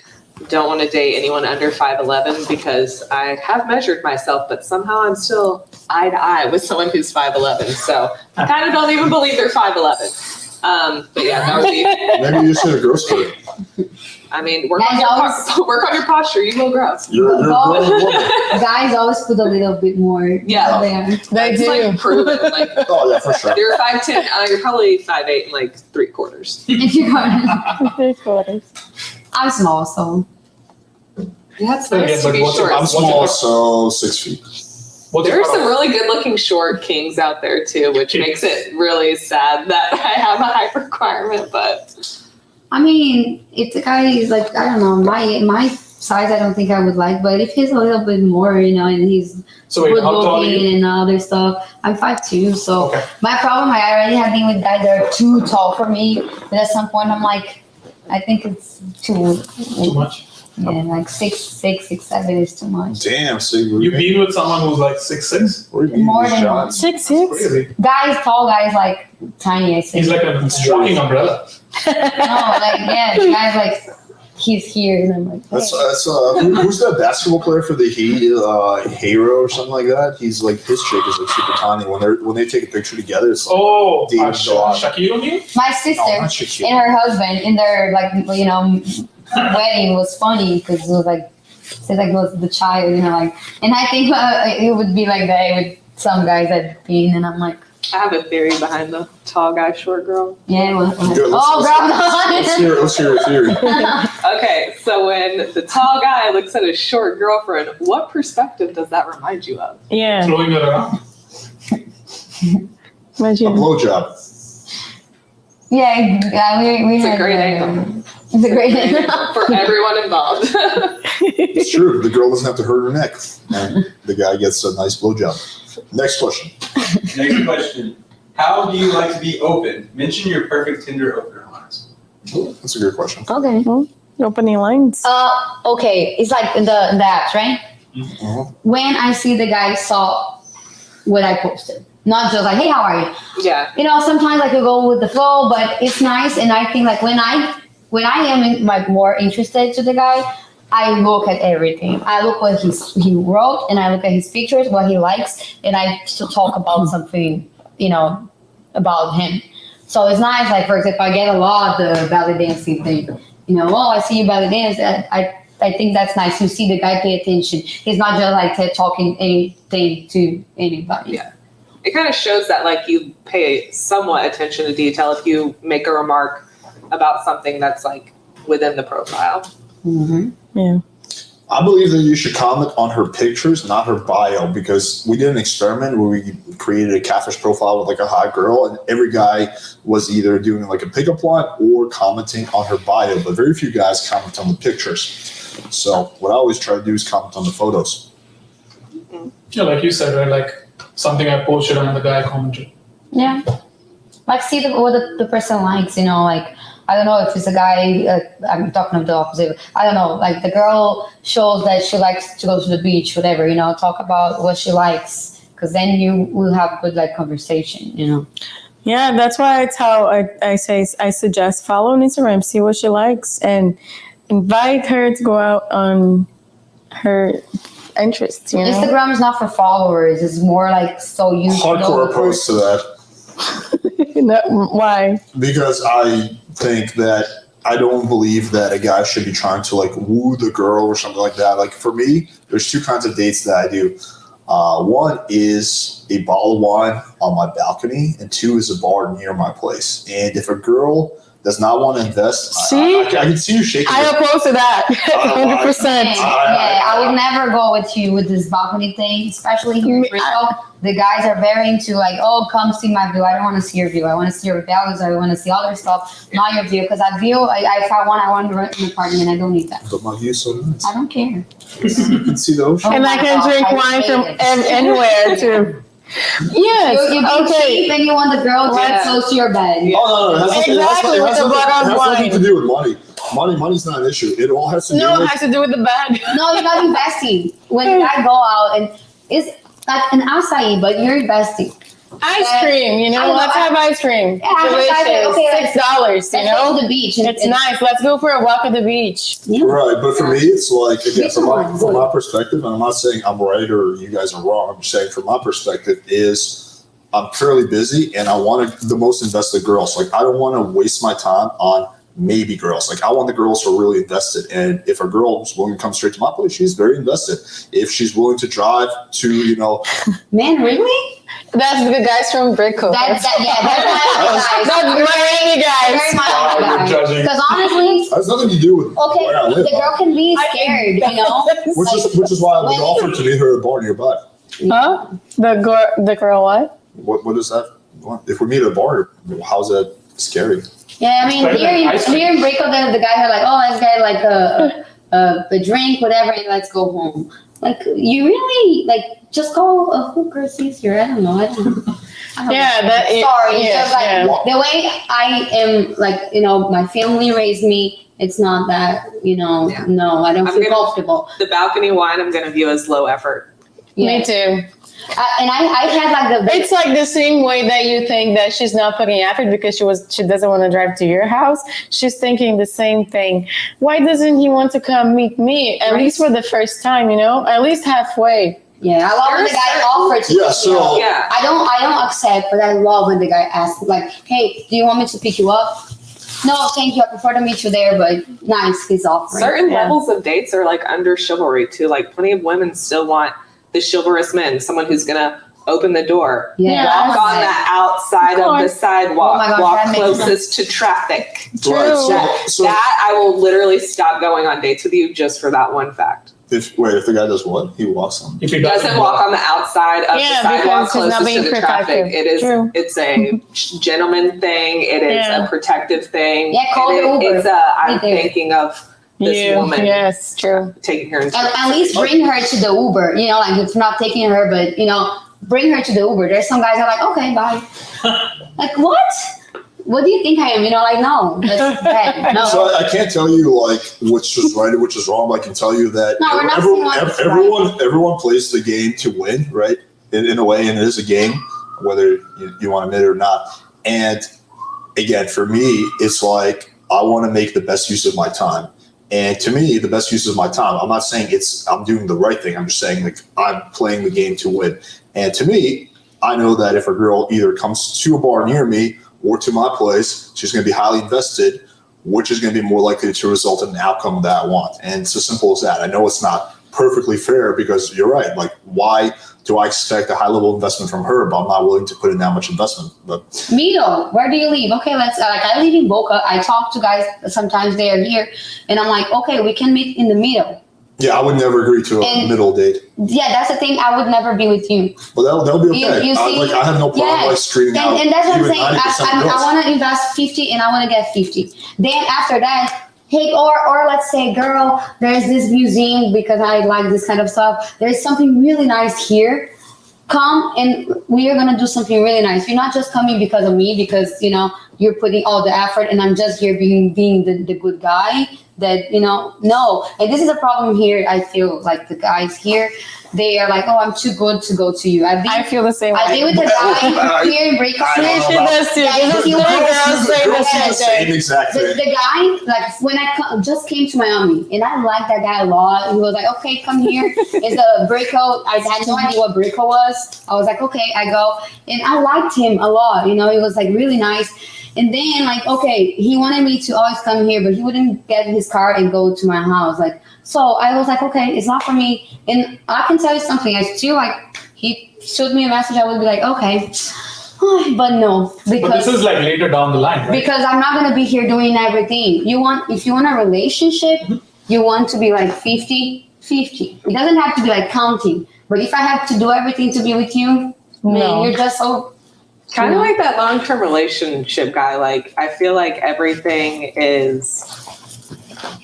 don't want to date anyone under 5'11" because I have measured myself, but somehow I'm still eye to eye with someone who's 5'11". So I kind of don't even believe they're 5'11". But yeah, that would be. maybe you should have growth spurt. I mean, work Guys on your posture. You will grow. You're a grown woman. Guys always put a little bit more. Yeah. There. They It's do. like proven. Like Oh yeah, for sure. you're 5'10", you're probably 5'8" and like 3/4. If you're going, 3/4. I'm small, so Yeah, it's Yeah, nice but to be what's short. your- I'm small, so 6 feet. What's your There's some cutoff? really good-looking short kings out there too, which makes it really sad that I have a height requirement. But I mean, if the guy is like, I don't know, my size, I don't think I would like. But if he's a little bit more, and he's So wait, good how tall are you? looking and other stuff, I'm 5'2". So Okay. my problem, I already have been with guys that are too tall for me. But at some point, I'm like, I think it's Too much. yeah, like 6'6", 6'7" is too much. Damn, so you You've been with someone who's like 6'6"? Where are you More these than shots? 6'6". Crazy. Guys, tall guys, like tiny. I say. He's like a walking umbrella. No, like yeah, the guy's like he's here, and I'm like, That's hey. who's that basketball player for the Heat? Hero or something like that. He's like his chick is like super tiny. When they take a picture together, it's like, Oh, David Dog. Shaquille O'Neal? My sister no, not Shaquille. and her husband in their wedding was funny because it was like said like it was the child, like, and I think it would be like that with some guys that been, and I'm like, I have a theory behind the tall guy, short girl. yeah, Good, oh, let's hear your theory. Okay, so when the tall guy looks at his short girlfriend, what perspective does that remind you of? Yeah. Throwing it around. A Imagine. blowjob. yeah, we It's a had, great angle. It's a great angle. For everyone involved. It's true. The girl doesn't have to hurt her neck, and the guy gets a nice blowjob. Next question. Next question. How do you like to be open? Mention your perfect Tinder opener lines. That's a good question. Okay. Opening lines. Okay, it's like the apps, right? Mhm. When I see the guy saw what I posted, not just like, hey, how are you? Yeah. Sometimes like you go with the flow, but it's nice. And I think like when I am like more interested to the guy, I look at everything. I look what he wrote, and I look at his pictures, what he likes, and I talk about something, about him. So it's nice. Like for example, I get a lot the belly dancing thing. I see you belly dance. I think that's nice to see the guy pay attention. He's not just like talking anything to anybody. Yeah. It kind of shows that like you pay somewhat attention to detail if you make a remark about something that's like within the profile. Mm-hmm. Yeah. I believe that you should comment on her pictures, not her bio, because we did an experiment where we created a catfish profile with like a hot girl, and every guy was either doing like a pickup line or commenting on her bio, but very few guys comment on the pictures. So what I always try to do is comment on the photos. Yeah, like you said, right? Like something I posted and the guy commented. Yeah. Like see what the person likes, you know, like I don't know if it's a guy, I'm talking of the opposite. I don't know, like the girl shows that she likes to go to the beach, whatever, you know, talk about what she likes. Because then you will have good like conversation, you know. Yeah, that's why it's how I say, I suggest follow on Instagram, see what she likes, and invite her to go out on her interests, you know? Instagram is not for followers. It's more like so you Hardcore opposed to that. No, why? Because I think that I don't believe that a guy should be trying to like woo the girl or something like that. Like for me, there's two kinds of dates that I do. One is a bottle of wine on my balcony, and two is a bar near my place. And if a girl does not want to invest, See? I can see you shaking. I oppose to that, 100%. Yeah, I would never go with you with this balcony thing, especially here in Bristol. The guys are very into like, oh, come see my view. I don't want to see your view. I want to see your values. I want to see other stuff, not your view. Because I view, if I want to rent an apartment, and I don't need that. But my view is so nice. I don't care. You can see the ocean. And I can drink wine from anywhere too. Yes, You okay. cheap and you want the girl to get close to your bed. Oh, no, it has nothing, Exactly, it with has the nothing, bottom it has nothing line. to do with money. Money's not an issue. It all has to do No, it with has to do with the bad. No, you're not investing. When I go out and it's like an acai, but you're investing. Ice cream, you I know, know, let's have ice cream. Yeah, have Delicious. ice cream. Okay, $6, you Let's go know? to the beach. It's nice. Let's go for a walk at the beach. Yeah. Right, but for me, it's like, again, Which from one? my perspective, and I'm not saying I'm right or you guys are wrong, I'm just saying from my perspective is I'm fairly busy and I want the most invested girls. Like, I don't want to waste my time on maybe girls. Like, I want the girls who are really invested. And if a girl is willing to come straight to my place, she's very invested. If she's willing to drive to, you know. Man, really? That's the guys from Brickle. That's my Miami guys. Very much You're my guys. judging. Because honestly, It has nothing to do with okay, where I live. the girl can be scared, you know? Which is why I would offer to meet her at a bar nearby. Huh? The girl what? What is that? If we meet at a bar, how's that scary? Yeah, I mean, Better than ice cream. here in Brickle, the guys are like, oh, let's get like a drink, whatever, and let's go home. Like, you really, like, just call a hooker easier. I don't know. Yeah, Sorry, it's just like the way I am, like, you know, my family raised me. It's not that, you know, Yeah. no, I don't I'm feel gonna- comfortable. The balcony wine I'm going to view as low effort. Me too. And I had like the It's like the same way that you think that she's not putting effort because she doesn't want to drive to your house. She's thinking the same thing. Why doesn't he want to come meet me? At least for the first time, you know? At least halfway. I love when the guy offered to Yeah, pick me so- up. Yeah. I don't accept, but I love when the guy asks, like, hey, do you want me to pick you up? No, thank you. I prefer to meet you there, but nice, he's offering. Certain Yeah. levels of dates are like under chivalry too. Like plenty of women still want the chivalrous man, someone who's going to open the door. Yeah. Walk on the outside of the sidewalk. Oh my gosh, walk that makes closest to traffic. True. Right, so That I will literally stop going on dates with you just for that one fact. if the guy does what? He walks on. If he Doesn't walk on the outside of Yeah, the sidewalk because he's not closest being to the traffic. protective. It is. True. It's a gentleman thing. It is Yeah. a protective thing. Yeah, call and the Uber. It's a. I'm Right there. thinking of this woman Yes, true. taking her into. At least bring her to the Uber. You know, like if not taking her, but you know, bring her to the Uber. There's some guys that are like, okay, bye. Like what? What do you think I am? You know, like no, that's bad. No. So I can't tell you like which is right or which is wrong, but I can tell you that No, we're not saying what's everyone plays the game to win, right? In a way, and it is a game, whether you want to admit it or not. And again, for me, it's like I want to make the best use of my time. And to me, the best use of my time, I'm not saying I'm doing the right thing. I'm just saying like I'm playing the game to win. And to me, I know that if a girl either comes to a bar near me or to my place, she's going to be highly invested, which is going to be more likely to result in an outcome that I want. And it's as simple as that. I know it's not perfectly fair because you're right. Like, why do I expect a high level investment from her, but I'm not willing to put in that much investment? But Mito, where do you live? Okay, let's like I live in Boca. I talk to guys sometimes they are here, and I'm like, okay, we can meet in the middle. Yeah, I would never agree to a And- middle date. Yeah, that's the thing. I would never be with you. But that'll be okay. You see- I have no problem Yeah. like screening out. And that's what I'm even saying. 90% I girls. want to invest 50 and I want to get 50. Then after that, hey, or let's say, girl, there's this museum because I like this kind of stuff. There's something really nice here. Come and we are going to do something really nice. You're not just coming because of me, because, you know, you're putting all the effort and I'm just here being the good guy that, you know, no. And this is a problem here. I feel like the guys here, they are like, oh, I'm too good to go to you. I feel the same I've way. been with a guy here in breakup. I don't She know about- does too. Yeah, This is you three girls girls The saying the girls do same the same thing. exact The thing. guy, like when I just came to Miami, and I liked that guy a lot. He was like, "Okay, come here." It's the breakout. I had no idea what breakout was. I was like, "Okay, I go," and I liked him a lot. You know, he was like really nice. And then like, okay, he wanted me to always come here, but he wouldn't get in his car and go to my house. Like, so I was like, okay, it's not for me. And I can tell you something. I still like, he showed me a message. I would be like, okay, but no, But because this is like later down the line, right? because I'm not gonna be here doing everything. If you want a relationship, you want to be like 50-50. It doesn't have to be like counting. But if I have to do everything to be with you, man, No. you're just so Kind of like that long-term relationship guy. Like, I feel like everything is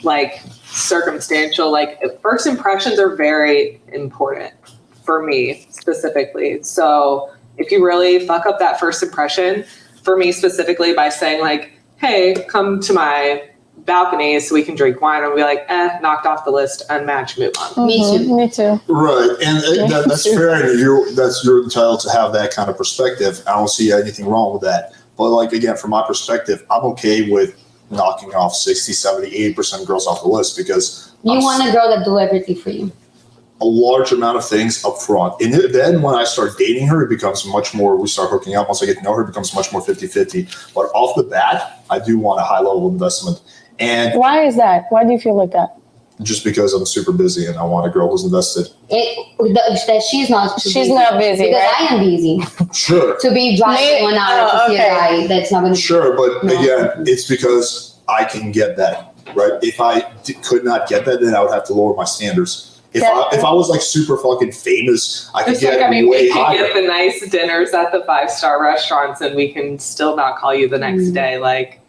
like circumstantial. Like, first impressions are very important for me specifically. So if you really fuck up that first impression, for me specifically, by saying like, hey, come to my balcony so we can drink wine, and we'll be like, knocked off the list, unmatched, move on. Me too. Me too. Right, and that's fair. And you're entitled to have that kind of perspective. I don't see anything wrong with that. But like again, from my perspective, I'm okay with knocking off 60, 70, 80% of girls off the list because You want a girl that do everything for you. a large amount of things up front. And then when I start dating her, it becomes much more, we start hooking up. Once I get to know her, it becomes much more 50-50. But off the bat, I do want a high level of investment. And Why is that? Why do you feel like that? just because I'm super busy and I want a girl who's invested. That she's not. She's not busy, because right? I am busy Sure. to be driving 1 hour to see a guy that's not going to. Sure, but No. again, it's because I can get that, right? If I could not get that, then I would have to lower my standards. If I was like super fucking famous, I could It's get like, I mean, way we can higher. get the nice dinners at the 5-star restaurants and we can still not call you the next day. Like,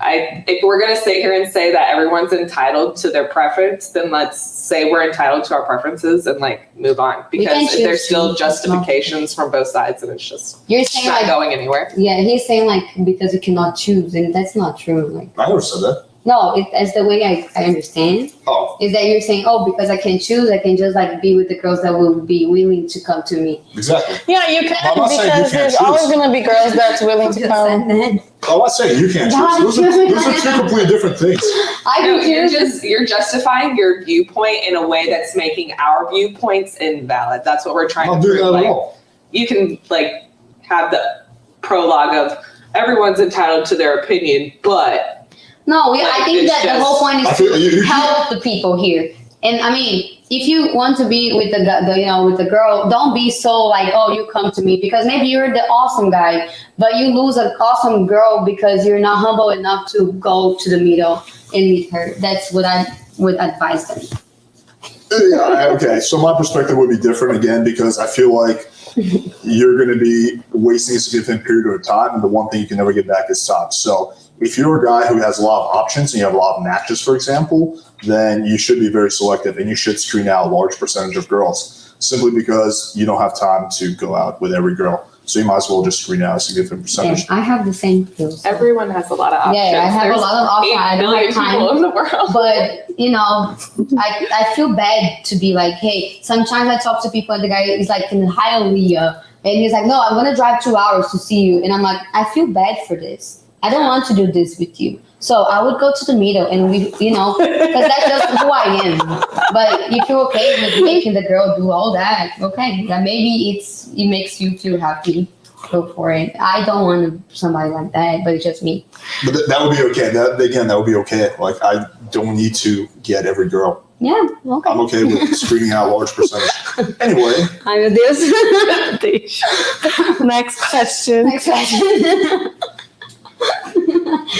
if we're going to sit here and say that everyone's entitled to their preference, then let's say we're entitled to our preferences and like move on, We can because if there's choose still to. justifications from both sides and it's just You're saying not like, going anywhere. yeah, he's saying like because you cannot choose, and that's not true. Like, I never said that. no, it's the way I understand Oh, is that you're saying, oh, because I can choose, I can just like be with the girls that will be willing to come to me. exactly. Yeah, you can I'm not saying you because can't there's choose. always gonna be girls that's willing to come. I'm not saying you can't God, choose. Those are two completely different things. I No, can choose. you're justifying your viewpoint in a way that's making our viewpoints invalid. That's what we're I'm trying not to doing prove. that at Like, all. you can like have the prologue of everyone's entitled to their opinion, but No, I Like, think it's that the just- whole point I is feel to you help the people here. And I mean, if you want to be with with the girl, don't be so like, oh, you come to me, because maybe you're the awesome guy, but you lose an awesome girl because you're not humble enough to go to the middle and meet her. That's what I would advise them. Yeah, okay, so my perspective would be different again because I feel like you're going to be wasting a significant period of time, and the one thing you can never get back is time. So if you're a guy who has a lot of options and you have a lot of matches, for example, then you should be very selective and you should screen out a large percentage of girls simply because you don't have time to go out with every girl. So you might as well just screen out a significant Yeah, percentage. I have the same feels. everyone has a lot of options. Yeah, I have a There's lot of options. 8 I don't billion have time. people in the world. But I feel bad to be like, hey, sometimes I talk to people and the guy is like in Hialeah and he's like, no, I'm gonna drive 2 hours to see you, and I'm like, I feel bad for this. I don't want to do this with you. So I would go to the middle and we, because that's just who I am. But if you're okay with making the girl do all that, okay, then maybe it makes you feel happy. Go for it. I don't want somebody like that, but it's just me. But that would be okay. That would be okay. Like, I don't need to get every girl. Yeah, okay. I'm okay with screening out a large percentage. Anyway, Ai, meu Deus. Next question. Next question.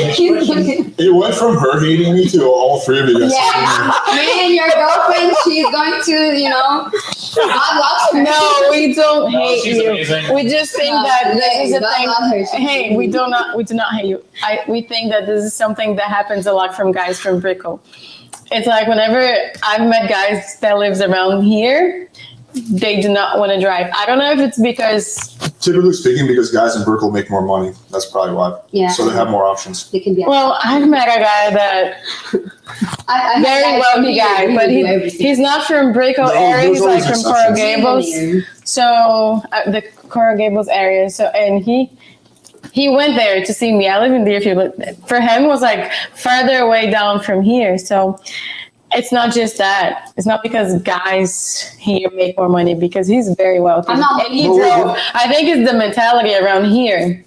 It went from her hating me to all three of you guys. Yeah, man, your girlfriend, she's going to, God loves her. No, we don't hate she's you. amazing. We just think No, that this yeah, is a God thing. loves her. She's Hey, we do not hate you. We think that this is something that happens a lot from guys from Brickell. It's like whenever I've met guys that lives around here, they do not want to drive. I don't know if it's because Typically speaking, because guys in Brickell make more money. That's probably why. Yeah. So they have more options. They can be. well, I've met a guy that I very wealthy guy, but he's not from Brickell No, area. He's there's like always from Coral exceptions. Gables. So the Coral Gables area. So and he went there to see me. I live in Deerfield, but for him it was like further away down from here. So it's not just that. It's not because guys here make more money, because he's very wealthy. I'm not- And he drove. I think it's the mentality around here.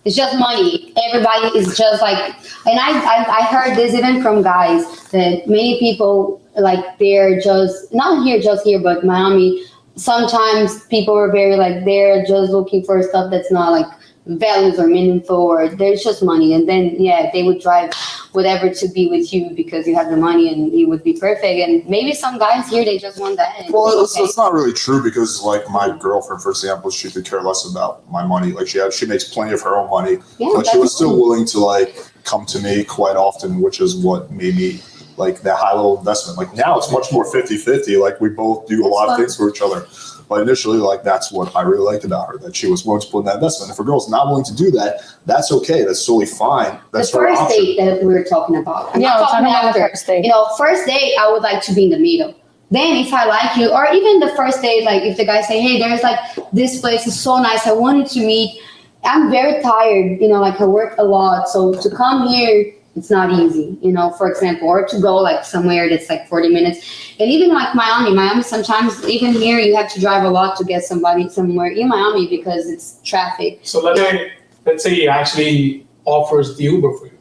It's just money. Everybody is just like, and I heard this even from guys that many people like they're just not just here, but Miami. Sometimes people are very like they're just looking for stuff that's not like values or meaningful, or there's just money, and then they would drive whatever to be with you because you have the money and it would be perfect. And maybe some guys here they just want that. And Well, it's okay. it's not really true, because like my girlfriend, for example, she could care less about my money. Like she makes plenty of her own money, Yeah, but she that's was still cool. willing to like come to me quite often, which is what made me like that high level investment. Like now it's much more 50-50. Like we both do a lot of fun. things for each other. But initially, like that's what I really liked about her, that she was willing to put in that investment. If a girl's not willing to do that, that's okay. That's totally fine. That's the her first option. date that we were talking about. I'm Yeah, not we're talking about the after. first date. First date, I would like to be in the middle. Then if I like you, or even the first date, like if the guy say, hey, there's like this place is so nice, I wanted to meet. I'm very tired, like I work a lot. So to come here, it's not easy, for example, or to go like somewhere that's like 40 minutes. And even like Miami sometimes, even here, you have to drive a lot to get somebody somewhere in Miami because it's traffic. So let's say he actually offers the Uber for you.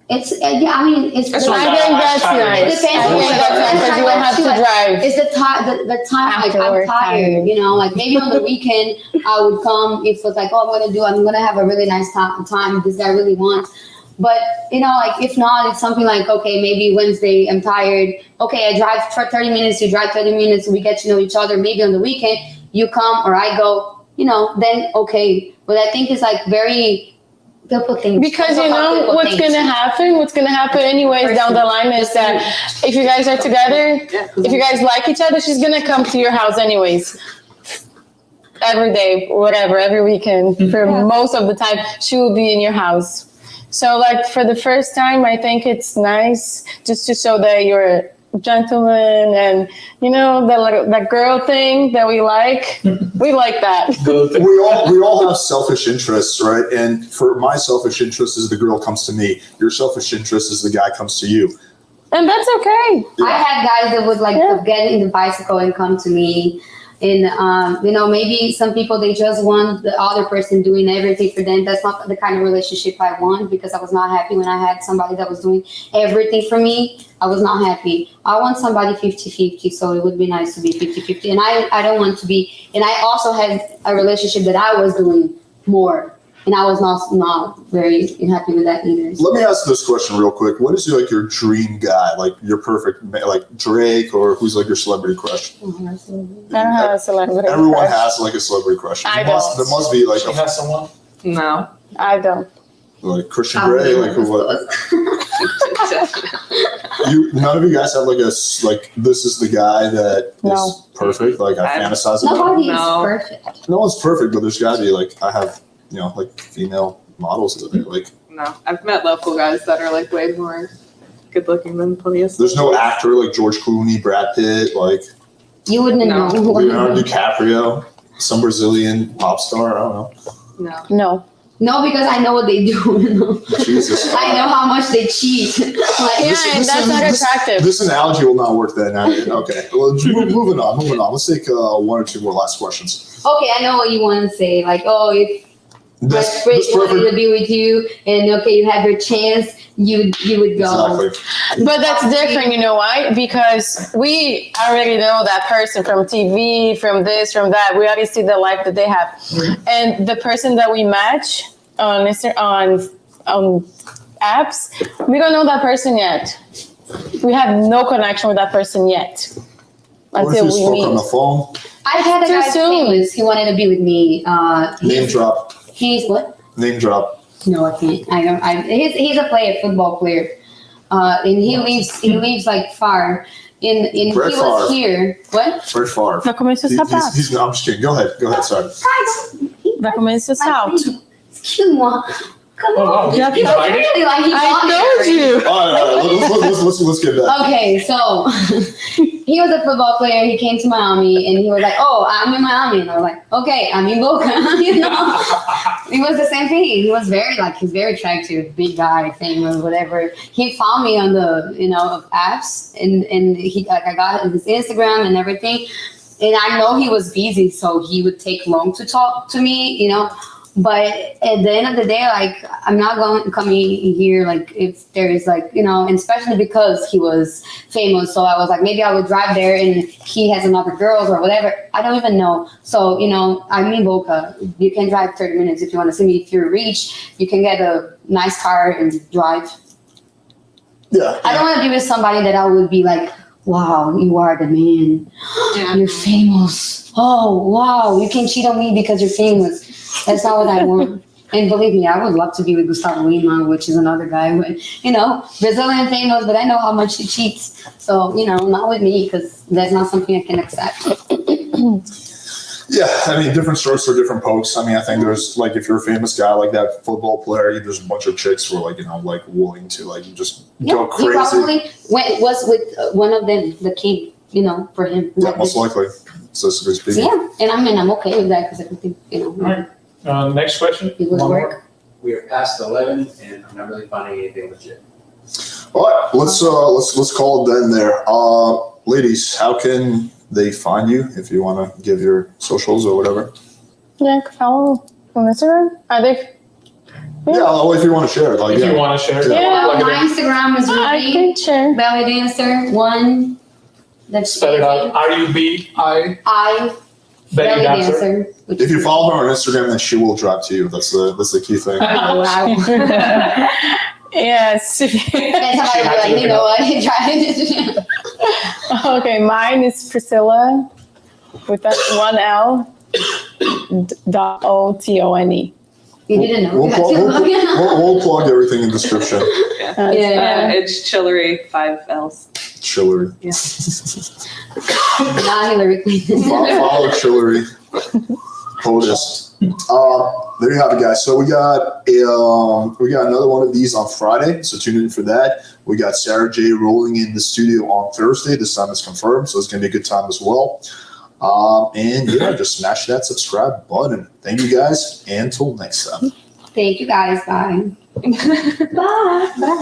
It's, it's That's the- what I think that's Hashtag nice. It depends I on think what that's nice because you don't have to drive. It's the time, the time, like After I'm work tired, time. like maybe on the weekend I would come if it's like, oh, I'm going to have a really nice time. This guy really wants. But, like if not, it's something like, okay, maybe Wednesday I'm tired. Okay, I drive for 30 minutes, you drive 30 minutes, we get to know each other. Maybe on the weekend you come or I go, then okay. But I think it's like very people think. Because people what's think. gonna happen? What's gonna happen anyways down the line is that if you guys are together, if you guys like each other, she's gonna come to your house anyways. Every day, whatever, every weekend. For most of the time, she will be in your house. So like for the first time, I think it's nice just to show that you're a gentleman and that girl thing that we like. We like that. We all have selfish interests, right? And for my selfish interest is the girl comes to me. Your selfish interest is the guy comes to you. And that's okay. I had guys that would like get in the bicycle and come to me. And, maybe some people, they just want the other person doing everything for them. That's not the kind of relationship I want, because I was not happy when I had somebody that was doing everything for me. I was not happy. I want somebody 50-50. So it would be nice to be 50-50. And I don't want to be, and I also had a relationship that I was doing more. And I was not very happy with that either. Let me ask this question real quick. What is your dream guy? Like your perfect, like Drake, or who's like your celebrity crush? I don't have a celebrity Everyone crush. has like a celebrity crush. I There must be like She has someone. No. I don't. like Christian Grey, like who what? None of you guys have like this is the guy that is No. perfect. Like I fantasize about. Nobody No. is perfect. No one's perfect, but there's gotta be like I have like female models that are like. No. I've met local guys that are like way more good looking than plenty of There's no actor like George Clooney, Brad Pitt, like You wouldn't No. know. Leonardo DiCaprio, some Brazilian pop star. I don't know. No. No. No, because I know what they do. Jesus. I know how much they cheat. Like, Yeah, and that's not attractive. This analogy will not work then. Okay. Well, moving on. Let's take one or two more last questions. okay, I know what you want to say. Like, oh, if This Rick wanted perfect. to be with you, and okay, you have your chance, you would go. Exactly. But that's different, you know why? Because we already know that person from TV, from this, from that. We already see the life that they have. And the person that we match on apps, we don't know that person yet. We have no connection with that person yet What if until you we spoke on the meet. phone? I had a Too guy soon. famous. He wanted to be with me. Name drop. He's what? Name drop. No, I can't. I don't. He's a player, football player, and he lives like far. And he Brett was Favre. here. What? Brett Favre. Vai comer seu sapato. No, I'm just kidding. Go ahead, sorry. Vai comer seu salto. Excuse me. Come Oh, wow. on. Yeah, he's hiding? Really, like he I got told here. you. All right. Let's get back. Okay, so he was a football player. He came to Miami, and he was like, "Oh, I'm in Miami," and I was like, "Okay, I'm in Boca." You know, it was the same thing. He was he's very attractive, big guy, famous, whatever. He found me on the apps, and he I got his Instagram and everything, and I know he was busy, so he would take long to talk to me, But at the end of the day, like, I'm not going to come in here, like, if there is, like, and especially because he was famous. So I was like, maybe I would drive there and he has another girls or whatever. I don't even know. So, I'm in Boca. You can drive 30 minutes if you want to see me. If you're rich, you can get a nice car and drive. Yeah. I don't want to be with somebody that I would be like, wow, you are the man. Yeah. You're famous. Oh, wow, you can cheat on me because you're famous. That's not what I want. And believe me, I would love to be with Gustavo Lima, which is another guy, Brazilian famous, but I know how much he cheats. So, not with me, because that's not something I can accept. Yeah, I mean, different strokes for different pokes. I mean, I think there's, like, if you're a famous guy like that football player, there's a bunch of chicks who are, like, willing to, like, just go He crazy. probably was with one of them, the king, for him. Yeah, most likely. Statistically speaking. Yeah, and I'm okay with that because I think, Right. Next question. it would One work. more. We are past 11, and I'm not really finding anything legit. All right, let's call it then there. Ladies, how can they find you if you want to give your socials or whatever? Yeah, follow on Instagram. Are they? Yeah, well, if you want to share, like, If yeah. you want to share. Yeah, plug it My in. Instagram is I Rubi, can share. belly dancer 1. That's Spell it out. RUBI. I Belly dancer. which If you is- follow her on Instagram, then she will drop to you. That's the key thing. Oh, wow. Yes. That's how I be like, you know what? Try it. Okay, mine is Priscila with that one L. .OTONE. You didn't know. We'll plug everything in the description. Yeah. It's Hilary, 5 L's. Chillery. Yeah. Not Hilary. Follow Chillery. POTUS. There you have it, guys. So we got another one of these on Friday. So tune in for that. We got Sarah J rolling in the studio on Thursday. This time it's confirmed, so it's gonna be a good time as well. And yeah, just smash that subscribe button. Thank you guys, and until next time. Thank you guys. Bye. Bye. Bye.